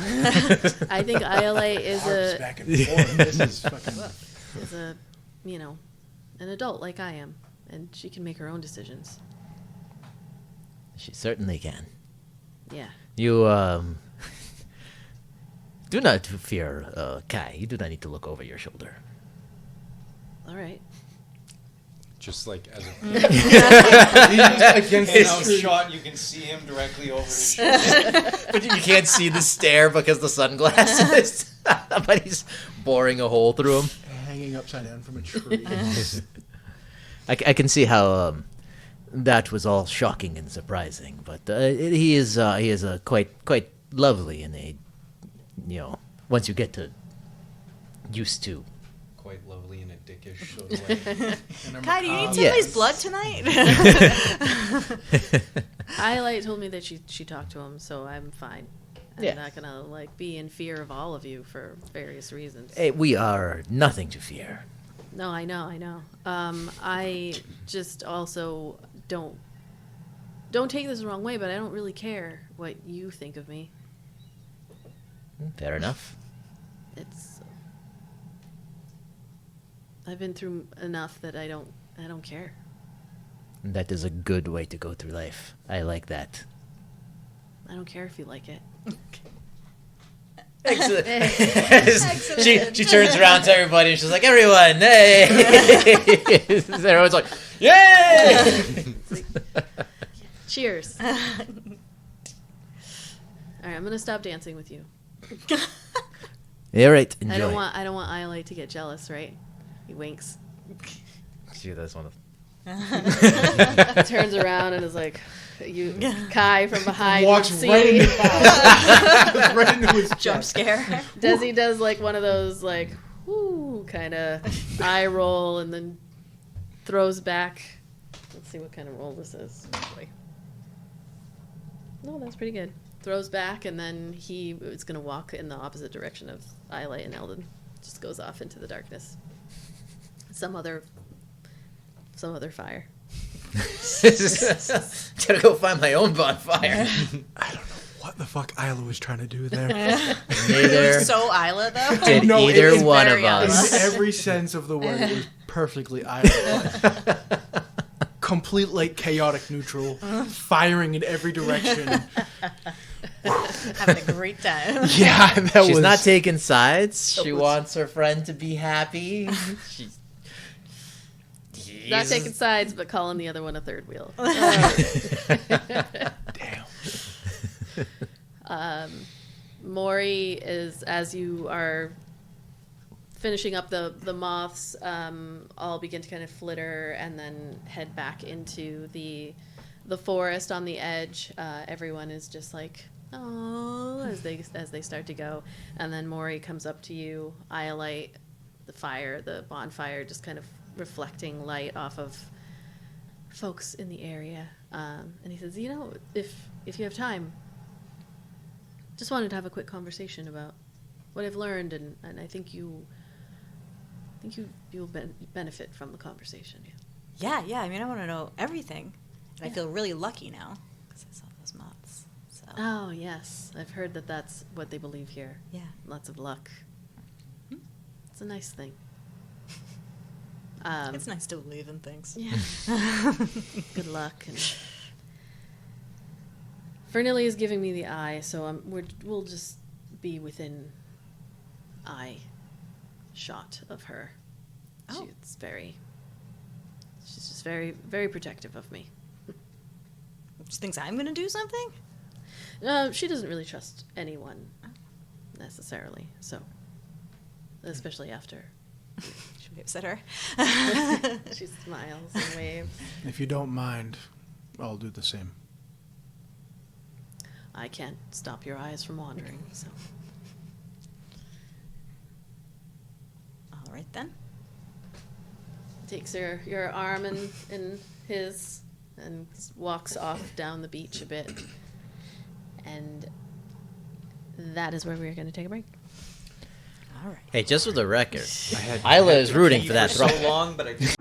I think Ayla is Arcs back and forth. This is fucking. an adult like I am, and she can make her own decisions. She certainly can. Yeah. You do not fear Kai. You do not need to look over your shoulder. All right. Just like as Against a shot, you can see him directly over his shoulder. But you can't see the stare because the sunglasses. But he's boring a hole through him. hanging upside down from a tree. I can see how that was all shocking and surprising, but he is quite lovely in a once you get to used to. Quite lovely in a dickish sort of way. Kai, do you need Yes. somebody's blood tonight? Iolite told me that she talked to him, so I'm fine. I'm Yeah. not gonna be in fear of all of you for various reasons. Hey, we are nothing to fear. No, I know. I just also don't take this the wrong way, but I don't really care what you think of me. Fair enough. I've been through enough that I don't care. That is a good way to go through life. I like that. I don't care if you like it. Excellent. She turns around to everybody and she's like, everyone, hey! Everyone's like, yay! Cheers. All right, I'm gonna stop dancing with you. All right, enjoy. I don't want Iolite to get jealous, right? He winks. Shoot, that's one of. Turns around and is like, Kai from behind. Walks see right me. right into his Jump chest. scare. Desi does one of those whoo kind of eye roll and then throws back. Let's see what kind of roll this is. No, that's pretty good. Throws back and then he is going to walk in the opposite direction of Iolite and Eldon. Just goes off into the darkness. Some other fire. Gotta go find my own bonfire. I don't know what the fuck Ayla was trying to do there. Neither So Ayla, though? did No, it either is one of very us. In every sense of the word, it was perfectly Ayla. Complete chaotic neutral, firing in every direction. Having a great time. Yeah, that She's was not taking sides. She was- wants her friend to be happy. She's Not taking sides, but calling the other one a third wheel. damn. Maury is, as you are finishing up the moths, all begin to kind of flitter and then head back into the forest on the edge. Everyone is just like, oh, as they start to go, and then Maury comes up to you, Iolite, the bonfire, just kind of reflecting light off of folks in the area. And he says, if you have time, just wanted to have a quick conversation about what I've learned, and I think you'll benefit from the conversation. Yeah. I mean, I want to know everything. And I feel really lucky now because I saw those moths. So. Oh, yes. I've heard that that's what they believe here. Yeah. Lots of luck. It's a nice thing. It's nice to believe in things. Yeah. Good luck. And Fernilli is giving me the eye, so we'll just be within eye shot of her. Oh. She's just very, very protective of me. She thinks I'm going to do something? She doesn't really trust anyone necessarily, so especially after. She waves at her. She smiles and waves. If you don't mind, I'll do the same. I can't stop your eyes from wandering, so. All right, then. Takes your arm in his and walks off down the beach a bit. And that is where we're going to take a break. All right. Hey, just for the record, I Ayla is rooting for that so throw. long, but I just...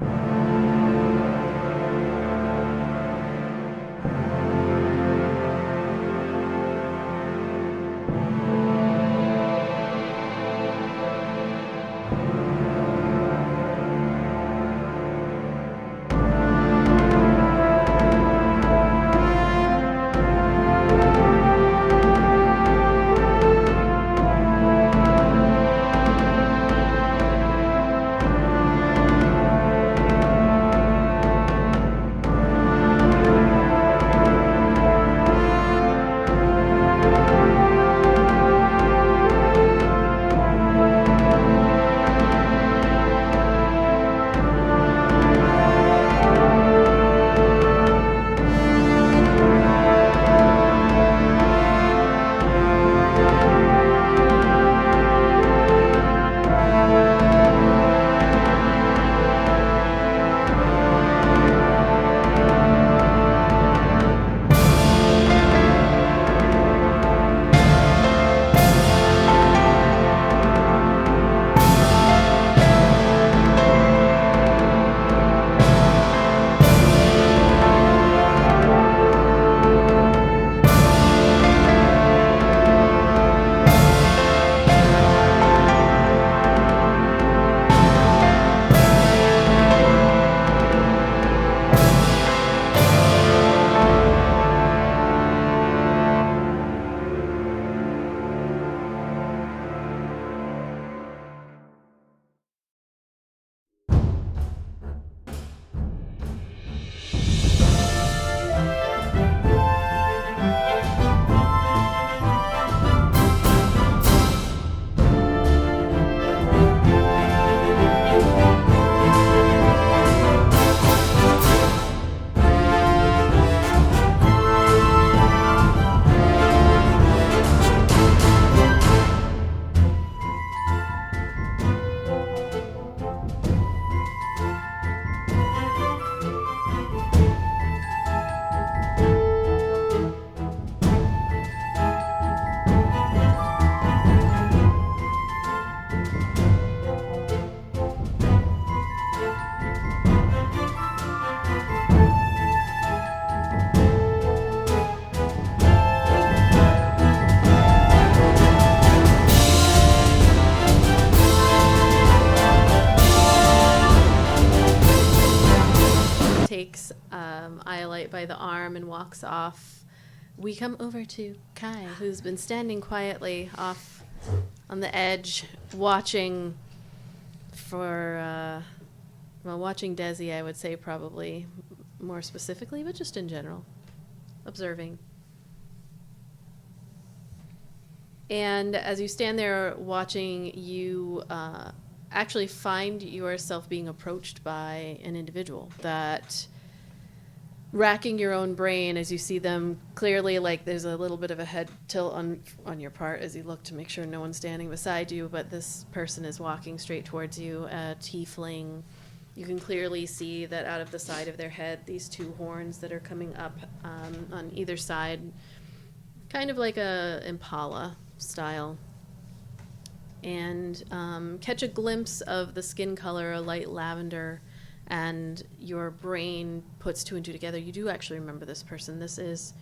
Iolite by the arm and walks off. We come over to Kai, who's been standing quietly off on the edge, watching for, watching Desi, I would say probably more specifically, but just in general, observing. And as you stand there watching, you actually find yourself being approached by an individual that, racking your own brain as you see them clearly, like there's a little bit of a head tilt on your part as you look to make sure no one's standing beside you, but this person is walking straight towards you, a tiefling, You can clearly see that out of the side of their head, these two horns that are coming up on either side, kind of like a impala style. And catch a glimpse of the skin color, a light lavender, and your brain puts two and two together. You do actually remember this person. This is,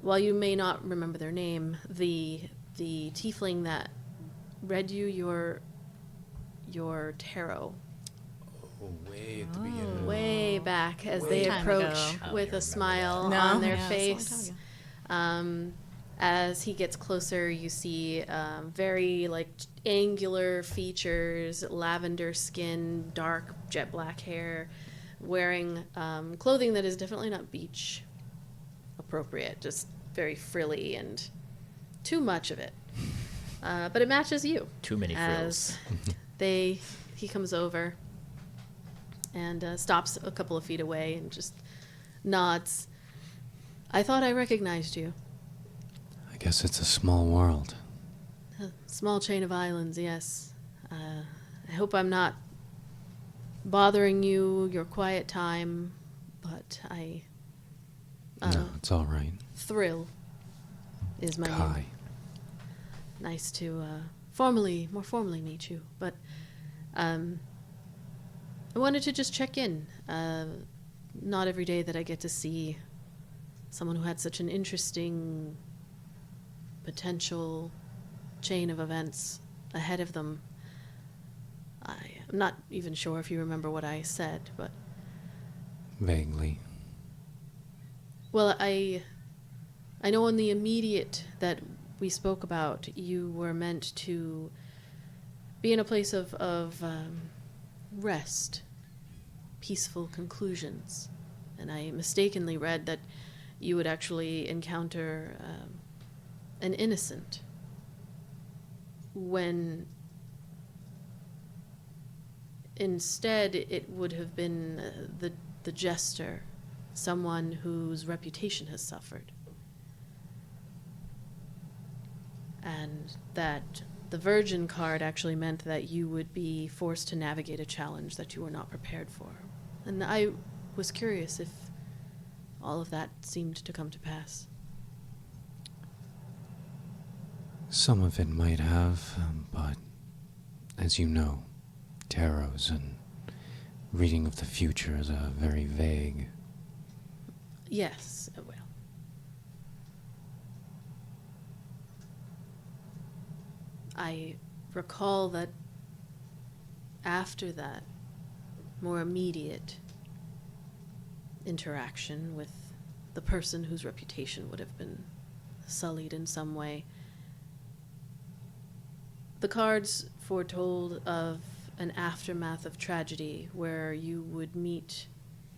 while you may not remember their name, the tiefling that read you your tarot Way at the beginning. way back as Way they time approach ago. with a smile No? on their Yeah, it's a long face. time ago. As he gets closer, you see very like angular features, lavender skin, dark jet black hair, wearing clothing that is definitely not beach appropriate, just very frilly and too much of it. But it matches you. Too many frills. As he comes over and stops a couple of feet away and just nods. I thought I recognized you. I guess it's a small world. A small chain of islands, yes. I hope I'm not bothering your quiet time, but No, it's all right. Thrill is my Kai. name. Nice to more formally meet you, but I wanted to just check in. Not every day that I get to see someone who had such an interesting potential chain of events ahead of them. I'm not even sure if you remember what I said, but... Vaguely. Well, I know in the immediate that we spoke about, you were meant to be in a place of rest, peaceful conclusions. And I mistakenly read that you would actually encounter an innocent when instead it would have been the jester, someone whose reputation has suffered. And that the Virgin card actually meant that you would be forced to navigate a challenge that you were not prepared for. And I was curious if all of that seemed to come to pass. Some of it might have, but as you know, tarots and reading of the future is very vague. Yes, well. I recall that after that more immediate interaction with the person whose reputation would have been sullied in some way, the cards foretold of an aftermath of tragedy where you would meet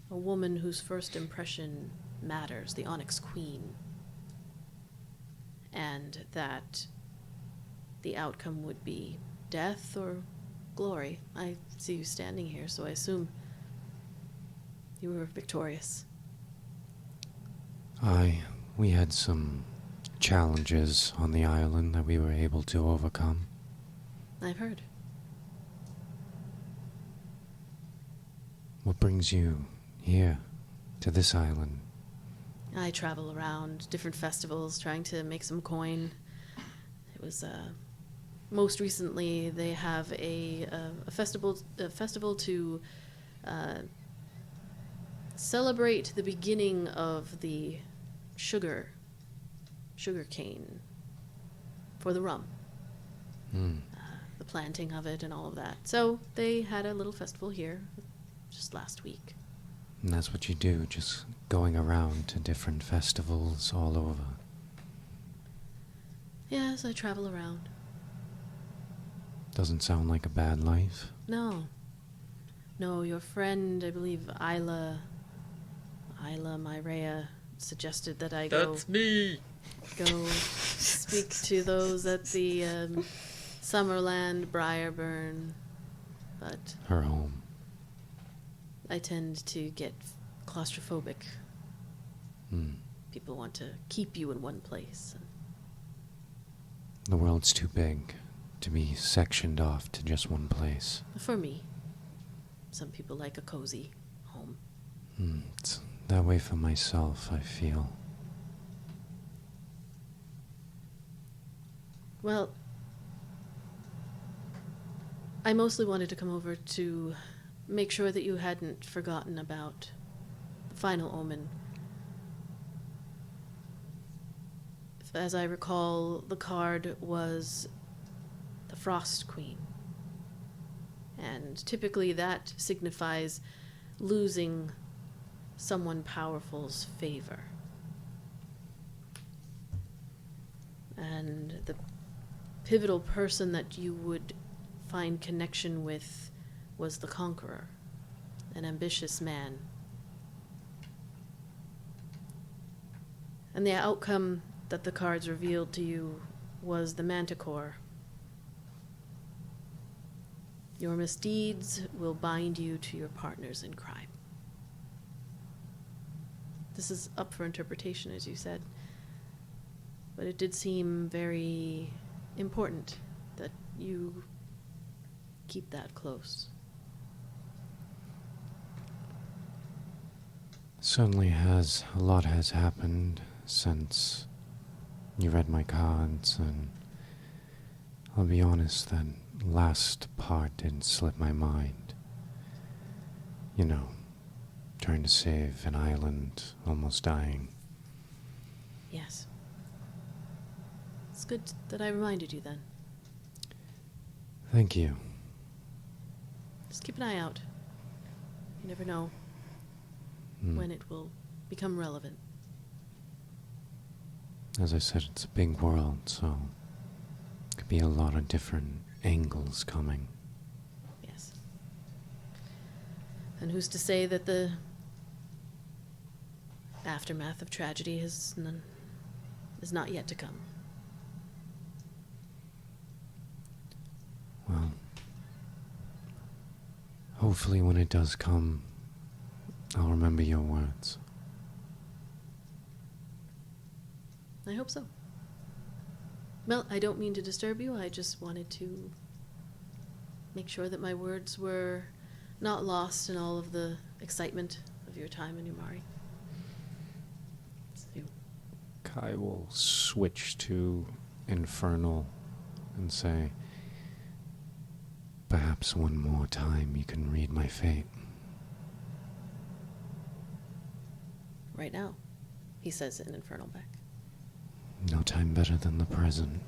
a woman whose first impression matters, the Onyx Queen, and that the outcome would be death or glory. I see you standing here, so I assume you were victorious. We had some challenges on the island that we were able to overcome. I've heard. What brings you here, to this island? I travel around different festivals trying to make some coin. It was, most recently they have a festival to celebrate the beginning of the sugar cane for the rum. The planting of it and all of that. So they had a little festival here just last week. And that's what you do, just going around to different festivals all over. Yes, I travel around. Doesn't sound like a bad life. No, your friend, I believe Ayla Myrea, suggested that I go speak to those at the Summerland Briarburn, but Her home. I tend to get claustrophobic. People want to keep you in one place. The world's too big to be sectioned off to just one place. For me. Some people like a cozy home. It's that way for myself, I feel. Well, I mostly wanted to come over to make sure that you hadn't forgotten about the final omen. As I recall, the card was the Frost Queen. And typically that signifies losing someone powerful's favor. And the pivotal person that you would find connection with was the Conqueror, an ambitious man. And the outcome that the cards revealed to you was the Manticore. Your misdeeds will bind you to your partners in crime. This is up for interpretation, as you said. But it did seem very important that you keep that close. Certainly has. A lot has happened since you read my cards, and I'll be honest, that last part didn't slip my mind. You know, trying to save an island, almost dying. Yes. It's good that I reminded you then. Thank you. Just keep an eye out. You never know when it will become relevant. As I said, it's a big world, so could be a lot of different angles coming. Yes. And who's to say that the aftermath of tragedy is not yet to come? Well, hopefully when it does come, I'll remember your words. I hope so. Well, I don't mean to disturb you. I just wanted to make sure that my words were not lost in all of the excitement of your time in Umari. Kai will switch to Infernal and say, perhaps one more time you can read my fate. Right now, he says in Infernal back. No time better than the present.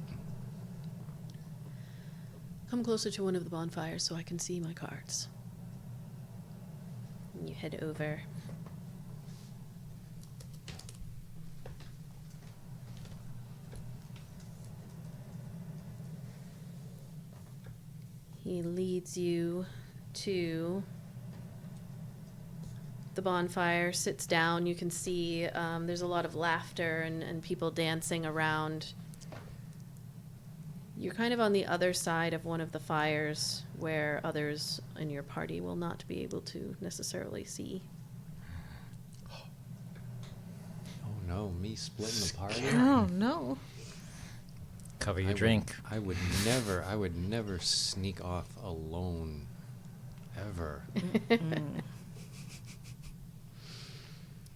Come closer to one of the bonfires so I can see my cards. And you head over. He leads you to the bonfire, sits down. You can see there's a lot of laughter and people dancing around. You're kind of on the other side of one of the fires where others in your party will not be able to necessarily see. Oh no, me splitting the party? Oh, no. Cover your drink. I would never sneak off alone. Ever.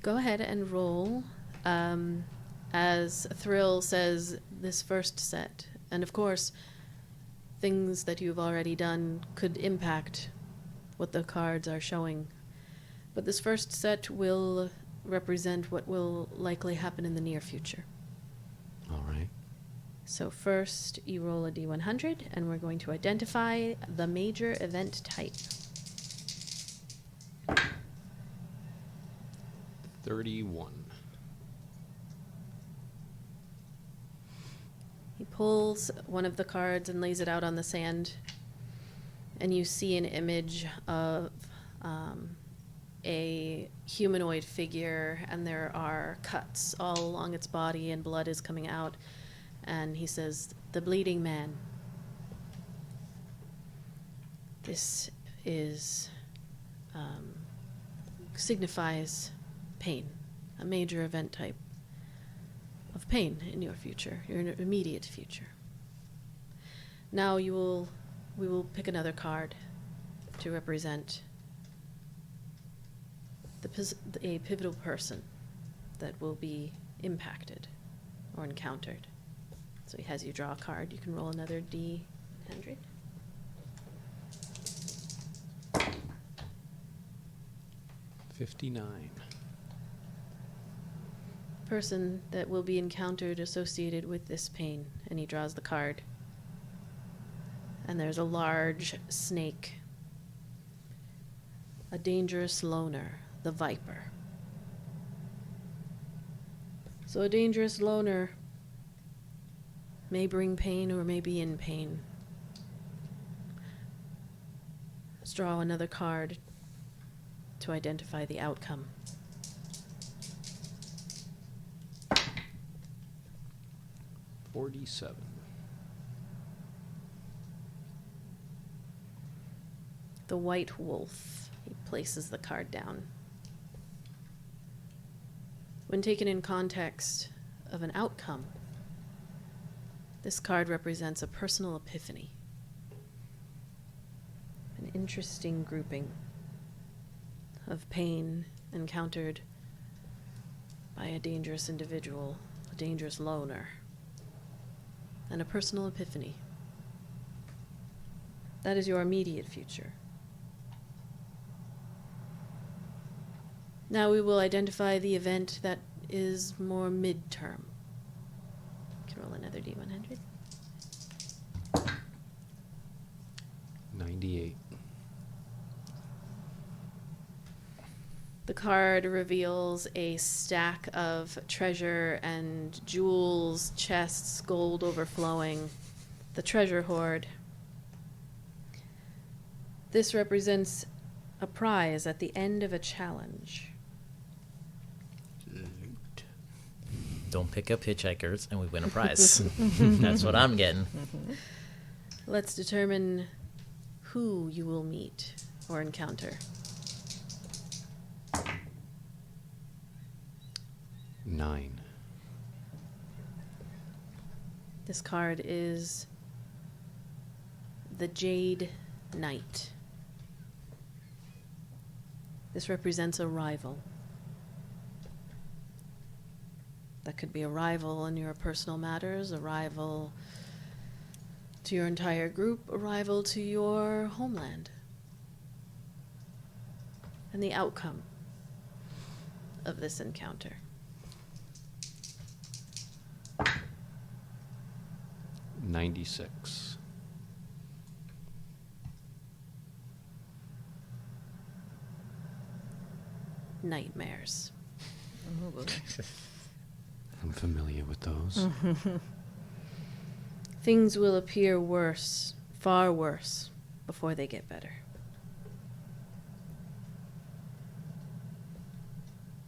Go ahead and roll. As Thrill says, this first set. And of course, things that you've already done could impact what the cards are showing. But this first set will represent what will likely happen in the near future. All right. So first, you roll a d100, and we're going to identify the major event type. 31. He pulls one of the cards and lays it out on the sand, and you see an image of a humanoid figure, and there are cuts all along its body, and blood is coming out. And he says, "The bleeding man." This is signifies pain, a major event type of pain in your future, your immediate future. Now we will pick another card to represent a pivotal person that will be impacted or encountered. So he has you draw a card. You can roll another D100. $59. Person that will be encountered associated with this pain, and he draws the card. And there's a large snake, a dangerous loner, the viper. So a dangerous loner may bring pain or may be in pain. Let's draw another card to identify the outcome. $47. The white wolf. He places the card down. When taken in context of an outcome, this card represents a personal epiphany. An interesting grouping of pain encountered by a dangerous individual, a dangerous loner, and a personal epiphany. That is your immediate future. Now we will identify the event that is more midterm. You can roll another D100. 98. The card reveals a stack of treasure and jewels, chests, gold overflowing, the treasure hoard. This represents a prize at the end of a challenge. Loot. Don't pick up hitchhikers and we win a prize. That's what I'm getting. Let's determine who you will meet or encounter. 9. This card is the Jade Knight. This represents a rival. That could be a rival in your personal matters, a rival to your entire group, a rival to your homeland. And the outcome of this encounter. 96. Nightmares. I'm familiar with those. Things will appear worse, far worse, before they get better.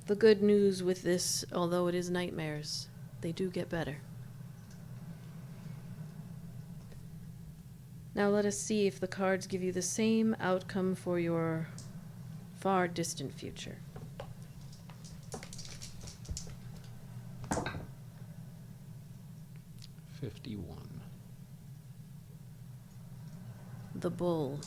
The good news with this, although it is nightmares, they do get better. Now let us see if the cards give you the same outcome for your far distant future. $51. The bull.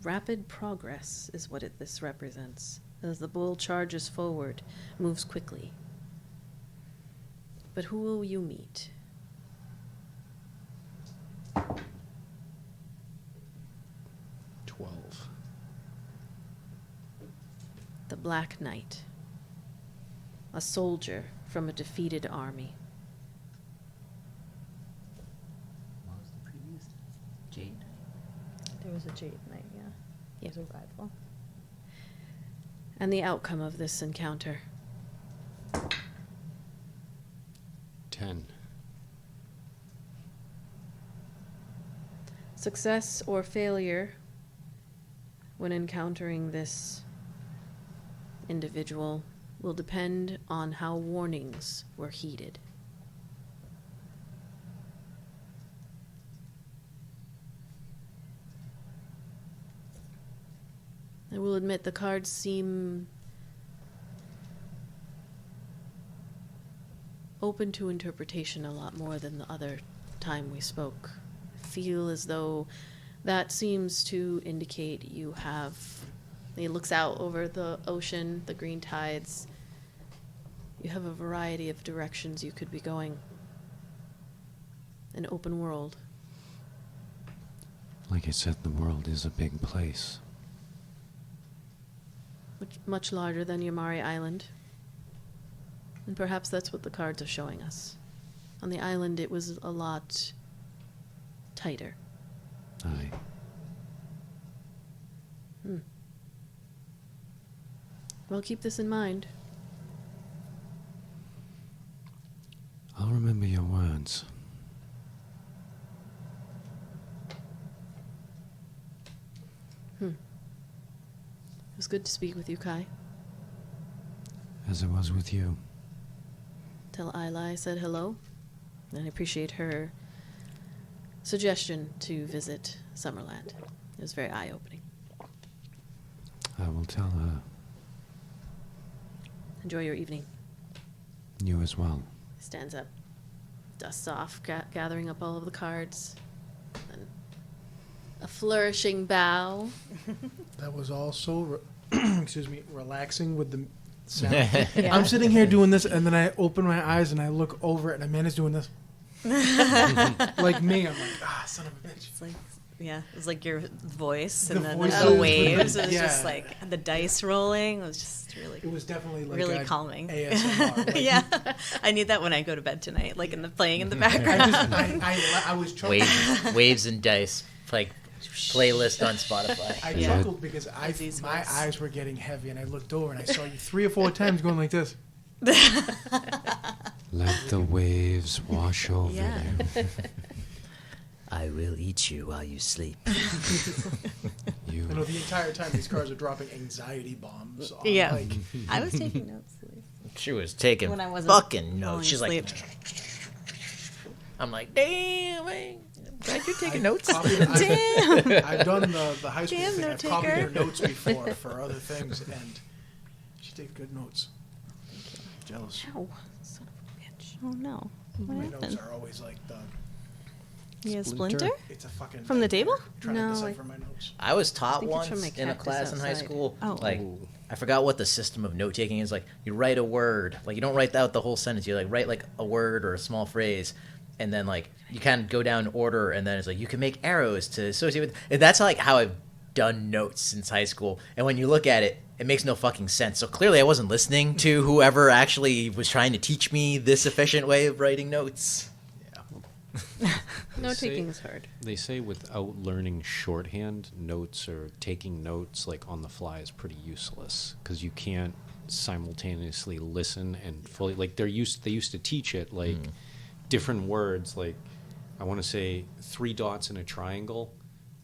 Rapid progress is what this represents, as the bull charges forward, moves quickly. But who will you meet? 12. The Black Knight. A soldier from a defeated army. What was the previous? Jade? There was a Jade Knight, yeah. Yep. There's a rival. And the outcome of this encounter. 10. Success or failure when encountering this individual will depend on how warnings were heeded. I will admit the cards seem open to interpretation a lot more than the other time we spoke. I feel as though that seems to indicate you have He looks out over the ocean, the green tides. You have a variety of directions you could be going. An open world. Like I said, the world is a big place. Much larger than Yamari Island. And perhaps that's what the cards are showing us. On the island, it was a lot tighter. Aye. Well, keep this in mind. I'll remember your words. It was good to speak with you, Kai. As it was with you. Tell Ayla I said hello, and I appreciate her suggestion to visit Summerland. It was very eye-opening. I will tell her. Enjoy your evening. You as well. Stands up, dusts off, gathering up all of the cards. Then a flourishing bow. That was all so, excuse me, relaxing with the sound. Yeah. I'm sitting here doing this, and then I open my eyes and I look over, and Amanda's doing this. Like me, I'm like, son of a bitch. It's like, yeah, it was like your voice The and then voices the with waves. the- It was yeah. just like the dice rolling. It was just really, It was definitely like really a calming. ASMR. Like, Yeah, I need that when I go to bed tonight, like in the playing in the background. I was chuckling. Waves and dice, like playlist on Spotify. I Yeah. chuckled because Izzi's my voice. eyes were getting heavy, and I looked over and I saw you 3 or 4 times going like this. Let the waves wash over Yeah. you. I will eat you while you sleep. You. I know the entire time these cars are dropping anxiety bombs. On, Yeah. like, I was taking notes. She was taking When I wasn't fucking falling notes. She's like, asleep. I'm like, damn, man. Glad you're taking notes. Damn. I've done the high school Damn, thing. note I've copied taker. her notes before for other things, and she takes good notes. Jealous. Ow, son of a bitch. Oh no. What My notes happened? are always like the. You had a Splinter? splinter? It's a fucking From the table? Trying No, to decipher my notes. I was taught think it's from once my in a cactus class in high outside. school. Oh. Like, I forgot what the system of note taking is. Like, you write a word. Like, you don't write out the whole sentence. You like write like a word or a small phrase, and then like you kind of go down in order, and then it's like you can make arrows to associate with. And that's like how I've done notes since high school. And when you look at it, it makes no fucking sense. So clearly, I wasn't listening to whoever actually was trying to teach me this efficient way of writing notes. Note say- taking is hard. They say without learning shorthand, notes or taking notes like on the fly is pretty useless because you can't simultaneously listen and fully like they used to teach it like different words like I want to say 3 dots in a triangle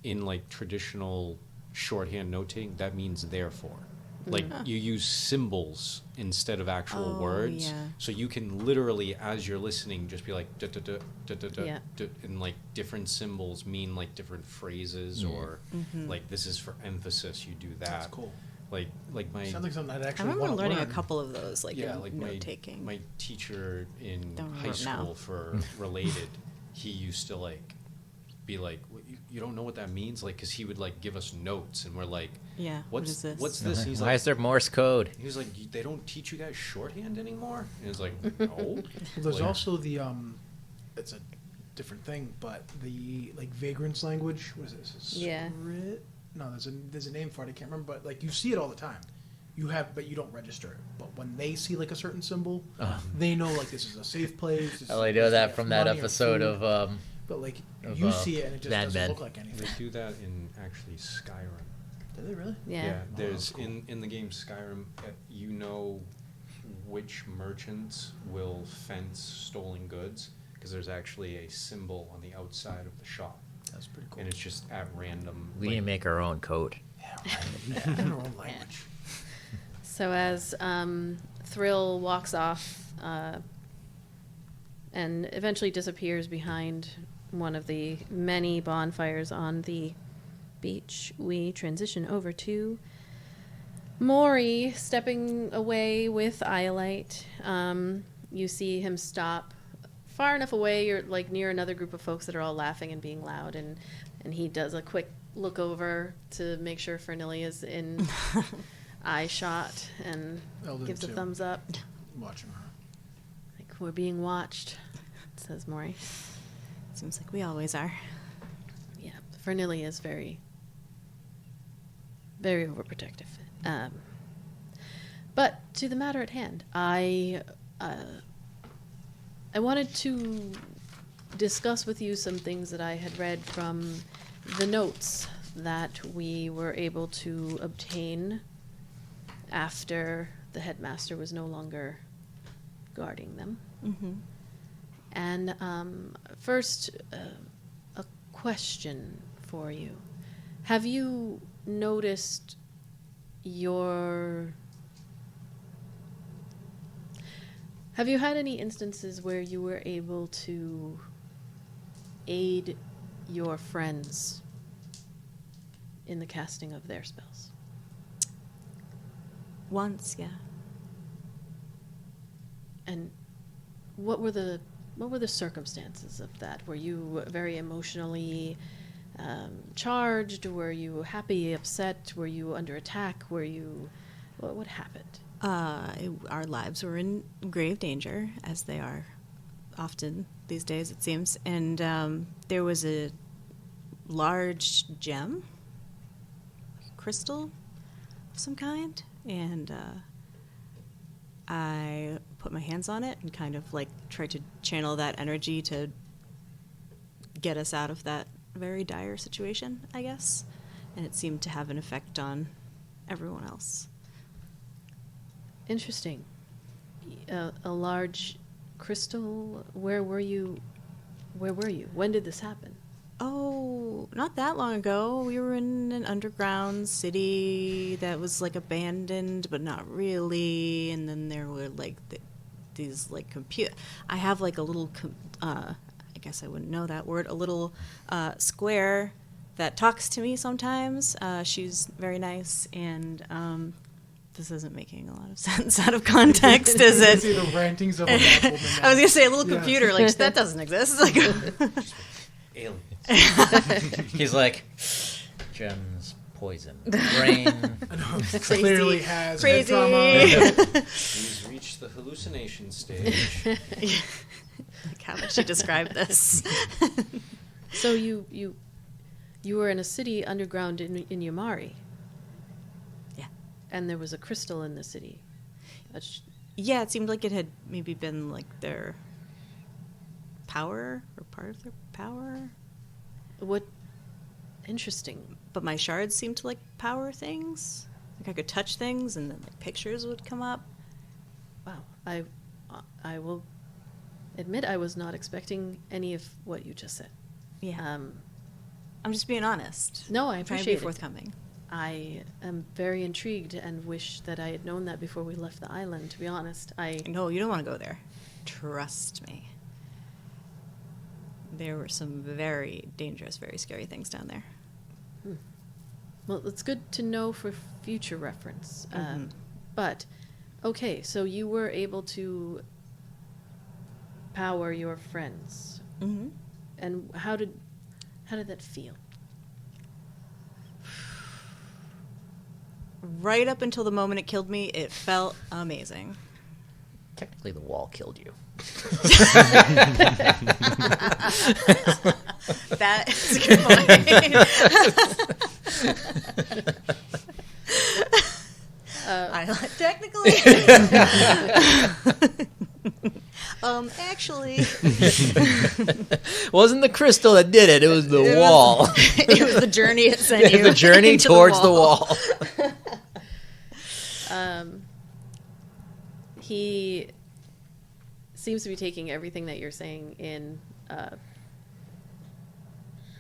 in like traditional shorthand noting that means therefore. Like you use symbols instead of actual Oh, words, yeah. so you can literally, as you're listening, just be like, duh, duh, duh, duh, duh, duh, Yeah. duh, and like different symbols mean like different phrases, or like this is for emphasis. You do that. That's cool. Like my Sounds like something I'd I actually remember want to learning learn. a couple of those, like yeah, in like note my taking. my teacher in Don't high remember now. school for related, he used to like be like, you don't know what that means, like, because he would like give us notes, and we're like, Yeah, what is this? What's this? And he's Why like, is there Morse code? he was like, they don't teach you guys shorthand anymore? And it's like, no. Well, there's Like- also the it's a different thing, but the like vagrant's language was it? Yeah. No, there's a name for it. I can't remember, but like you see it all the time. You have, but you don't register it. But when they see like a certain symbol, they know like this is a safe place. This is Oh, I a know place to that get from that money or episode food. of But like of, you see it and it just Mad doesn't Men. look like anything. They do that in actually Skyrim. Do they really? Yeah. There's that's cool. in the game Skyrim, you know which merchants will fence stolen goods because there's actually a symbol on the outside of the shop, That's pretty cool. and it's just at random. we need to make our own code. Yeah, right. In their own language. So as Thrill walks off and eventually disappears behind one of the many bonfires on the beach, we transition over to Maury stepping away with Iolite. You see him stop far enough away, you're like near another group of folks that are all laughing and being loud, and he does a quick look over to make sure Fernilly is in eye shot and Eldon gives a too. thumbs up. Watching her. Like, we're being watched, says Maury. Seems like we always are. Yeah, Fernilly is very, very overprotective. But to the matter at hand, I wanted to discuss with you some things that I had read from the notes that we were able to obtain after the headmaster was no longer guarding them. Mm-hmm. And first, a question for you. Have you noticed have you had any instances where you were able to aid your friends in the casting of their spells? Once, yeah. And what were the circumstances of that? Were you very emotionally charged? Were you happy, upset? Were you under attack? What happened? Our lives were in grave danger, as they are often these days, it seems. And there was a large gem, crystal of some kind, and I put my hands on it and kind of like tried to channel that energy to get us out of that very dire situation, I guess. And it seemed to have an effect on everyone else. Interesting. A large crystal. Where were you? When did this happen? Oh, not that long ago. We were in an underground city that was like abandoned, but not really. And then there were like these like I have like a little, I guess I wouldn't know that word, a little square that talks to me sometimes. She's very nice, and this isn't making a lot of sense out of context, is it? See the rantings of a black woman now. I was gonna say a little Yeah. computer, like that doesn't exist. It's like Aliens. He's like, gems, poison, brain. Clearly has head Crazy. trauma. He's reached the hallucination stage. Like, how would she describe this? So you were in a city underground in Yamari. Yeah. And there was a crystal in the city. Yeah, it seemed like it had maybe been like their power or part of their power. What? Interesting. But my shards seemed to like power things. Like I could touch things and then like pictures would come up. Wow. I will admit I was not expecting any of what you just said. Yeah. I'm just being honest. No, I I'm trying to appreciate be it. forthcoming. I am very intrigued and wish that I had known that before we left the island, to be honest. No, you don't want to go there. Trust me. There were some very dangerous, very scary things down there. Well, it's good to know for future reference. Mhm. But, okay, so you were able to power your friends. Mm-hmm. And how did that feel? Right up until the moment it killed me, it felt amazing. Technically, the wall killed you. That is a good point. Technically. Actually. Wasn't the crystal that did it. It was the wall. It was the journey it sent you. The journey into towards the wall. He seems to be taking everything that you're saying in.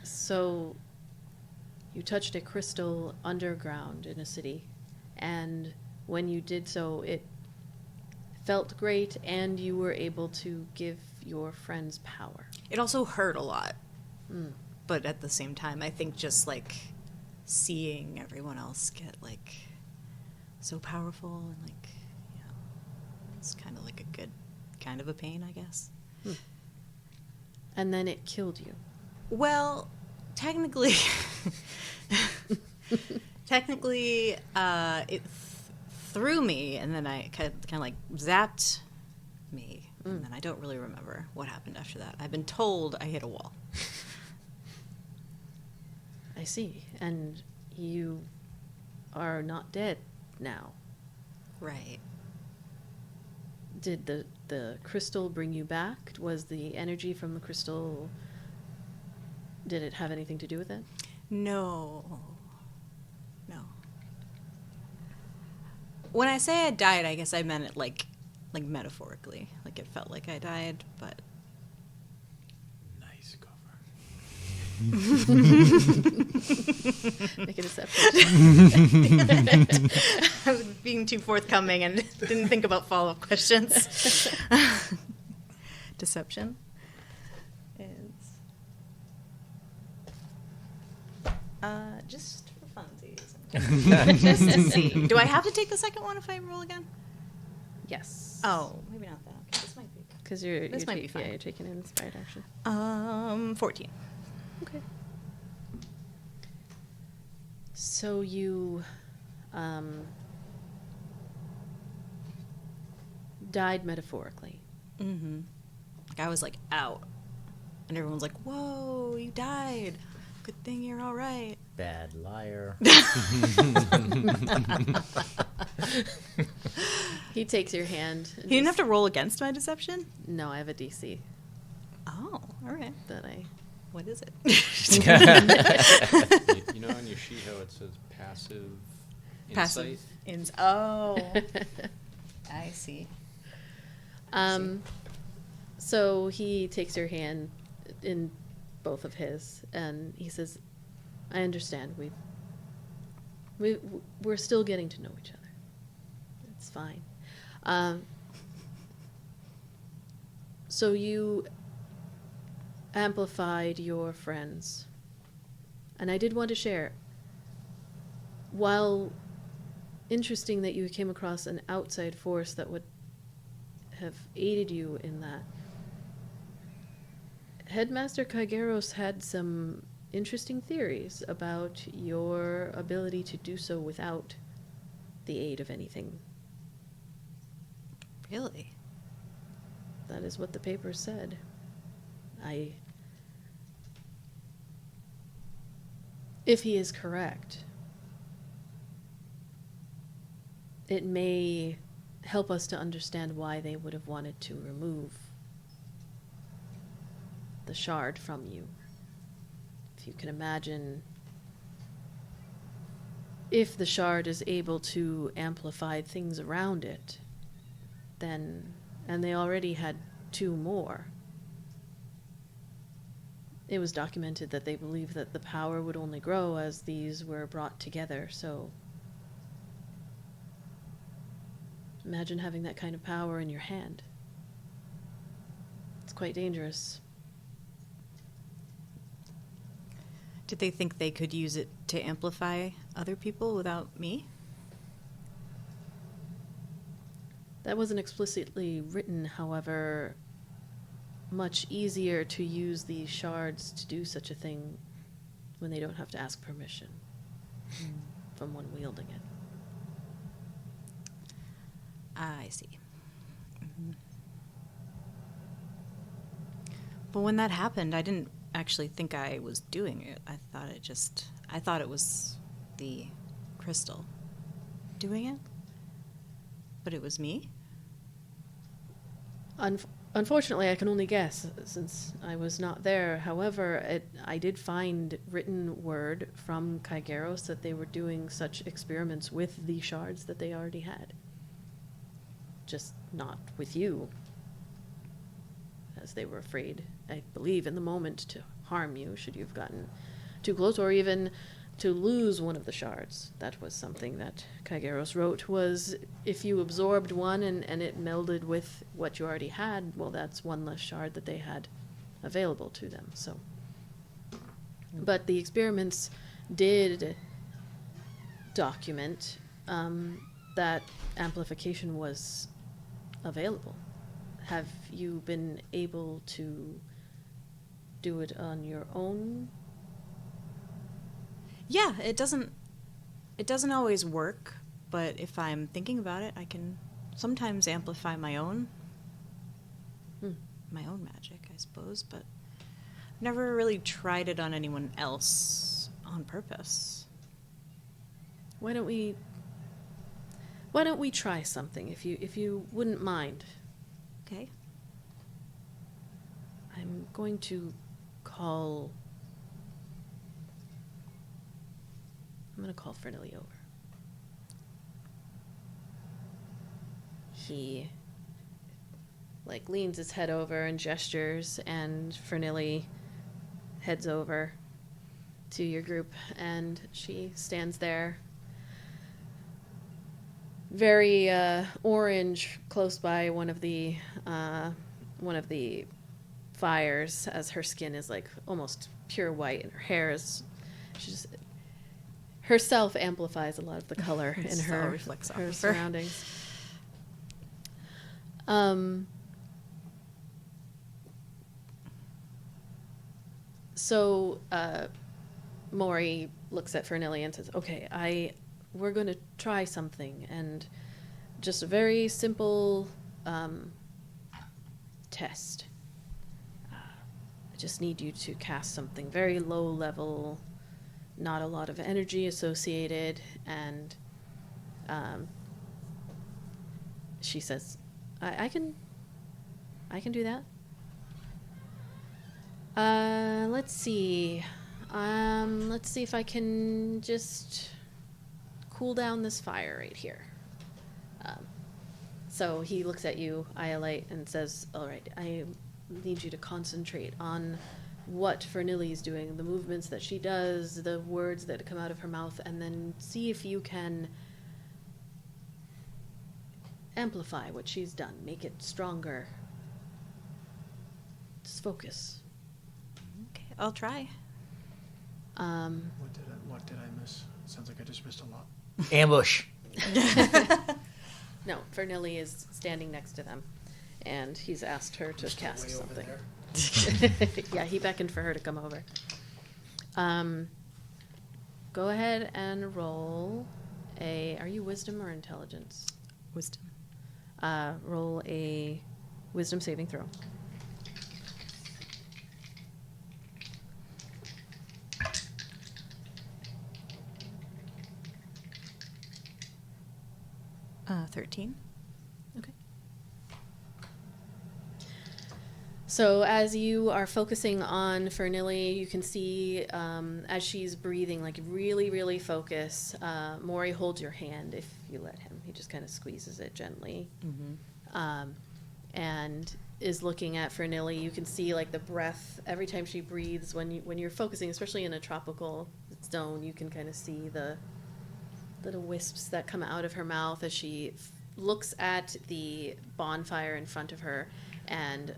So, you touched a crystal underground in a city, and when you did so, it felt great, and you were able to give your friends power. It also hurt a lot. But at the same time, I think just like seeing everyone else get like so powerful and like, you know, it's kind of like a good kind of a pain, I guess. And then it killed you. Well, technically, Technically, it threw me, and then I kind of like zapped me, and then I don't really remember what happened after that. I've been told I hit a wall. I see. And you are not dead now. Right. Did the crystal bring you back? Was the energy from the crystal... Did it have anything to do with it? No. When I say I died, I guess I meant it like metaphorically. Like it felt like I died, but Nice cover. Make a deception. I was being too forthcoming and didn't think about follow-up questions. Deception is just for funsies. Just to see. Do I have to take the second one if I roll again? Yes. Oh, maybe not that. Okay, this might be. Because you're might be fine. Yeah, you're taking an inspired action. 14. Okay. So you died metaphorically. Mm-hmm. Like I was like out, and everyone's like, "Whoa, you died! Good thing you're all right." Bad liar. He takes your hand. You didn't have to roll against my deception? No, I have a DC Oh, all right. that I... What is it? You know on your sheet how it says passive Passive insight? Oh, I see. So he takes your hand in both of his, and he says, "I understand. We're still getting to know each other. It's fine." So you amplified your friends, and I did want to share. While interesting that you came across an outside force that would have aided you in that, Headmaster Kaigeros had some interesting theories about your ability to do so without the aid of anything. Really? That is what the paper said. If he is correct, it may help us to understand why they would have wanted to remove the shard from you. If you can imagine, if the shard is able to amplify things around it, then, and they already had 2 more, it was documented that they believed that the power would only grow as these were brought together. So imagine having that kind of power in your hand. It's quite dangerous. Did they think they could use it to amplify other people without me? That wasn't explicitly written, however, much easier to use these shards to do such a thing when they don't have to ask permission from one wielding it. I see. Mm-hmm. But when that happened, I didn't actually think I was doing it. I thought it was the crystal doing it. But it was me? Unfortunately, I can only guess, since I was not there. However, I did find written word from Kaigeros that they were doing such experiments with the shards that they already had. Just not with you, as they were afraid, I believe, in the moment to harm you should you have gotten too close, or even to lose one of the shards. That was something that Kaigeros wrote, was if you absorbed one and it melded with what you already had, well, that's one less shard that they had available to them. So, but the experiments did document that amplification was available. Have you been able to do it on your own? Yeah, it doesn't always work, but if I'm thinking about it, I can sometimes amplify my own magic, I suppose, but I've never really tried it on anyone else on purpose. Why don't we try something if you wouldn't mind? Okay. I'm going to call Fernilly over. He leans his head over and gestures, and Fernilly heads over to your group, and she stands there, very orange, close by one of the fires, as her skin is almost pure white, and her hair is herself amplifies a lot of the color in So her reflects off her of her. surroundings. So Maury looks at Fernilly and says, "Okay, we're going to try something, and just a very simple test. I just need you to cast something very low level, not a lot of energy associated," and she says, I can do that. Let's see. Let's see if I can just cool down this fire right here. So he looks at you, Iolite, and says, "All right, I need you to concentrate on what Fernilly's doing, the movements that she does, the words that come out of her mouth, and then see if you can amplify what she's done, make it stronger. Just focus." Okay, I'll try. What did I miss? Sounds like I just missed a lot. Ambush. No, Fernilly is standing next to them, and he's asked her to cast Way over something. there. Yeah, he beckoned for her to come over. Go ahead and roll are you wisdom or intelligence? Wisdom. Roll a wisdom saving throw. Uh, 13. Okay. So as you are focusing on Fernilly, you can see as she's breathing, really, really focus. Maury holds your hand if you let him. He just kind of squeezes it gently. And is looking at Fernilly. You can see the breath every time she breathes. When you're focusing, especially in a tropical zone, you can kind of see the little wisps that come out of her mouth as she looks at the bonfire in front of her, and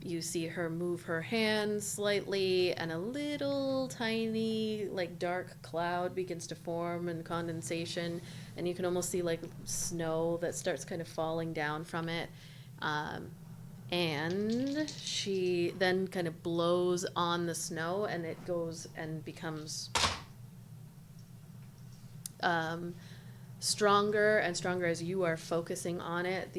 you see her move her hands slightly, and a little tiny dark cloud begins to form and condensation, and you can almost see snow that starts kind of falling down from it, and she then kind of blows on the snow, and it goes and becomes stronger and stronger as you are focusing on it.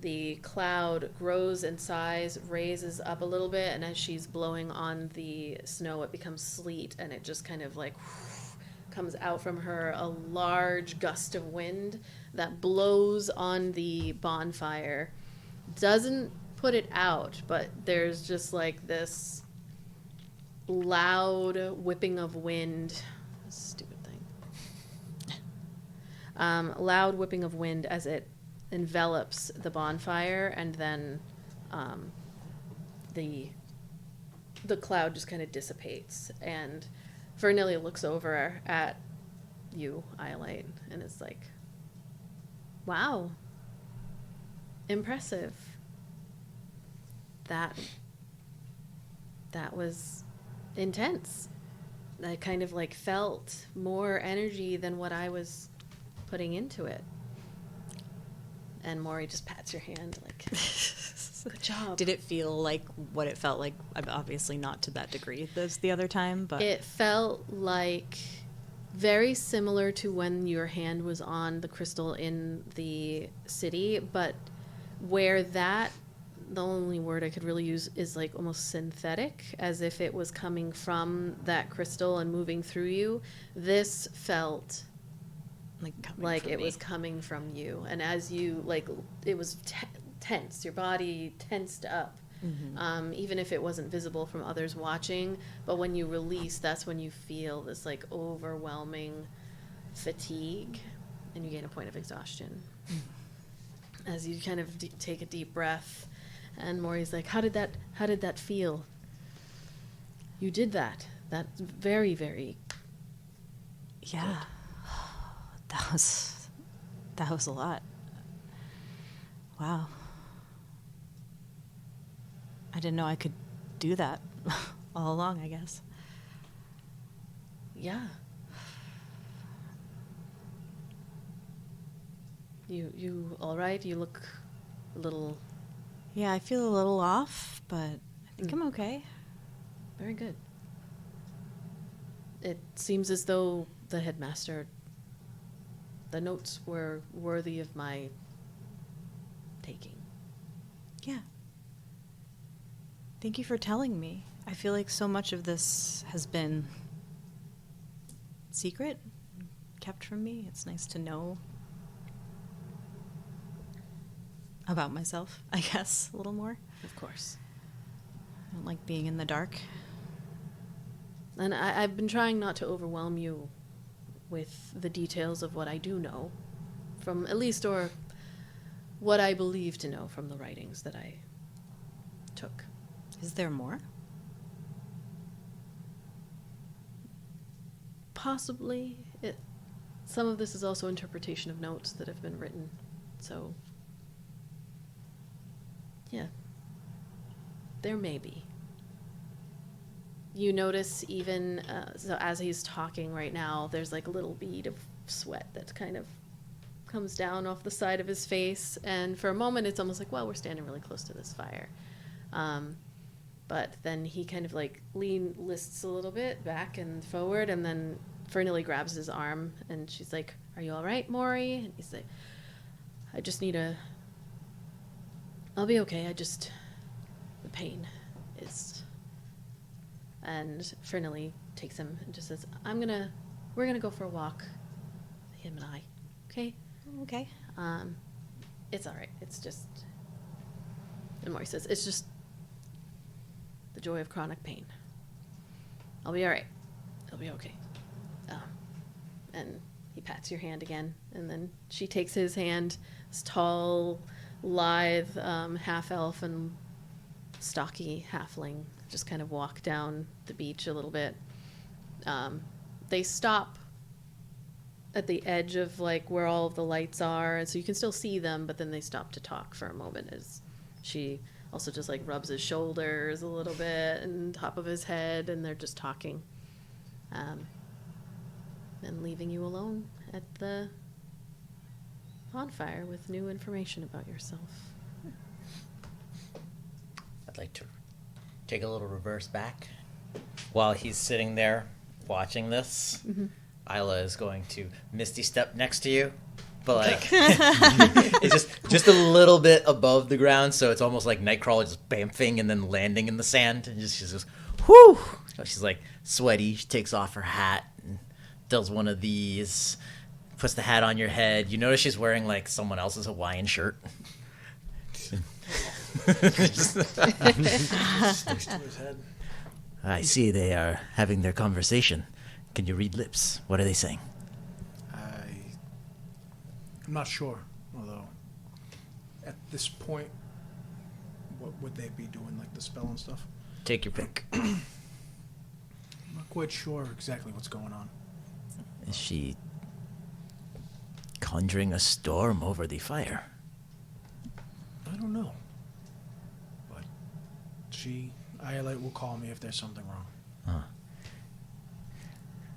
The cloud grows in size, raises up a little bit, and as she's blowing on the snow, it becomes sleet, and it just kind of comes out from her, a large gust of wind that blows on the bonfire. Doesn't put it out, but there's just this loud whipping of wind. Stupid thing. Loud whipping of wind as it envelops the bonfire, and then the cloud just kind of dissipates, and Vernillia looks over at you, Iolite, and is like, "Wow, impressive. That was intense. I kind of felt more energy than what I was putting into it." And Maury just pats your hand, "Good job. Did it feel like what it felt like? Obviously not to that degree as the other time, but It felt like very similar to when your hand was on the crystal in the city, but where that, the only word I could really use is like almost synthetic, as if it was coming from that crystal and moving through you. This felt like it was coming from you, and as you like, it was tense. Your body tensed up, even if it wasn't visible from others watching. But when you release, that's when you feel this like overwhelming fatigue, and you gain a point of exhaustion. As you kind of take a deep breath, and Maury's like, "How did that feel? You did that. That's very, very yeah, that was a lot. Wow, I didn't know I could do that all along, I guess. yeah." You all right? You look a little... Yeah, I feel a little off, but I think I'm okay. Very good. It seems as though the headmaster, the notes were worthy of my taking. Yeah. Thank you for telling me. I feel like so much of this has been secret, kept from me. It's nice to know about myself, I guess, a little more. Of course. I don't like being in the dark. And I've been trying not to overwhelm you with the details of what I do know, from at least, or what I believe to know from the writings that I took. Is there more? Possibly. Some of this is also interpretation of notes that have been written, so yeah, there may be. You notice even, so as he's talking right now, there's like a little bead of sweat that kind of comes down off the side of his face, and for a moment it's almost like, well, we're standing really close to this fire. But then he kind of like lists a little bit back and forward, and then Fernley grabs his arm, and she's like, "Are you all right, Maury?" And he's like, "I just need I'll be okay. The pain is..." And Fernley takes him and just says, we're gonna go for a walk, him and I, okay? Okay. It's all right. It's just..." And Maury says, "It's just the joy of chronic pain. I'll be all right. It'll be okay." And he pats your hand again, and then she takes his hand, this tall, lithe half-elf and stocky halfling, just kind of walk down the beach a little bit. They stop at the edge of like where all of the lights are, and so you can still see them, but then they stop to talk for a moment as she also just like rubs his shoulders a little bit and top of his head, and they're just talking. And leaving you alone at the bonfire with new information about yourself. I'd like to take a little reverse back. While he's sitting there watching this, Ayla is going to Misty Step next to you, but like it's just a little bit above the ground, so it's almost like Nightcrawler just bamfing and then landing in the sand, and she just whoo! So she's like sweaty. She takes off her hat and does one of these, puts the hat on your head. You notice she's wearing like someone else's Hawaiian shirt. Sticks to his head. I see they are having their conversation. Can you read lips? What are they saying? I'm not sure, although at this point, what would they be doing, like the spell and stuff? Take your pick. I'm not quite sure exactly what's going on. Is she conjuring a storm over the fire? I don't know. But Iolite will call me if there's something wrong. Huh.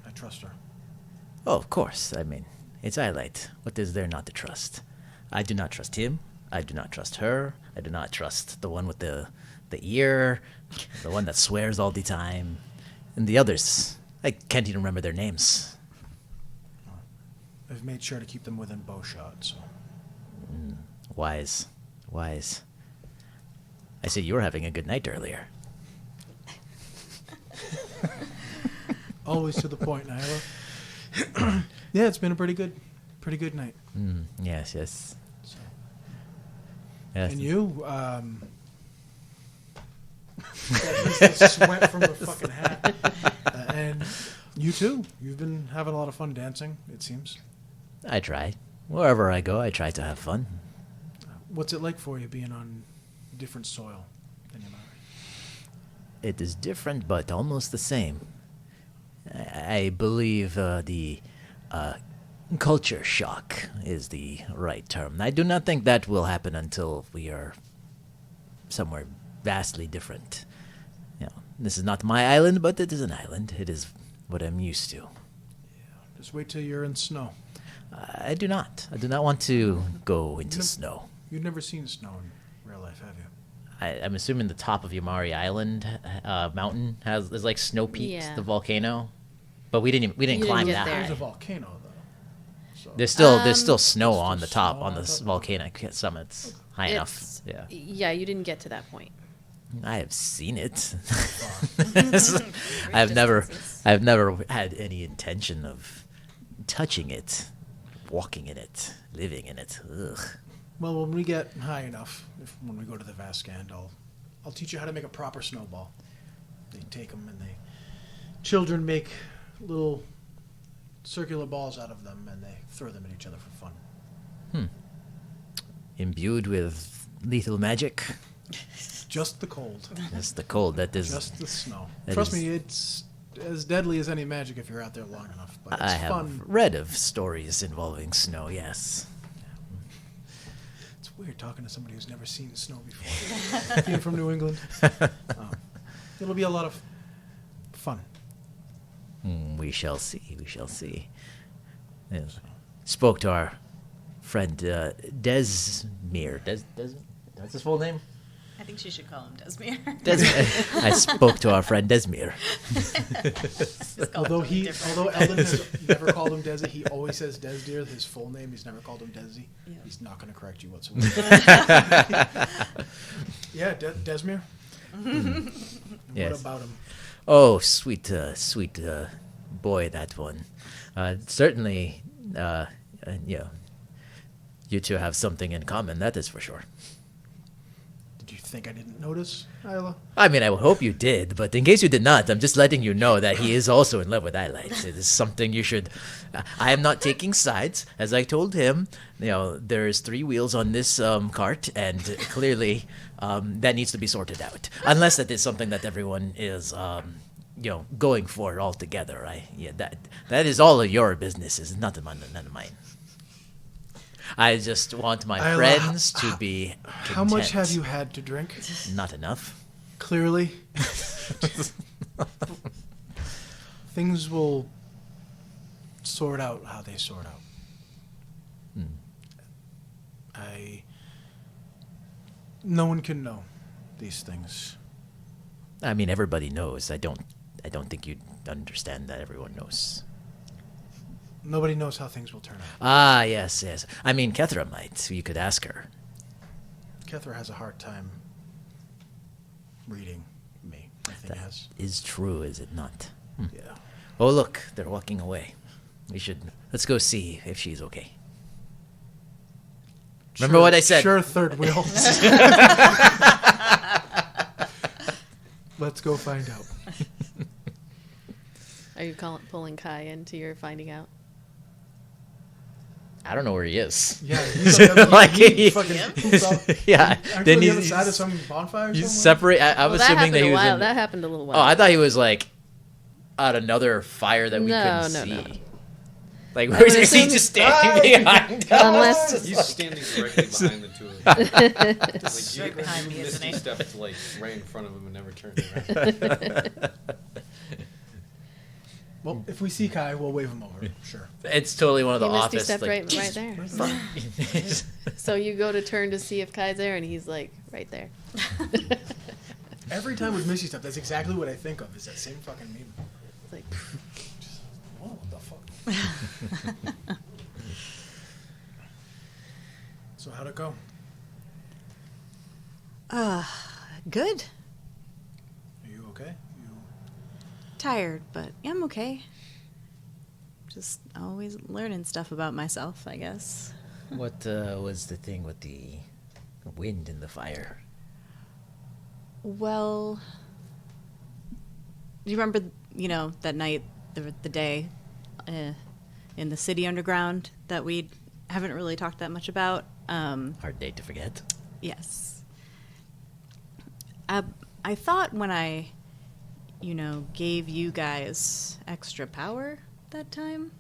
I trust her. Oh, of course. I mean, it's Iolite. What is there not to trust? I do not trust him. I do not trust her. I do not trust the one with the ear, the one that swears all the time, and the others. I can't even remember their names. I've made sure to keep them within bow shot, so. Wise. I see you were having a good night earlier. Always to the point, Ayla. Yeah, it's been a pretty good night. Yes. So. Yes. And you, that the sweat from the fucking hat. And you too. You've been having a lot of fun dancing, it seems. I try. Wherever I go, I try to have fun. What's it like for you being on different soil than Yamari? It is different, but almost the same. I believe the culture shock is the right term. I do not think that will happen until we are somewhere vastly different. This is not my island, but it is an island. It is what I'm used to. Just wait till you're in snow. I do not. I do not want to go into snow. You've never seen snow in real life, have you? I'm assuming the top of Yamari Island mountain is like Snow Peak, Yeah. the volcano, but we didn't didn't climb get that. there. There's a volcano, though. So. There's still snow on the top snow on on the top. volcanic summits, high enough. It's- Yeah, Yeah, you didn't get to that point. I have seen it. I've never had any intention of touching it, walking in it, living in it. Ugh. Well, when we get high enough, when we go to the Vaskand, I'll teach you how to make a proper snowball. They take them and children make little circular balls out of them and they throw them at each other for fun. Imbued with lethal magic. Just the cold. That's the cold. That is. Just the snow. that Trust is- me, it's as deadly as any magic if you're out there long enough. But it's I have fun. read of stories involving snow. Yes. It's weird talking to somebody who's never seen snow before. Being from New England. It'll be a lot of fun. We shall see. We shall see. Yes. Spoke to our friend Desmere. That's his full name? I think she should call him Desmere. Desmere. I spoke to our friend Desmere. Although Eldon has never called him Desi, he always says Desdeer, his full name. He's never called him Desi. Yeah. He's not going to correct you whatsoever. Yeah, Desmere. Yes. What about him? Oh, sweet boy, that one. Certainly, you two have something in common, that is for sure. Did you think I didn't notice, Ayla? I mean, I would hope you did, but in case you did not, I'm just letting you know that he is also in love with Iolite. It is something you should... I am not taking sides. As I told him, there's 3 wheels on this cart, and clearly that needs to be sorted out. Unless that is something that everyone is... going for all together. That is all of your business. It's none of mine. I just want my Ayla, friends to be How much content. have you had to drink? Not enough. Clearly. Things will sort out how they sort out. No one can know these things. I mean, everybody knows. I don't think you'd understand that everyone knows. Nobody knows how things will turn out. Ah, yes. I mean, Kethra might. You could ask her. Kethra has a hard time reading me. I think That has. is true, is it not? Yeah. Oh, look, they're walking away. Let's go see if she's okay. Remember what I said? Sure, third wheel. Let's go find out. Are you pulling Kai into your finding out? I don't know where he is. Yeah, he's on the other, Like, he fucking poops off. Yeah. Aren't Then you on the other he's side of some bonfire you somewhere? separate. I was Well, that assuming happened that he a was while. in. That happened a little while. Oh, I thought he was like at another fire that we No, couldn't no, see. no. Like, I where would is he assume- just standing behind us? Unless He's standing directly behind the two of them. Like, right behind me, you isn't he? stepped like right in front of him and never turned around. Well, if we see Kai, we'll wave him over. Sure. It's totally one of the He missed, office. stepped like, right there. So you go to turn to see if Kai's there, and he's like right there. Every time with Missy stuff, that's exactly what I think of. Is that same fucking meme? It's like, Whoa, what the fuck? So how'd it go? Good. Are you okay? Tired, but I'm okay. Just always learning stuff about myself, I guess. What was the thing with the wind and the fire? Well, do you remember, that night, the day in the city underground that we haven't really talked that much about? Hard day to forget. Yes. I thought when I, gave you guys extra power that time,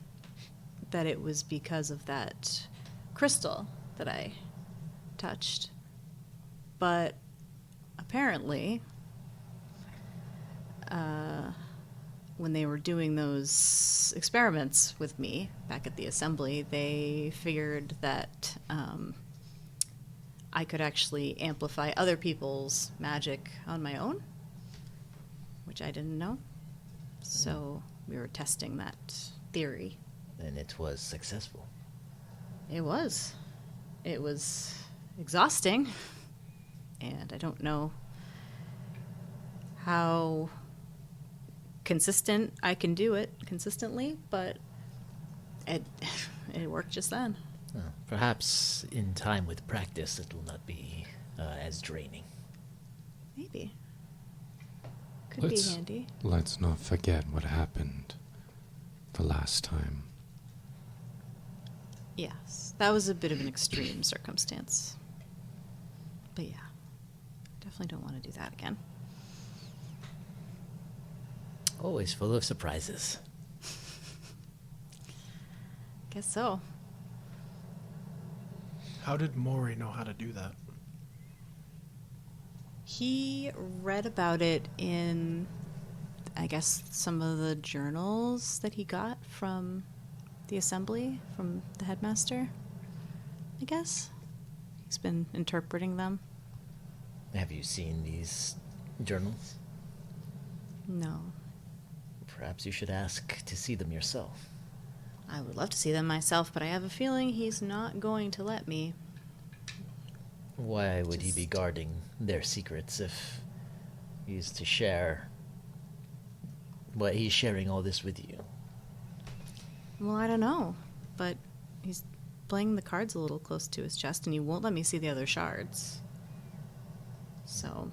that it was because of that crystal that I touched. But apparently, when they were doing those experiments with me back at the assembly, they figured that I could actually amplify other people's magic on my own, which I didn't know. So we were testing that theory. And it was successful. It was. It was exhausting, and I don't know how consistent I can do it consistently, but it worked just then. Well, perhaps in time with practice it will not be as draining. Maybe. Could be handy. Let's not forget what happened the last time. Yes, that was a bit of an extreme circumstance. But yeah, definitely don't want to do that again. Always full of surprises. Guess so. How did Maury know how to do that? He read about it in, I guess, some of the journals that he got from the assembly, from the headmaster, I guess. He's been interpreting them. Have you seen these journals? No. Perhaps you should ask to see them yourself. I would love to see them myself, but I have a feeling he's not going to let me. Why would he be guarding their secrets if he's to share what he's sharing all this with you? Well, I don't know, but he's playing the cards a little close to his chest, and he won't let me see the other shards. So,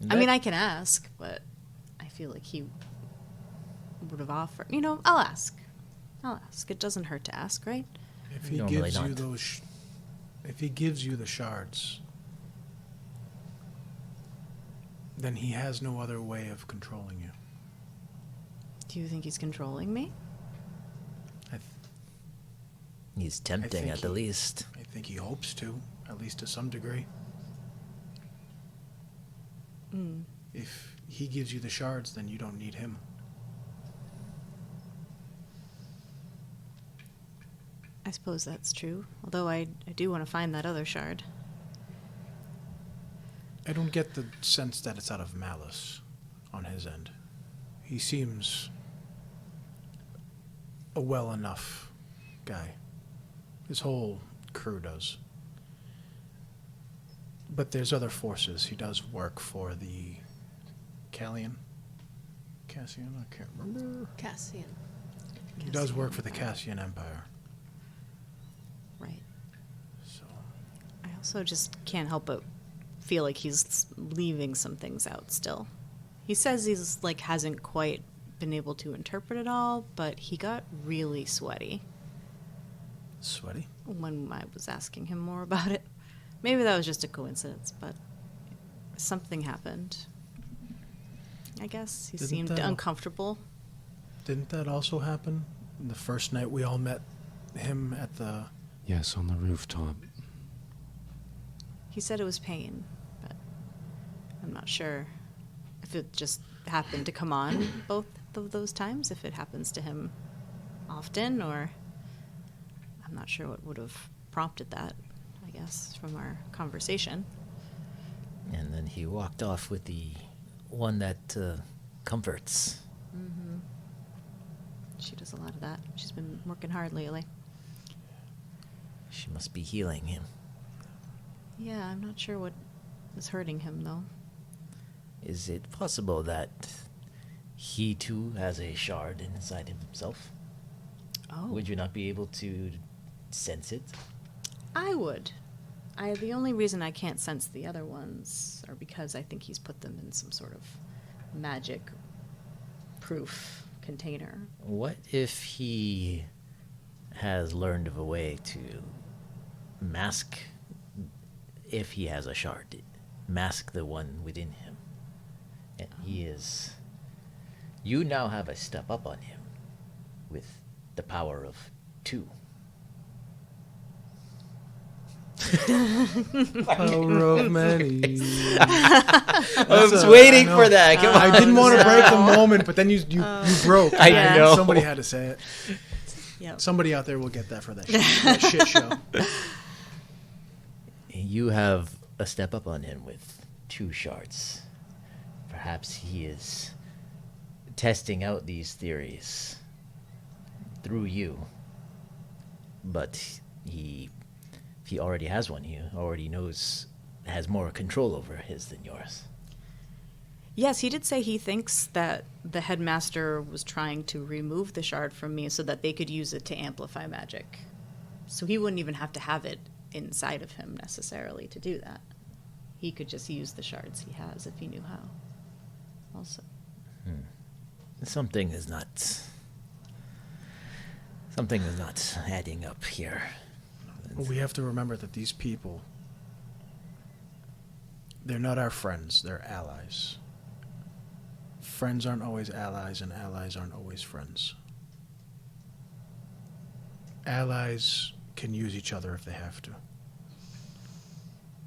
I mean, I can ask, but I feel like he would have offered. I'll ask. It doesn't hurt to ask, right? If he Normally gives you not. those, if he gives you the shards, then he has no other way of controlling you. Do you think he's controlling me? He's tempting at the least. I think he hopes to, at least to some degree. If he gives you the shards, then you don't need him. I suppose that's true, although I do want to find that other shard. I don't get the sense that it's out of malice on his end. He seems a well enough guy. His whole crew does. But there's other forces. He does work for the Cassian? I can't remember. Cassian. He does work for the Cassian Empire. Right. So I also just can't help but feel like he's leaving some things out still. He says he's hasn't quite been able to interpret it all, but he got really sweaty sweaty. when I was asking him more about it. Maybe that was just a coincidence, but something happened. I guess he seemed uncomfortable. Didn't that also happen the first night we all met him at the... Yes, on the rooftop. He said it was pain, but I'm not sure if it just happened to come on both both of those times if it happens to him often, or I'm not sure what would have prompted that, I guess, from our conversation. And then he walked off with the one that comforts. Mm-hmm. She does a lot of that. She's been working hard lately. She must be healing him. Yeah, I'm not sure what is hurting him, though. Is it possible that he too has a shard inside himself? Oh. Would you not be able to sense it? I would. The only reason I can't sense the other ones are because I think he's put them in some sort of magic-proof container. What if he has learned of a way to mask, if he has a shard, mask the one within him? And he is... You now have a step up on him with the power of 2. Power of many. I was waiting for that. Come on. I didn't want to break the moment, but then you broke. I know. Somebody had to say it. Yep. Somebody out there will get that for that shit show. You have a step up on him with 2 shards. Perhaps he is testing out these theories through you. But if he already has one, he already has more control over his than yours. Yes, he did say he thinks that the headmaster was trying to remove the shard from me so that they could use it to amplify magic. So he wouldn't even have to have it inside of him necessarily to do that. He could just use the shards he has if he knew how. Also. Something is not adding up here. We have to remember that these people, they're not our friends, they're allies. Friends aren't always allies, and allies aren't always friends. Allies can use each other if they have to.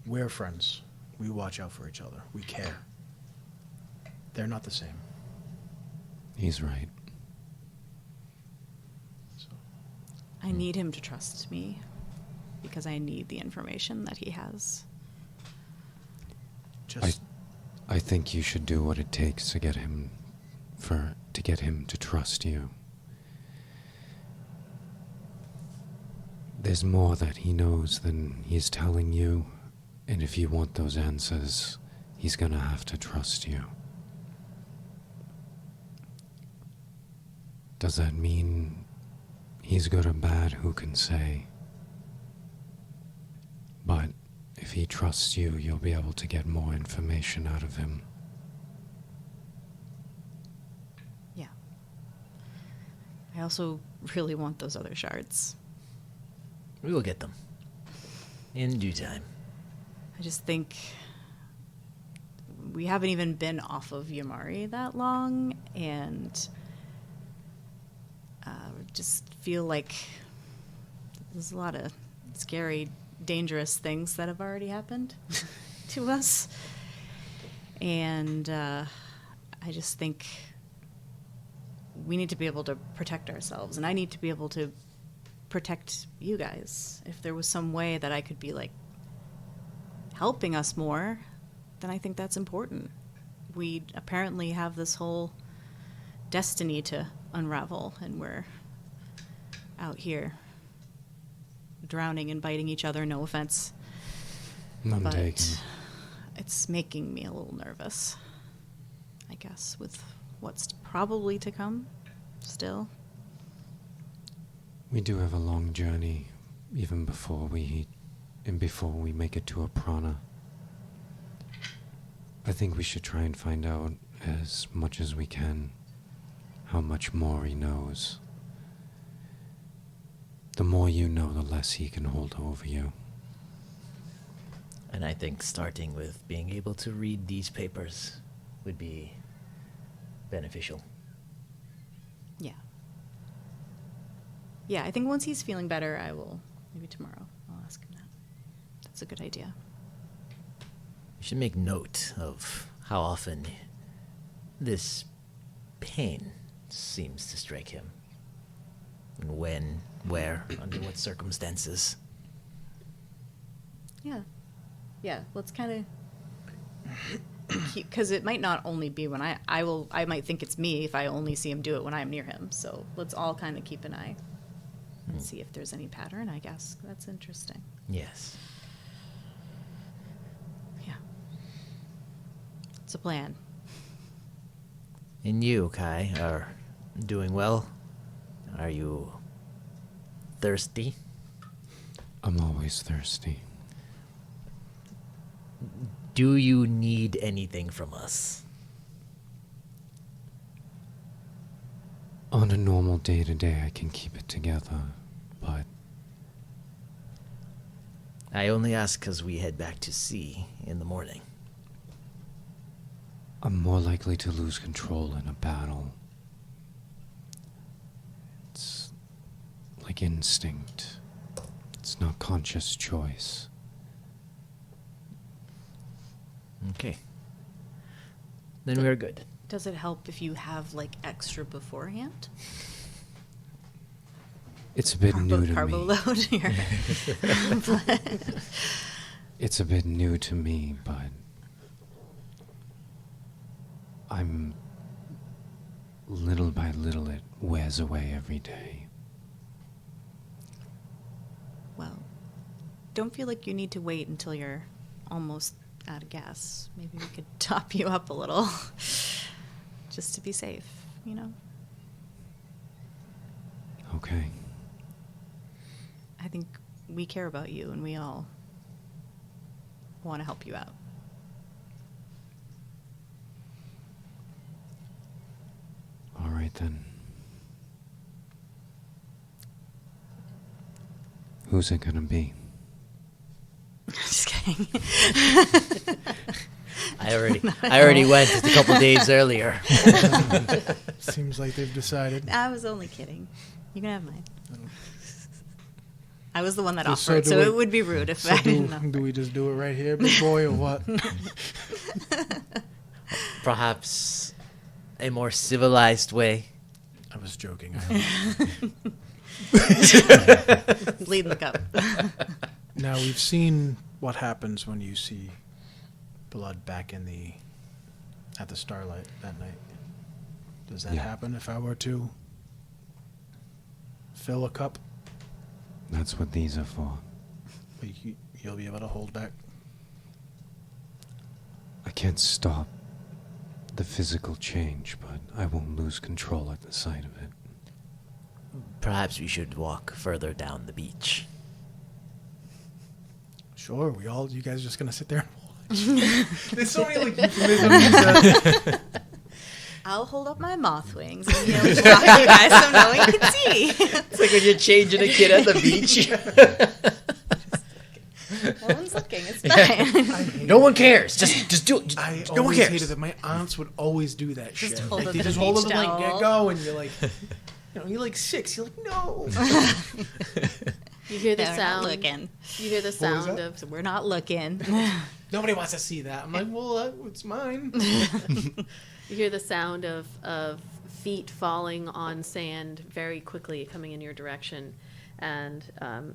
We're friends. We watch out for each other. We care. They're not the same. He's right. I need him to trust me because I need the information that he has. I think you should do what it takes to get him to trust you. There's more that he knows than he's telling you, and if you want those answers, he's gonna have to trust you. Does that mean he's good or bad? Who can say? But if he trusts you, you'll be able to get more information out of him. Yeah. I also really want those other shards. We will get them in due time. I just think we haven't even been off of Yamari that long, and just feel like there's a lot of scary, dangerous things that have already happened to us. And I just think we need to be able to protect ourselves, and I need to be able to protect you guys. If there was some way that I could be, like, helping us more, then I think that's important. We apparently have this whole destiny to unravel, and we're out here drowning and biting each other, no offense. None But taken. it's making me a little nervous, I guess, with what's probably to come still. We do have a long journey, even before we make it to a prana. I think we should try and find out as much as we can how much more he knows. The more you know, the less he can hold over you. And I think starting with being able to read these papers would be beneficial. Yeah. Yeah, I think once he's feeling better, I will, maybe tomorrow, I'll ask him that. That's a good idea. You should make note of how often this pain seems to strike him. And when, where, under what circumstances. Yeah. Yeah, let's kind of keep, because it might not only be when I might think it's me if I only see him do it when I'm near him. So let's all kind of keep an eye and see if there's any pattern, I guess. That's interesting. Yes. Yeah. It's a plan. And you, Kai, are doing well? Are you thirsty? I'm always thirsty. Do you need anything from us? On a normal day-to-day, I can keep it together, but I only ask because we head back to sea in the morning. I'm more likely to lose control in a battle. It's like instinct. It's not conscious choice. Okay. Then we're good. Does it help if you have, like, extra beforehand? It's a bit new to Carbo me. load here. It's a bit new to me, but I'm little by little it wears away every day. Well, don't feel like you need to wait until you're almost out of gas. Maybe we could top you up a little just to be safe, you know? Okay. I think we care about you and we all want to help you out. All right then. Who's it gonna be? Just kidding. I already went just a couple days earlier. Seems like they've decided. I was only kidding. You can have mine. I was the one that So offered, do so we- it would be rude if So I didn't know. do we just do it right here, big boy, or what? Perhaps a more civilized way. I was joking. Bleeding the cup. Now, we've seen what happens when you see blood back at the Starlight that night. Does that Yeah. happen if I were to fill a cup? That's what these are for. You'll be able to hold back? I can't stop the physical change, but I won't lose control at the sight of it. Perhaps we should walk further down the beach. Sure, you guys are just going to sit there and watch. There's so many, euphemisms. I'll hold up my moth wings and you know, block you guys so no one can see. It's like when you're changing a kid at the beach. No one's looking. It's fine. No one cares. Just do it. I No one always cares. hated that. My aunts would always do that shit. hold Like, up they the just hold beach up and like, towel. get going. You're like, you're like 6. You're like, no. You hear the They're not sound. looking. You hear the was sound that? of So we're not looking. Nobody wants to see that. I'm like, well, it's mine. you hear the sound of feet falling on sand very quickly coming in your direction, and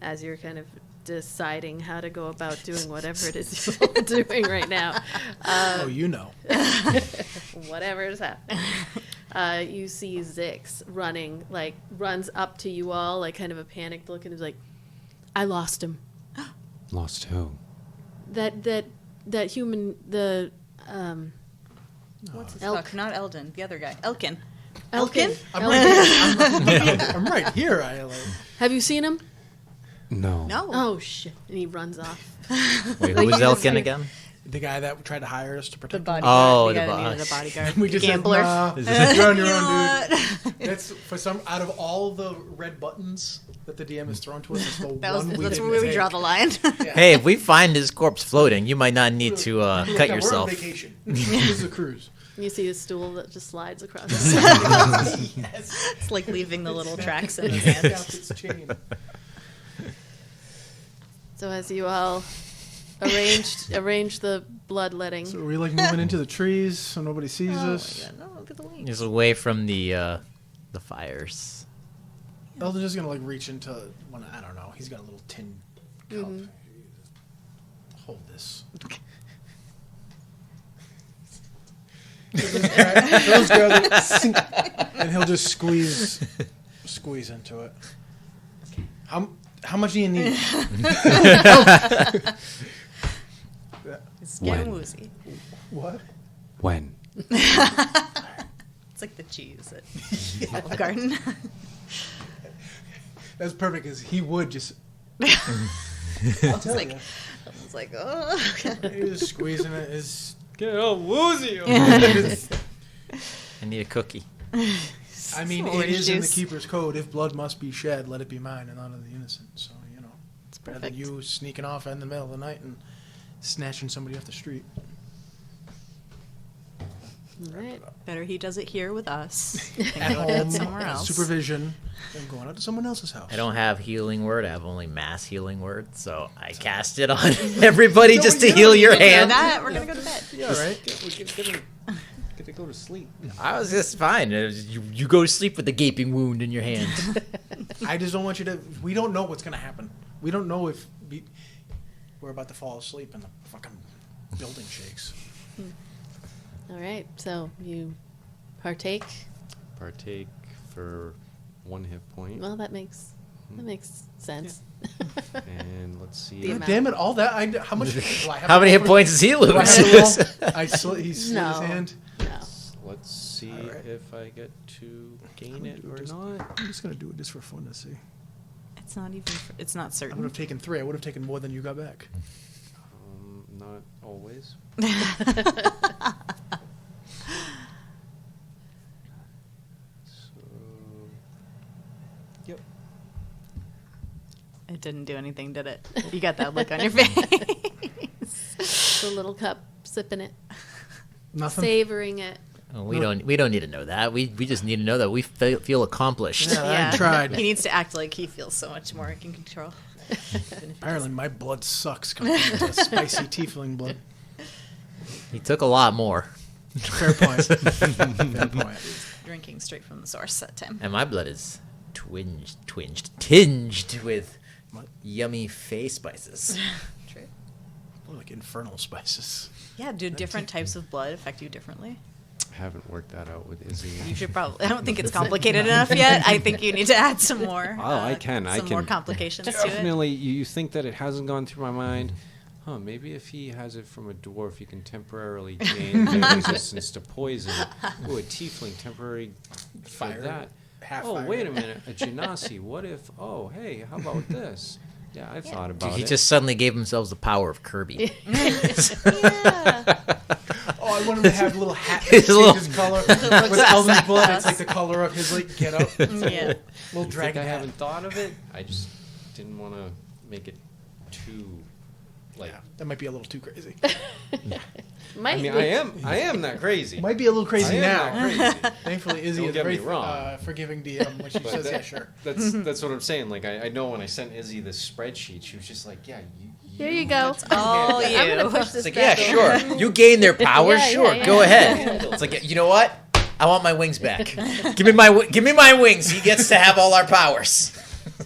as you're kind of deciding how to go about doing whatever it is you're doing right now, Oh, you know. whatever is happening, you see Zix runs up to you all like kind of a panicked look and is like, I lost him. Lost who? That human, the What's his Elk. fuck? Not Eldon. The other guy. Elkin. Elkin. I'm right here. I'm right here, Ayla. Have you seen him? No. No. Oh shit! And he runs off. Wait, who was Elkin again? The guy that tried to hire us to The protect him. bodyguard. Oh, the the guy that bo- needed a bodyguard. We just Gambler. Said, nah, you're on your You own, know dude. what? That's for some out of all the red buttons that the DM has thrown to us. It's the one we That's didn't where we take. draw the line. Hey, if we find his corpse floating, you might not need to cut Yeah, yourself. We're on vacation. This is a cruise. You see a stool that just slides across. Yes. It's like leaving the little tracks in the Snap sand. its chain. So as you all arrange the bloodletting, So are we like moving into the trees so nobody sees Oh us? my god, no, look at the wings. He's away from the the fires. Eldon's just gonna like reach into one. I don't know. He's got a little tin cup. Hold this. Those guys, and he'll just squeeze into it. How much do you need? It's getting When? woozy. What? When? It's like the cheese at Olive Garden. That's perfect because he would just. I'll tell you. I was like, oh. He's squeezing it. Is Get all woozy. I need a cookie. I mean, Some it orange is in the juice. Keeper's Code. If blood must be shed, let it be mine and not of the innocent. So, you know. It's Rather perfect. you sneaking off in the middle of the night and snatching somebody off the street. All right. Better he does it here with us At than go do it home, somewhere else. supervision, and going out to someone else's house. I don't have healing word. I have only mass healing word, so I cast it on everybody just to heal your And hand. that, we're gonna go to bed. Yeah, right. Get to go to sleep. I was just fine. You go to sleep with a gaping wound in your hand. I just don't want you to. We don't know what's going to happen. We don't know if we're about to fall asleep and the fucking building shakes. All right. So you partake. Partake for 1 hit point. Well, that makes sense. And let's see. The God amount. damn it! All that. How much? Do I have How many to hit roll points does he for- do I lose? have to roll? He slid No. his hand. No. Let's see All right. if I get to gain gonna it do it or just- not. I'm just gonna do it just for fun to see. It's not even. It's not I would certain. have taken 3. I would have taken more than you got back. Not always. So, yep. It didn't do anything, did it? You got that look on your face. The little cup, sipping it, Nothing. savoring it. Oh, we don't need to know that. We just need to know that we feel accomplished. Yeah, I tried. He needs to act like he feels so much more in control. Apparently, my blood sucks compared to spicy tiefling blood. He took a lot more, Fair point. Fair point. Drinking straight from the source that time. and my blood is tinged with What? yummy face spices. True. More like infernal spices. Yeah, do different types of blood affect you differently? Haven't worked that out with Izzy. You should probably. I don't think it's complicated enough yet. I think you need to add some more. Oh, I can. Some more complications to it. Definitely, you think that it hasn't gone through my mind. Huh, maybe if he has it from a dwarf, he can temporarily gain their resistance to poison. Ooh, a tiefling, temporary for Fire. that. Half Oh, fire. wait a minute, a genasi. What if, oh, hey, how about this? Yeah, I thought about He it. just suddenly gave himself the power of Kirby. Yeah. Oh, I want him to have a little hat His that little- changes color. looks With Eldon's like blood, us. it's like the color of his like get up. Yeah. Little You think dragon I hat. haven't thought of it? I just didn't want to make it too, like... Yeah, that might be a little too crazy. Might I mean, be. I am that crazy. Might be a little crazy I am now. that crazy. Thankfully, Izzy Don't is get very me wrong. forgiving DM when she But says, that- "Yeah, sure." That's what I'm saying. Like I know when I sent Izzy this spreadsheet, she was just like, "Yeah, Here you go. all I'm gonna you. push this It's like, yeah, back over. sure. You gain their powers, Yeah, sure. yeah, Go yeah. ahead. It's like, you know what? I want my wings back. Give me my wings. He gets to have all our powers.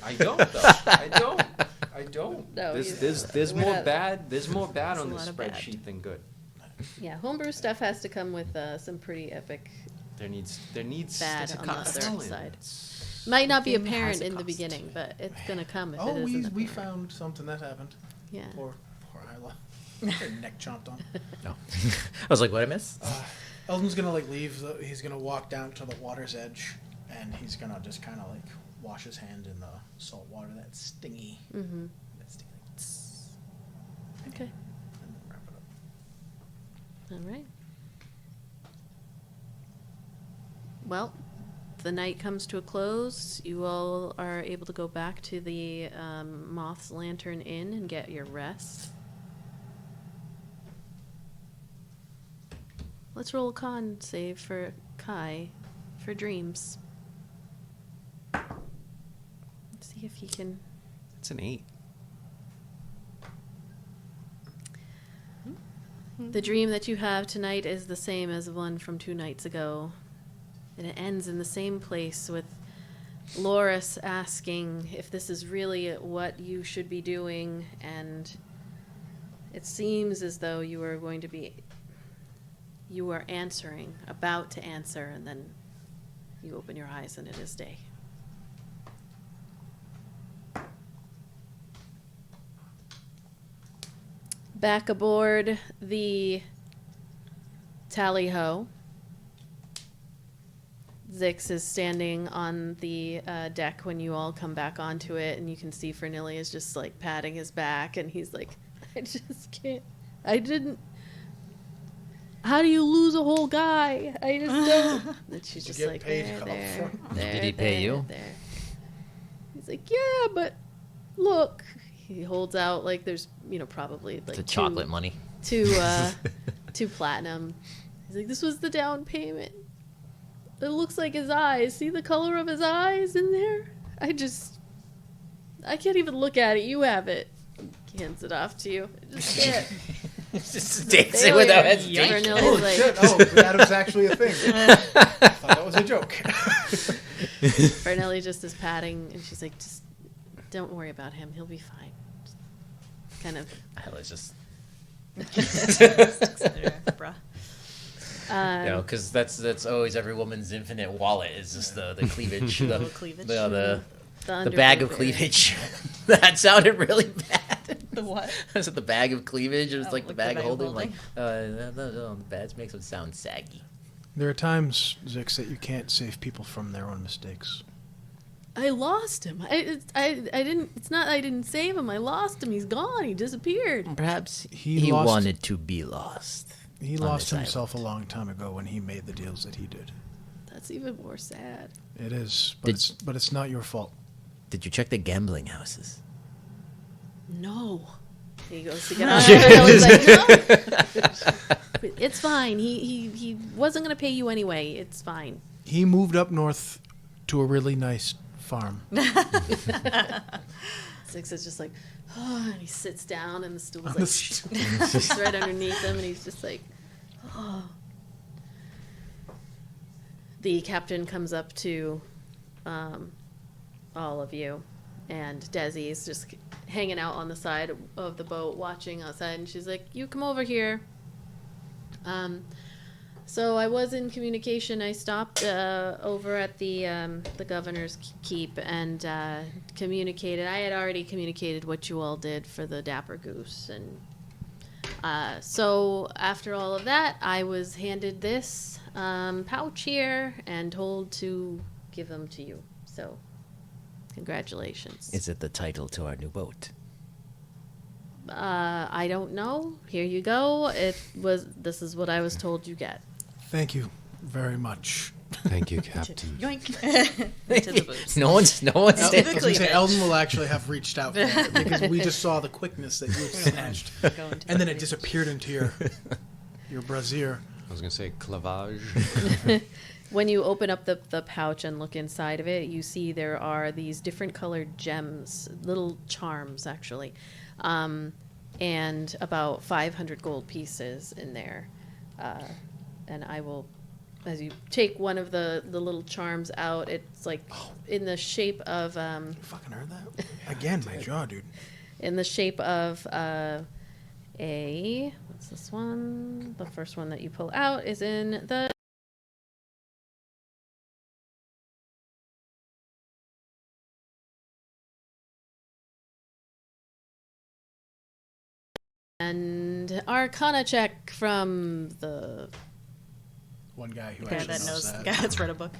I don't though. I don't. No, There's we're more not- bad. There's more bad There's on a this lot of bad. spreadsheet than good. Yeah, homebrew stuff has to come with some pretty epic. There needs Bad there's a on the cost. other side. Might not be Everything has apparent a in the cost. beginning, but it's gonna come if Oh, it isn't we apparent. found something that happened. Yeah. Poor Ayla. Her neck chomped on. No. I was like, what I miss? Eldon's gonna like leave. He's gonna walk down to the water's edge, and he's gonna just kind of like wash his hand in the salt water. That stingy. Mm-hmm. That stingy. Like, tss, Okay. and then wrap it up. All right. Well, the night comes to a close. You all are able to go back to the Moth's Lantern Inn and get your rest. Let's roll a con save for Kai for dreams. Let's see if he can. It's an 8. The dream that you have tonight is the same as the one from 2 nights ago. And it ends in the same place with Loris asking if this is really what you should be doing, and it seems as though you are answering, about to answer, and then you open your eyes and it is day. Back aboard the Tally-Ho, Zix is standing on the deck when you all come back onto it, and you can see Fernilli is just like patting his back, and he's like, I just can't. How do you lose a whole guy? I just don't. And she's just like, there. Did he pay you? There. He's like, yeah, but look. He holds out like there's, probably like the chocolate money. two platinum. He's like, this was the down payment. It looks like his eyes. See the color of his eyes in there? I can't even look at it. You have it. He hands it off to you. I just can't. Just takes it without hesitation. Oh, like, shit. Oh, that was actually a thing. I thought that was a joke. Fernelli just is patting, and she's like, just don't worry about him. He'll be fine. Just kind of. Ayla's just. Bruh. Because that's always every woman's infinite wallet is just the cleavage, the cleavage. the bag of underboob cleavage. That sounded really bad. The what? Was it the bag of cleavage? It was like the bag of holding. holding. The bags makes it sound saggy. There are times, Zix, that you can't save people from their own mistakes. I lost him. I didn't. It's not. I didn't save him. I lost him. He's gone. He disappeared. Perhaps He lost- wanted to be lost. He on lost this himself a long time ago when he made the deals that he did. That's even more sad. It is, but it's not your fault. Did you check the gambling houses? No. He goes to get on. He's like, no. It's fine. He wasn't going to pay you anyway. It's fine. He moved up north to a really nice farm. Six is just like, oh, and he sits down, and the stool's On like, the stool. it's right underneath him, and he's just like, oh. The captain comes up to all of you, and Desi is just hanging out on the side of the boat watching outside, and she's like, you come over here. So I was in communication. I stopped over at the governor's keep and communicated. I had already communicated what you all did for the Dapper Goose, and so after all of that, I was handed this pouch here and told to give them to you. So, congratulations. Is it the title to our new boat? I don't know. Here you go. This is what I was told you get. Thank you very much. Thank you, Captain. Yoink. Into the boots. No one's the I was going to say, cleavage. Eldon will actually have reached out for it because we just saw the quickness that you had snatched. Go into And the then it cleavage. disappeared into your brassiere. I was gonna say clavage. When you open up the pouch and look inside of it, you see there are these different colored gems, little charms actually, and about 500 gold pieces in there. And I will, as you take one of the little charms out, it's like in the shape of You fucking heard that? Again, my jaw, dude. in the shape of what's this one? The first one that you pull out is in the and Arcana check from the One guy who Guy actually that knows. that. Guy that's read a book.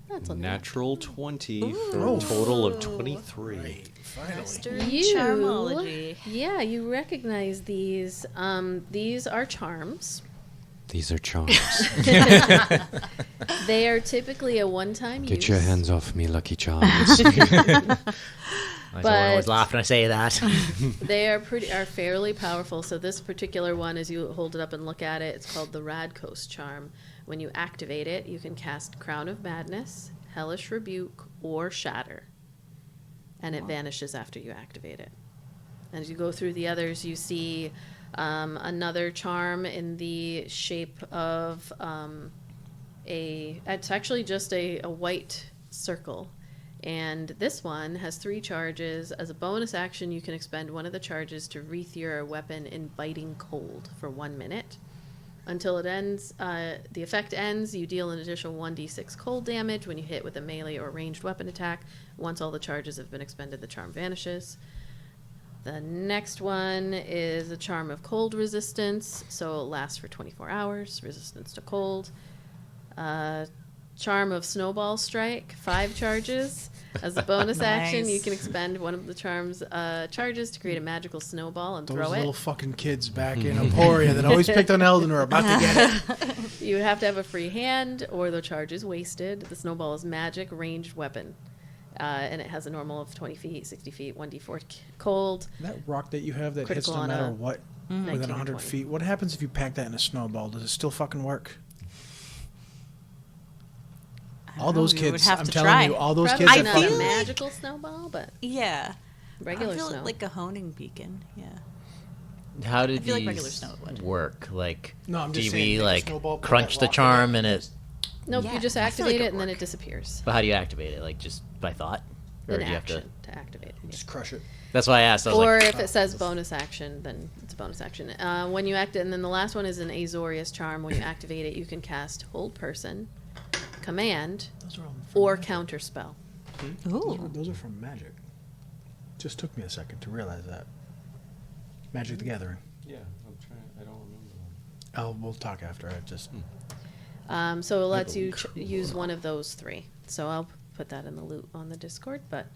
that's a Natural 20 for Ooh. a total of 23. Right, finally. Master You, Charmology. yeah, you recognize these. These are charms. These are charms. They are typically a one-time use. Get your hands off me, Lucky Charms. I But- always laugh when I say that. They are fairly powerful. So this particular one, as you hold it up and look at it, it's called the Radcoast charm. When you activate it, you can cast Crown of Madness, Hellish Rebuke, or Shatter, and it vanishes after you activate it. As you go through the others, you see another charm in the shape of it's actually just a white circle. And this one has 3 charges. As a bonus action, you can expend one of the charges to wreath your weapon in biting cold for 1 minute. Until it ends, the effect ends, you deal an additional 1d6 cold damage when you hit with a melee or ranged weapon attack. Once all the charges have been expended, the charm vanishes. The next one is a charm of cold resistance, so it lasts for 24 hours, resistance to cold. Charm of snowball strike, 5 charges. As a bonus action, you can expend one of the charm's charges to create a magical snowball and Those throw little it. fucking kids back in Emporia that always picked on Eldon are about to get it. You would have to have a free hand, or the charge is wasted. The snowball is magic, ranged weapon. And it has a normal of 20 feet, 60 feet, 1d4 cold. That rock that you have that Critical hits no on matter a what 19 within or 100 20. feet. What happens if you pack that in a snowball? Does it still fucking work? All those You would kids, have I'm to telling try. you, all those Probably kids are not fucking... a magical snowball, but Yeah. regular I feel snow. like a honing beacon. Yeah. How did I feel like regular these snow would. work? Like, No, I'm do just we saying, make a like snowball, put crunch that the rock in charm it. and it? Nope, Yeah, you just I feel activate like it it'd and then work. it disappears. But how do you activate it? Like just by thought, or An do you have to? action to activate it. Just crush it. That's why I asked. I was Or like, if it says bonus action, then it's a bonus action. When you act it, and then the last one is an Azorius charm. When you activate it, you can cast Hold Person, Command, Those are all from or magic. Counter Spell. Those are from Magic. Just took me a second to realize that. Magic the Gathering. Yeah, I'm trying. I don't remember. Oh, we'll talk after. I just... So it lets you use one of those 3. So I'll put that in the loot on the Discord, but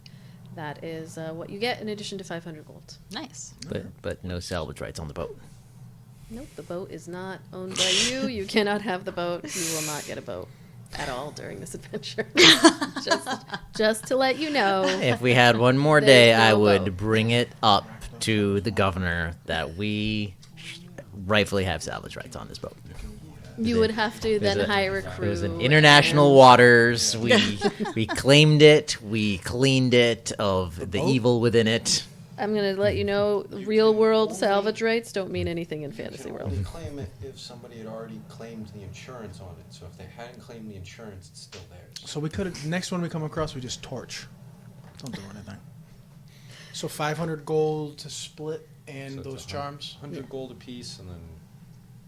that is what you get in addition to 500 gold. Nice. but no salvage rights on the boat. Nope, the boat is not owned by you. You cannot have the boat. You will not get a boat at all during this adventure. just to let you know. If we had one more There's day, no I would boat. bring it up to the governor that we rightfully have salvage rights on this boat. You would have to then hire a crew. It was in international waters. We claimed it. We cleaned it of the boat? evil within it. I'm going to let you know, real world salvage rights don't mean anything in fantasy world. only claim it if somebody had already claimed the insurance on it. So if they hadn't claimed the insurance, it's still theirs. So we could... Next one we come across, we just torch. Don't do anything. So 500 gold to split and So it's those charms. 100 gold apiece, and then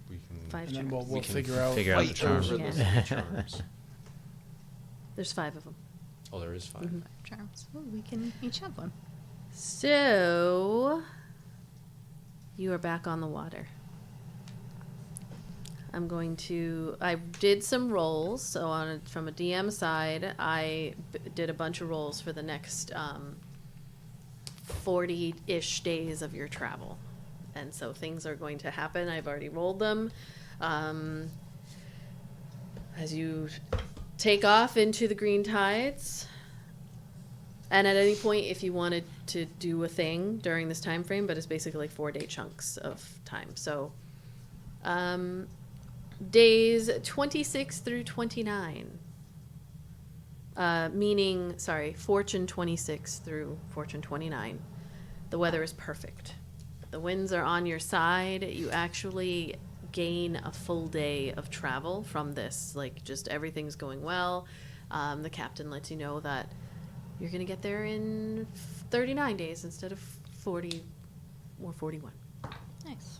we can 5 And then charms. we'll can figure out... figure out the fight charms. over Yeah. the charms. There's 5 of them. Oh, there is 5. Charms. Oh, we can each have one. So, you are back on the water. I did some rolls. So from a DM side, I did a bunch of rolls for the next 40-ish days of your travel. And so things are going to happen. I've already rolled them. As you take off into the green tides, and at any point, if you wanted to do a thing during this time frame, but it's basically like 4-day chunks of time. So, days 26 through 29. Fortune 26 through Fortune 29. The weather is perfect. The winds are on your side. You actually gain a full day of travel from this. Like, just everything's going well. The captain lets you know that you're going to get there in 39 days instead of 40 or 41. Nice.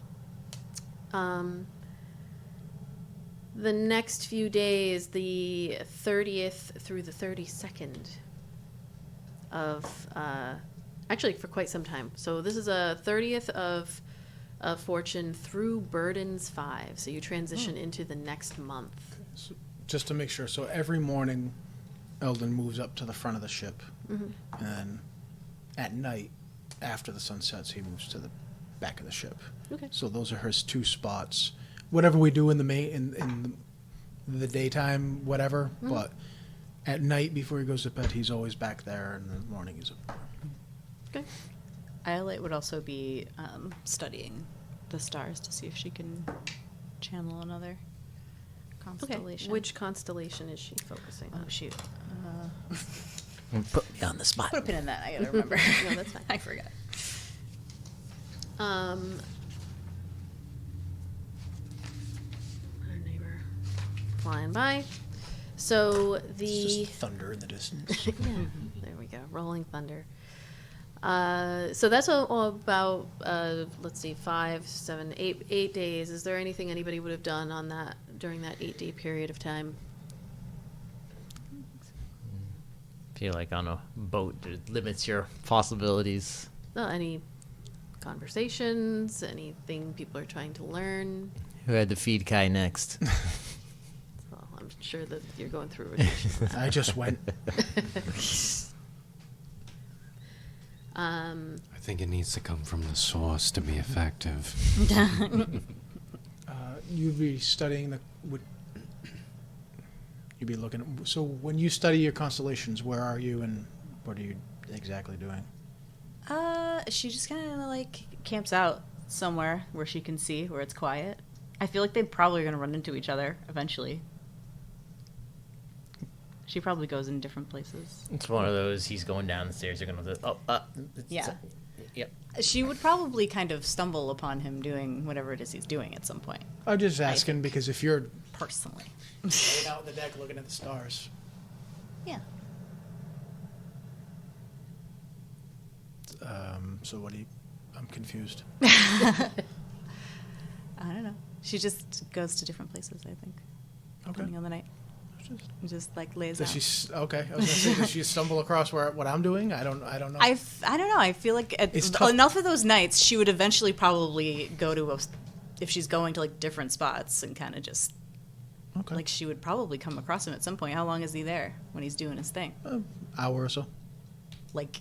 The next few days, the 30th through the 32nd of, actually for quite some time. So this is a 30th of Fortune through Burdens 5. So you transition into the next month. So just to make sure, so every morning, Eldon moves up to the front of the ship, and then at night, after the sun sets, he moves to the back of the ship. Okay. So those are his 2 spots. Whatever we do in the daytime, whatever. But at night, before he goes to bed, he's always back there, and in the morning he's up there. Okay. Iolite would also be studying the stars to see if she can channel another Okay. constellation. Which constellation is she focusing on? Oh, shoot. Put me on the spot. Put a pin in that. I gotta remember. No, that's fine. I forgot. Our neighbor flying by. So It's the just thunder in the distance. there we go, rolling thunder. So that's about let's see, 5, 7, 8 days. Is there anything anybody would have done on that during that 8-day period of time? I feel like on a boat, it limits your possibilities. Any conversations? Anything people are trying to learn? Who had to feed Kai next? Well, I'm sure that you're going through a rotation. I just went. I think it needs to come from the source to be effective. You'd be studying you'd be looking. So when you study your constellations, where are you and what are you exactly doing? She just kind of like camps out somewhere where she can see, where it's quiet. I feel like they probably are going to run into each other eventually. She probably goes in different places. It's one of those, he's going down the stairs, they're going to... Yeah. Yep. She would probably kind of stumble upon him doing whatever it is he's doing at some point, I'm just asking because if you're personally. laid out on the deck looking at the stars, Yeah. so what do you? I'm confused. I don't know. She just goes to different places, I think, depending on the night. Just like lays Does out. she? Okay, I was gonna say, does she stumble across what I'm doing? I don't know. I don't know. I feel like It's tough. enough of those nights, she would eventually probably go to if she's going to like different spots and kind of just Okay. like she would probably come across him at some point. How long is he there when he's doing his thing? Hour or so. Like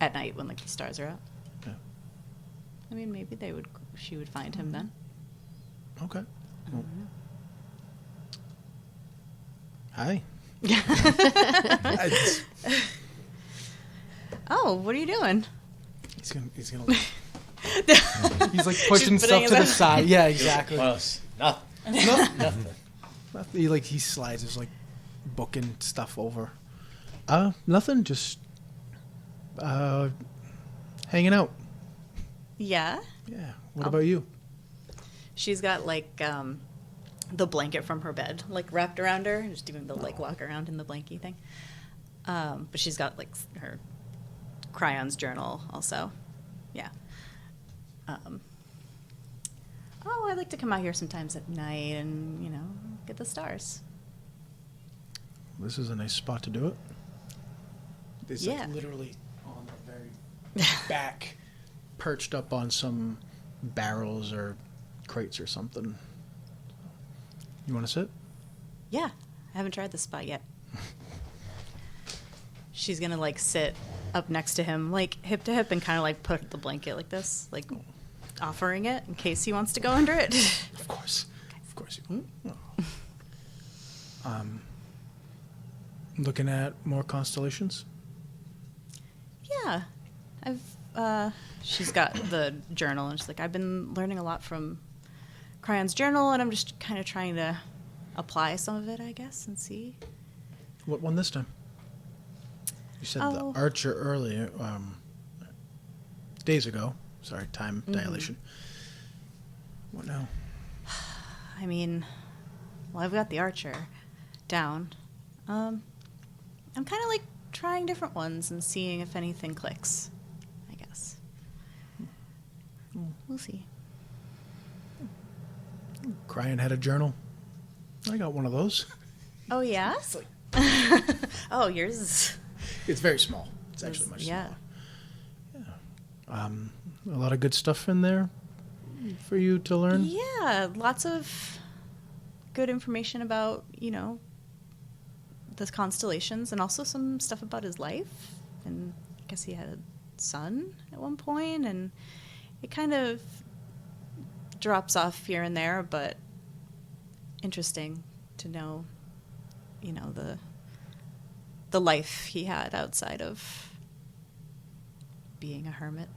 at night when like the stars are out. Yeah. I mean, maybe she would find him then. Okay. Well. Hi. Oh, what are you doing? He's gonna he's like pushing She's stuff putting to it the side. Yeah, exactly. Close. Nothing. Nothing. He slides his like booking stuff over. Nothing. Just hanging out. Yeah. Yeah. What about you? She's got like the blanket from her bed like wrapped around her, just doing the like walk around in the blankie thing. But she's got like her crayons journal also. Yeah. I like to come out here sometimes at night and, get the stars. This is a nice spot to do it. It's Yeah. like literally on the very back, perched up on some barrels or crates or something. You want to sit? Yeah. I haven't tried this spot yet. She's going to like sit up next to him, like hip to hip, and kind of like put the blanket like this, like offering it in case he wants to go under it. Of course. Of course you will. Looking at more constellations? Yeah. She's got the journal, and she's like, I've been learning a lot from Crayon's journal, and I'm just kind of trying to apply some of it, I guess, and see. What one this time? You said Oh. the Archer earlier, days ago. Sorry, time dilation. What now? I mean, well, I've got the Archer down. I'm kind of like trying different ones and seeing if anything clicks, I guess. We'll see. Cryon had a journal. I got one of those. Oh, yeah? Oh, yours is... It's very small. It's actually much yeah. smaller. Yeah. A lot of good stuff in there for you to learn. Yeah, lots of good information about, the constellations, and also some stuff about his life. And I guess he had a son at one point, and it kind of drops off here and there, but interesting to know, the life he had outside of being a hermit.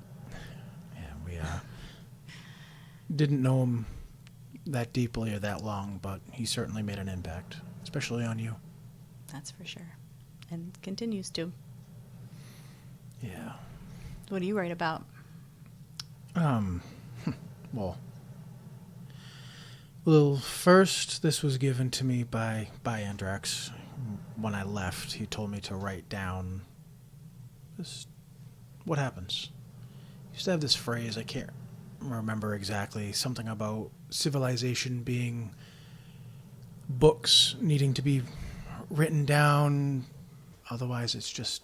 Yeah, we didn't know him that deeply or that long, but he certainly made an impact, especially on you. That's for sure. And continues to. Yeah. What do you write about? Well, Well, first, this was given to me by Andrax. When I left, he told me to write down this, what happens. He used to have this phrase, I can't remember exactly, something about civilization being books needing to be written down, otherwise it's just,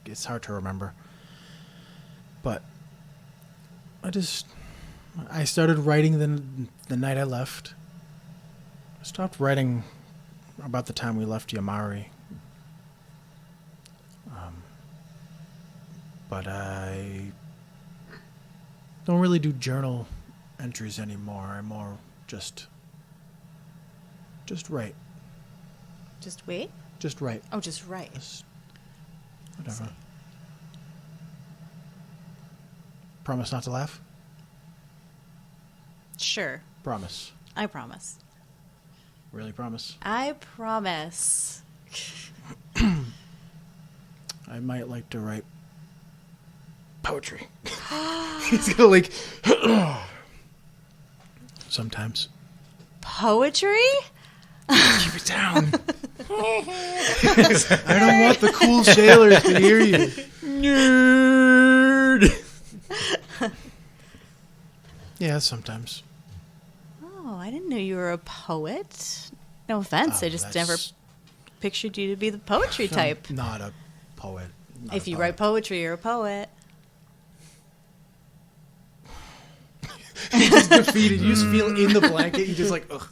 it's hard to remember. But I started writing the night I left. I stopped writing about the time we left Yamari. But I don't really do journal entries anymore. I more just write. Just wait? Just write. Oh, just write. Just whatever. Promise not to laugh? Sure. Promise. I promise. Really promise? I promise. I might like to write poetry. He's gonna like sometimes. Poetry? Keep it down. I don't want the cool sailors to hear you. Nerd. Yeah, sometimes. Oh, I didn't know you were a poet. No offense, I just never pictured you to be the poetry type. I'm not a poet. If you write poetry, you're a poet. You're just defeated. You just feel in the blanket. You just like, ugh,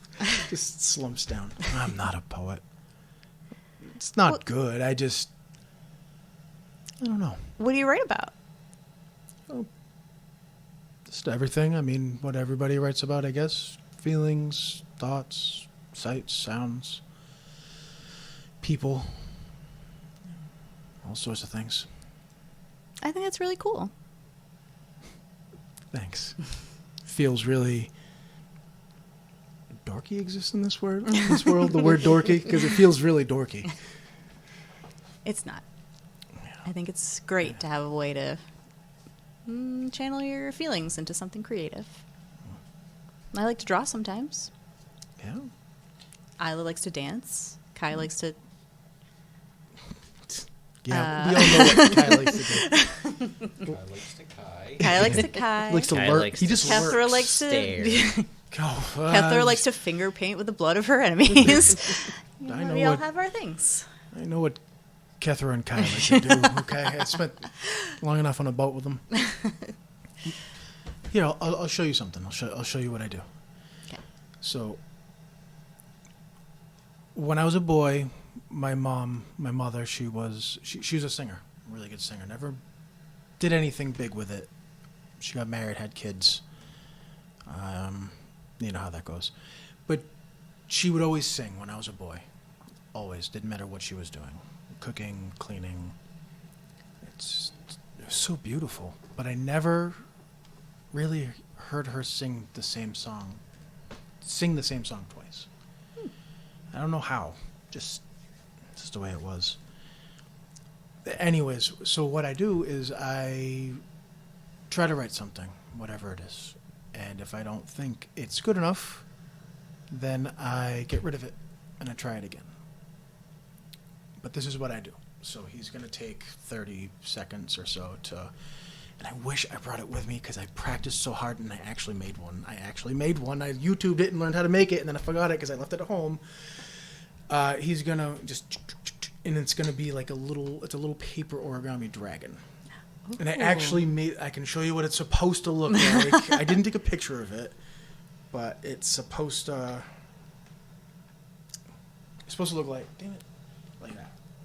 just slumps down. I'm not a poet. It's not good. I don't know. What do you write about? Just everything. I mean, what everybody writes about, I guess. Feelings, thoughts, sights, sounds, people, all sorts of things. I think that's really cool. Thanks. Feels really dorky exists in this world. In this world, the word dorky, because it feels really dorky. It's not. I think it's great to have a way to channel your feelings into something creative. I like to draw sometimes. Yeah. Ayla likes to dance. Kai likes to... Yeah, we all know what Kai likes to do. Kai likes to Kai. Kai likes to Kai. He likes to Kai lurk. likes He to just lurk. Kethra likes Stare. to... Kethra Kethra likes to finger paint with the blood of her enemies. I know we all what- have our things. I know what Kethra and Kai like to do. Okay, I spent long enough on a boat with them. Here, I'll show you something. I'll show you what I do. Okay. So, when I was a boy, my mother, she was a singer, a really good singer. Never did anything big with it. She got married, had kids. You know how that goes. But she would always sing when I was a boy. Always. Didn't matter what she was doing. Cooking, cleaning. It was so beautiful. But I never really heard her sing the same song twice. I don't know how. Just the way it was. Anyways, so what I do is I try to write something, whatever it is. And if I don't think it's good enough, then I get rid of it and I try it again. But this is what I do. So he's going to take 30 seconds or so to... And I wish I brought it with me because I practiced so hard and I actually made one. I YouTubed it and learned how to make it, and then I forgot it because I left it at home. He's going to just... And it's going to be like a little paper origami dragon. Ooh. And I can show you what it's supposed to look like. I didn't take a picture of it, but it's supposed to look like, damn it,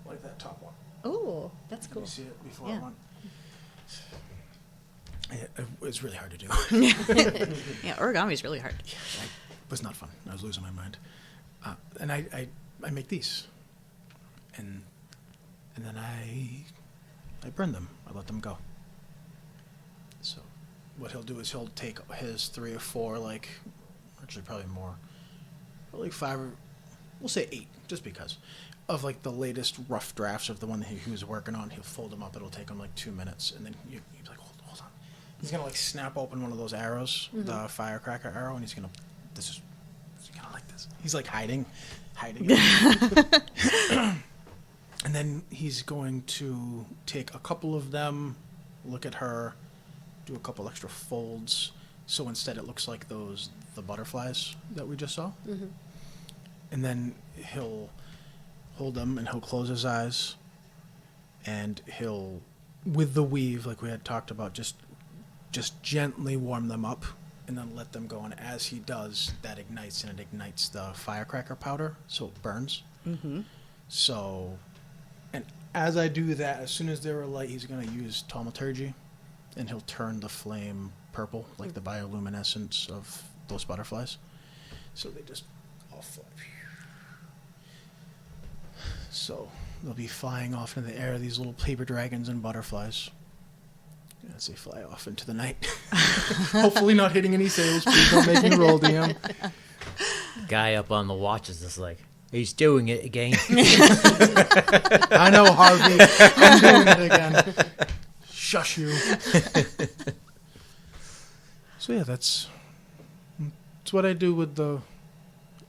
like that top one. Oh, that's cool. Can you see it before Yeah. I went? It's really hard to do. Yeah, origami is really hard. It was not fun. I was losing my mind. And I make these. And then I burn them. I let them go. So what he'll do is he'll take his 3 or 4, actually probably more, probably 5 or, we'll say 8, just because, of the latest rough drafts of the one that he was working on. He'll fold them up. It'll take him 2 minutes. And then he's like, hold on. He's gonna like snap open one of those arrows, the firecracker arrow, and he's gonna kind of like this. He's like hiding. And then he's going to take a couple of them, look at her, do a couple extra folds, so instead it looks like the butterflies that we just saw. Mm-hmm. And then he'll hold them and he'll close his eyes, and he'll, with the weave like we had talked about, just gently warm them up and then let them go. And as he does, that ignites, and it ignites the firecracker powder, so it burns. Mm-hmm. So, and as I do that, as soon as they're alight, he's going to use ttrpg, and he'll turn the flame purple, like the bioluminescence of those butterflies. So they just all fly. So they'll be flying off into the air, these little paper dragons and butterflies, as they fly off into the night. Hopefully not hitting any sails. Please don't make me roll, DM. Guy up on the watch is just like, he's doing it again. I know, Harvey. I'm doing it again. Shush you. So yeah, that's what I do with the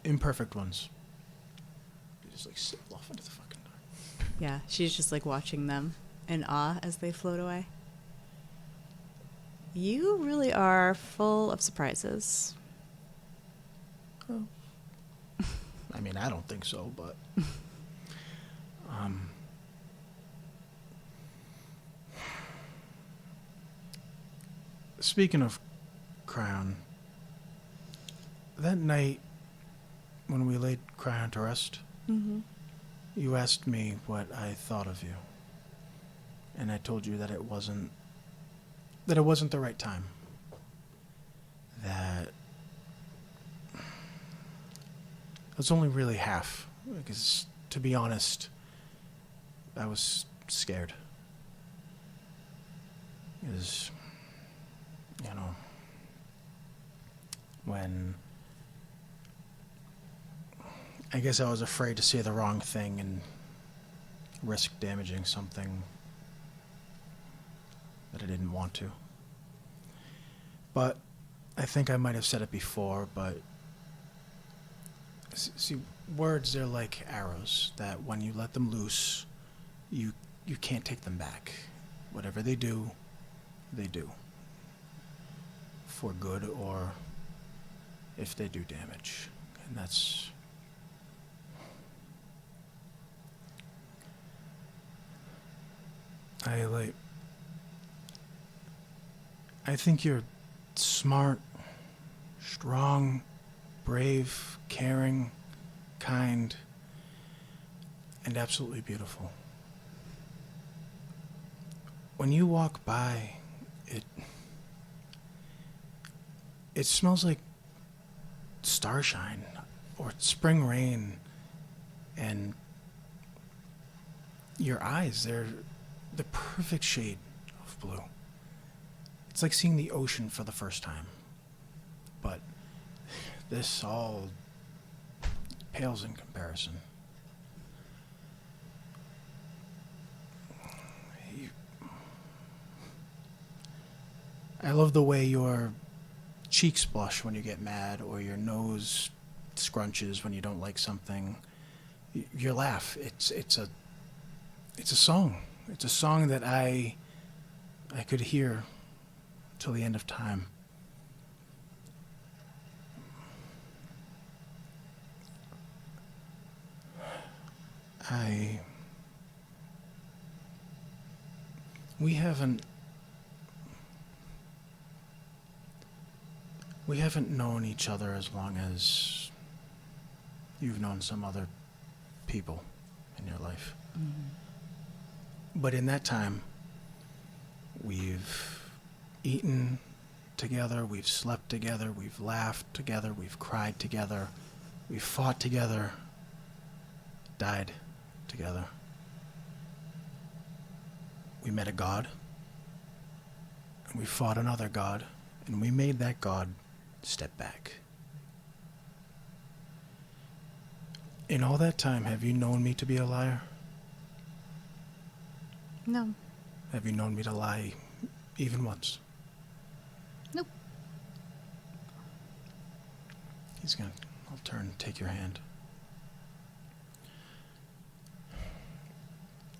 imperfect ones. You just like sail off into the fucking dark. Yeah, she's just like watching them in awe as they float away. You really are full of surprises. Oh. I mean, I don't think so, but speaking of Cryon, that night when we laid Cryon to rest, you asked me what I thought of you, and I told you that it wasn't the right time. That it was only really half, because, to be honest, I was scared. Because, you know, when I guess I was afraid to say the wrong thing and risk damaging something that I didn't want to. But I think I might have said it before, but see, words, they're like arrows that when you let them loose, you can't take them back. Whatever they do, they do. For good, or if they do damage. And that's... I think you're smart, strong, brave, caring, kind, and absolutely beautiful. When you walk by, it smells like starshine or spring rain, and your eyes, they're the perfect shade of blue. It's like seeing the ocean for the first time. But this all pales in comparison. I love the way your cheeks blush when you get mad, or your nose scrunches when you don't like something. Your laugh, it's a song. It's a song that I could hear till the end of time. We haven't known each other as long as you've known some other people in your life. Mm-hmm. But in that time, we've eaten together, we've slept together, we've laughed together, we've cried together, we've fought together, died together. We met a god, and we fought another god, and we made that god step back. In all that time, have you known me to be a liar? No. Have you known me to lie even once? I'll turn and take your hand.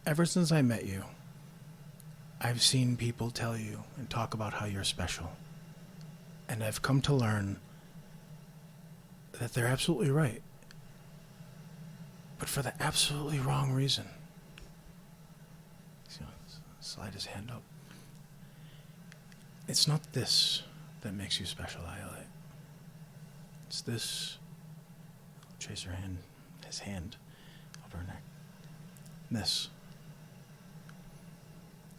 Ever since I met you, I've seen people tell you and talk about how you're special. And I've come to learn that they're absolutely right. But for the absolutely wrong reason. He's gonna slide his hand up. It's not this that makes you special, Iolite. It's this. Trace her hand, his hand over her neck. This.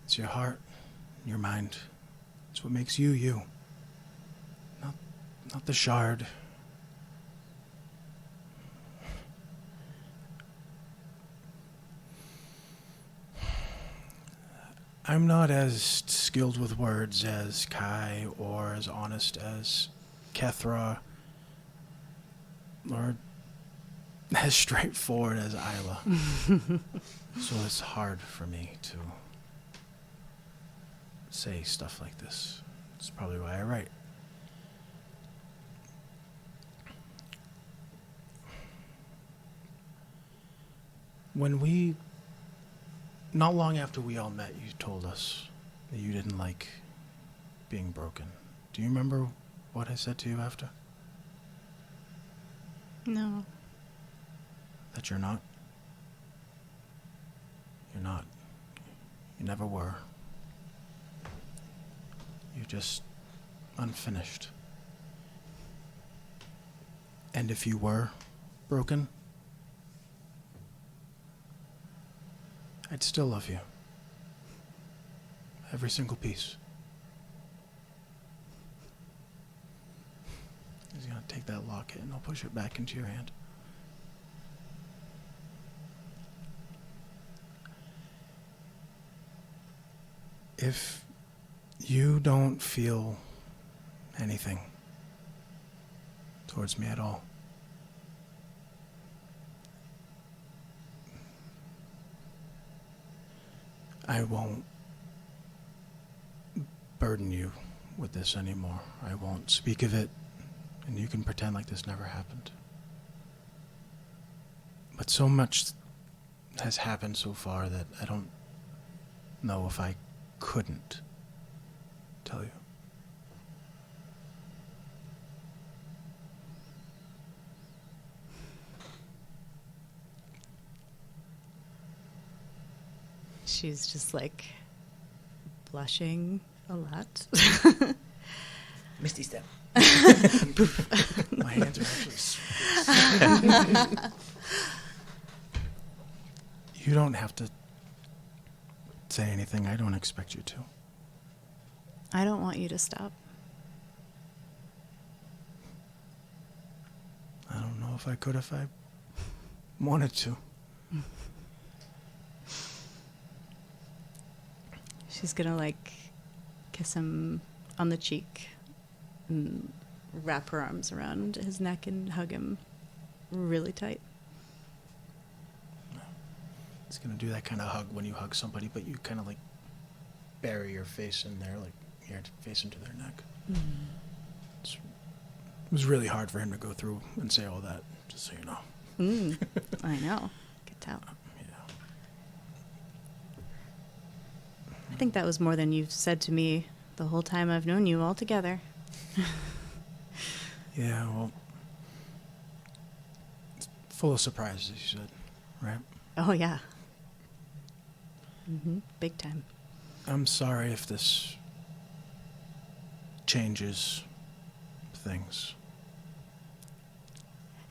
It's your heart, your mind. It's what makes you, you. Not the shard. I'm not as skilled with words as Kai or as honest as Kethra or as straightforward as Ayla. So it's hard for me to say stuff like this. It's probably why I write. Not long after we all met, you told us that you didn't like being broken. Do you remember what I said to you after? No. That you're not? You're not. You never were. You're just unfinished. And if you were broken, I'd still love you. Every single piece. He's gonna take that locket and I'll push it back into your hand. If you don't feel anything towards me at all, I won't burden you with this anymore. I won't speak of it, and you can pretend like this never happened. But so much has happened so far that I don't know if I couldn't tell you. She's just like blushing a lot. Misty step. My hands are actually You don't have to say anything. I don't expect you to. I don't want you to stop. I don't know if I could if I wanted to. She's gonna like kiss him on the cheek and wrap her arms around his neck and hug him really tight. It's gonna do that kind of hug when you hug somebody, but you kind of like bury your face in there, like your face into their neck. It was really hard for him to go through and say all that, just so you know. I know. Could tell. Yeah. I think that was more than you've said to me the whole time I've known you altogether. Yeah, well, it's full of surprises, you said, right? Oh, yeah. Big time. I'm sorry if this changes things.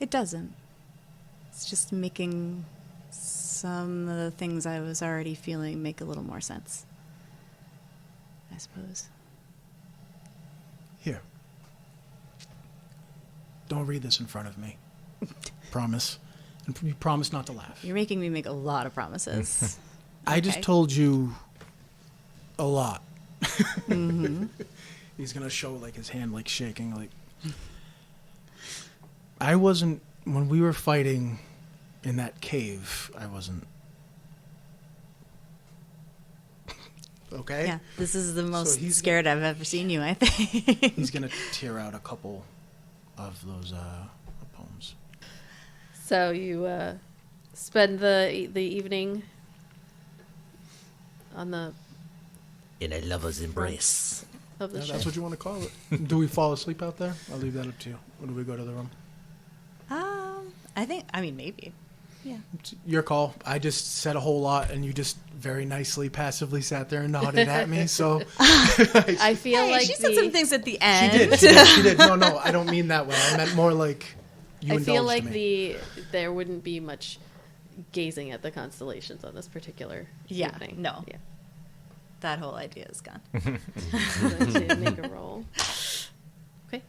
It doesn't. It's just making some of the things I was already feeling make a little more sense, I suppose. Here. Don't read this in front of me. Promise. And you promise not to laugh. You're making me make a lot of promises. I just Okay. told you a lot. He's gonna show like his hand like shaking like I wasn't when we were fighting in that cave, I wasn't okay? Yeah, this is the most he's scared I've ever seen you, I think. He's gonna tear out a couple of those poems. So you spend the evening on the In a lover's embrace. of the Yeah, ship. that's what you want to call it. Do we fall asleep out there? I'll leave that up to you. Or do we go to the room? I mean, maybe. Yeah. It's your call. I just said a whole lot, and you just very nicely, passively sat there and nodded at me. So I feel Hey, like she said some things at the she end. did. She did. No, I don't mean that way. I meant more like you I indulged feel like me. there wouldn't be much gazing at the constellations on this particular Yeah, evening. no. Yeah. That whole idea is gone. So to make a roll. Okay.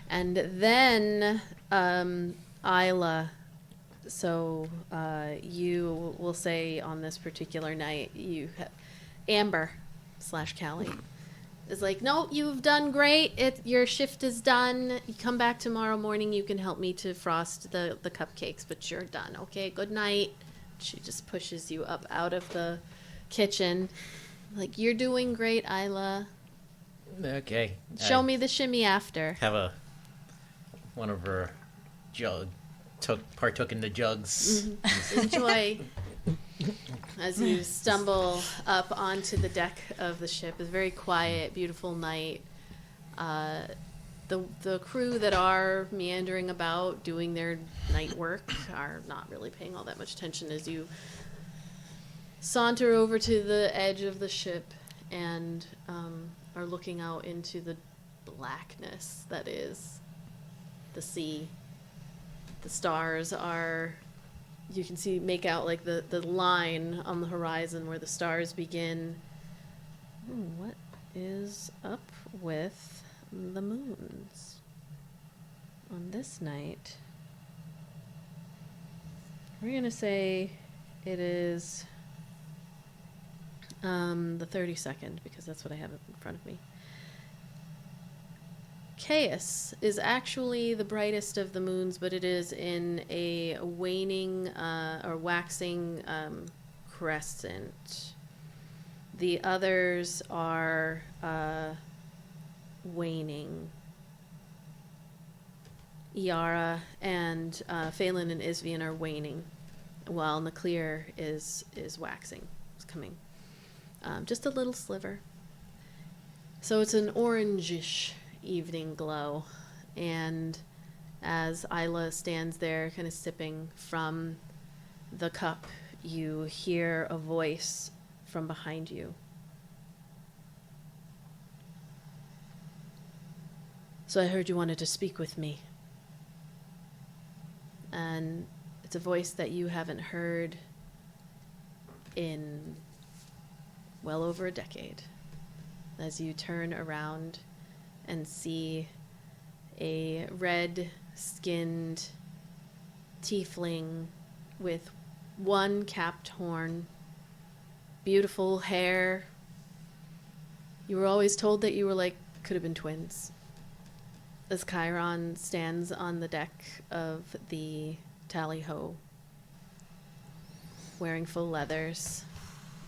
And then Ayla. So you will say on this particular night, you have Amber / Callie is like, no, you've done great. Your shift is done. You come back tomorrow morning. You can help me to frost the cupcakes, but you're done. Okay, good night. She just pushes you up out of the kitchen. Like, you're doing great, Ayla. Okay. Show me the shimmy after. Have one of her partook in the jugs. Enjoy. As you stumble up onto the deck of the ship, it's a very quiet, beautiful night. The crew that are meandering about doing their night work are not really paying all that much attention as you saunter over to the edge of the ship and are looking out into the blackness that is the sea. The stars are, you can make out like the line on the horizon where the stars begin. What is up with the moons on this night? We're going to say it is the 32nd, because that's what I have in front of me. Chaos is actually the brightest of the moons, but it is in a waning or waxing crescent. The others are waning. Iara and Phelan and Isvian are waning, while Nuclear is waxing. It's coming. Just a little sliver. So it's an orangish evening glow, and as Ayla stands there kind of sipping from the cup, you hear a voice from behind you. So I heard you wanted to speak with me. And it's a voice that you haven't heard in well over a decade. As you turn around and see a red-skinned tiefling with one capped horn, beautiful hair. You were always told that you were could have been twins. As Chiron stands on the deck of the tally-ho, wearing full leathers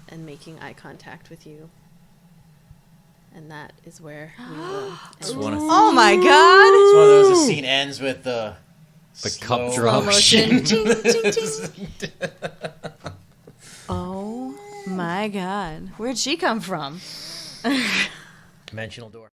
and making eye contact with you. And that is where we will end. Oh my god! It's one of those, the scene ends with the cup slow drop. motion. Oh my god. Where'd she come from? Dimensional door.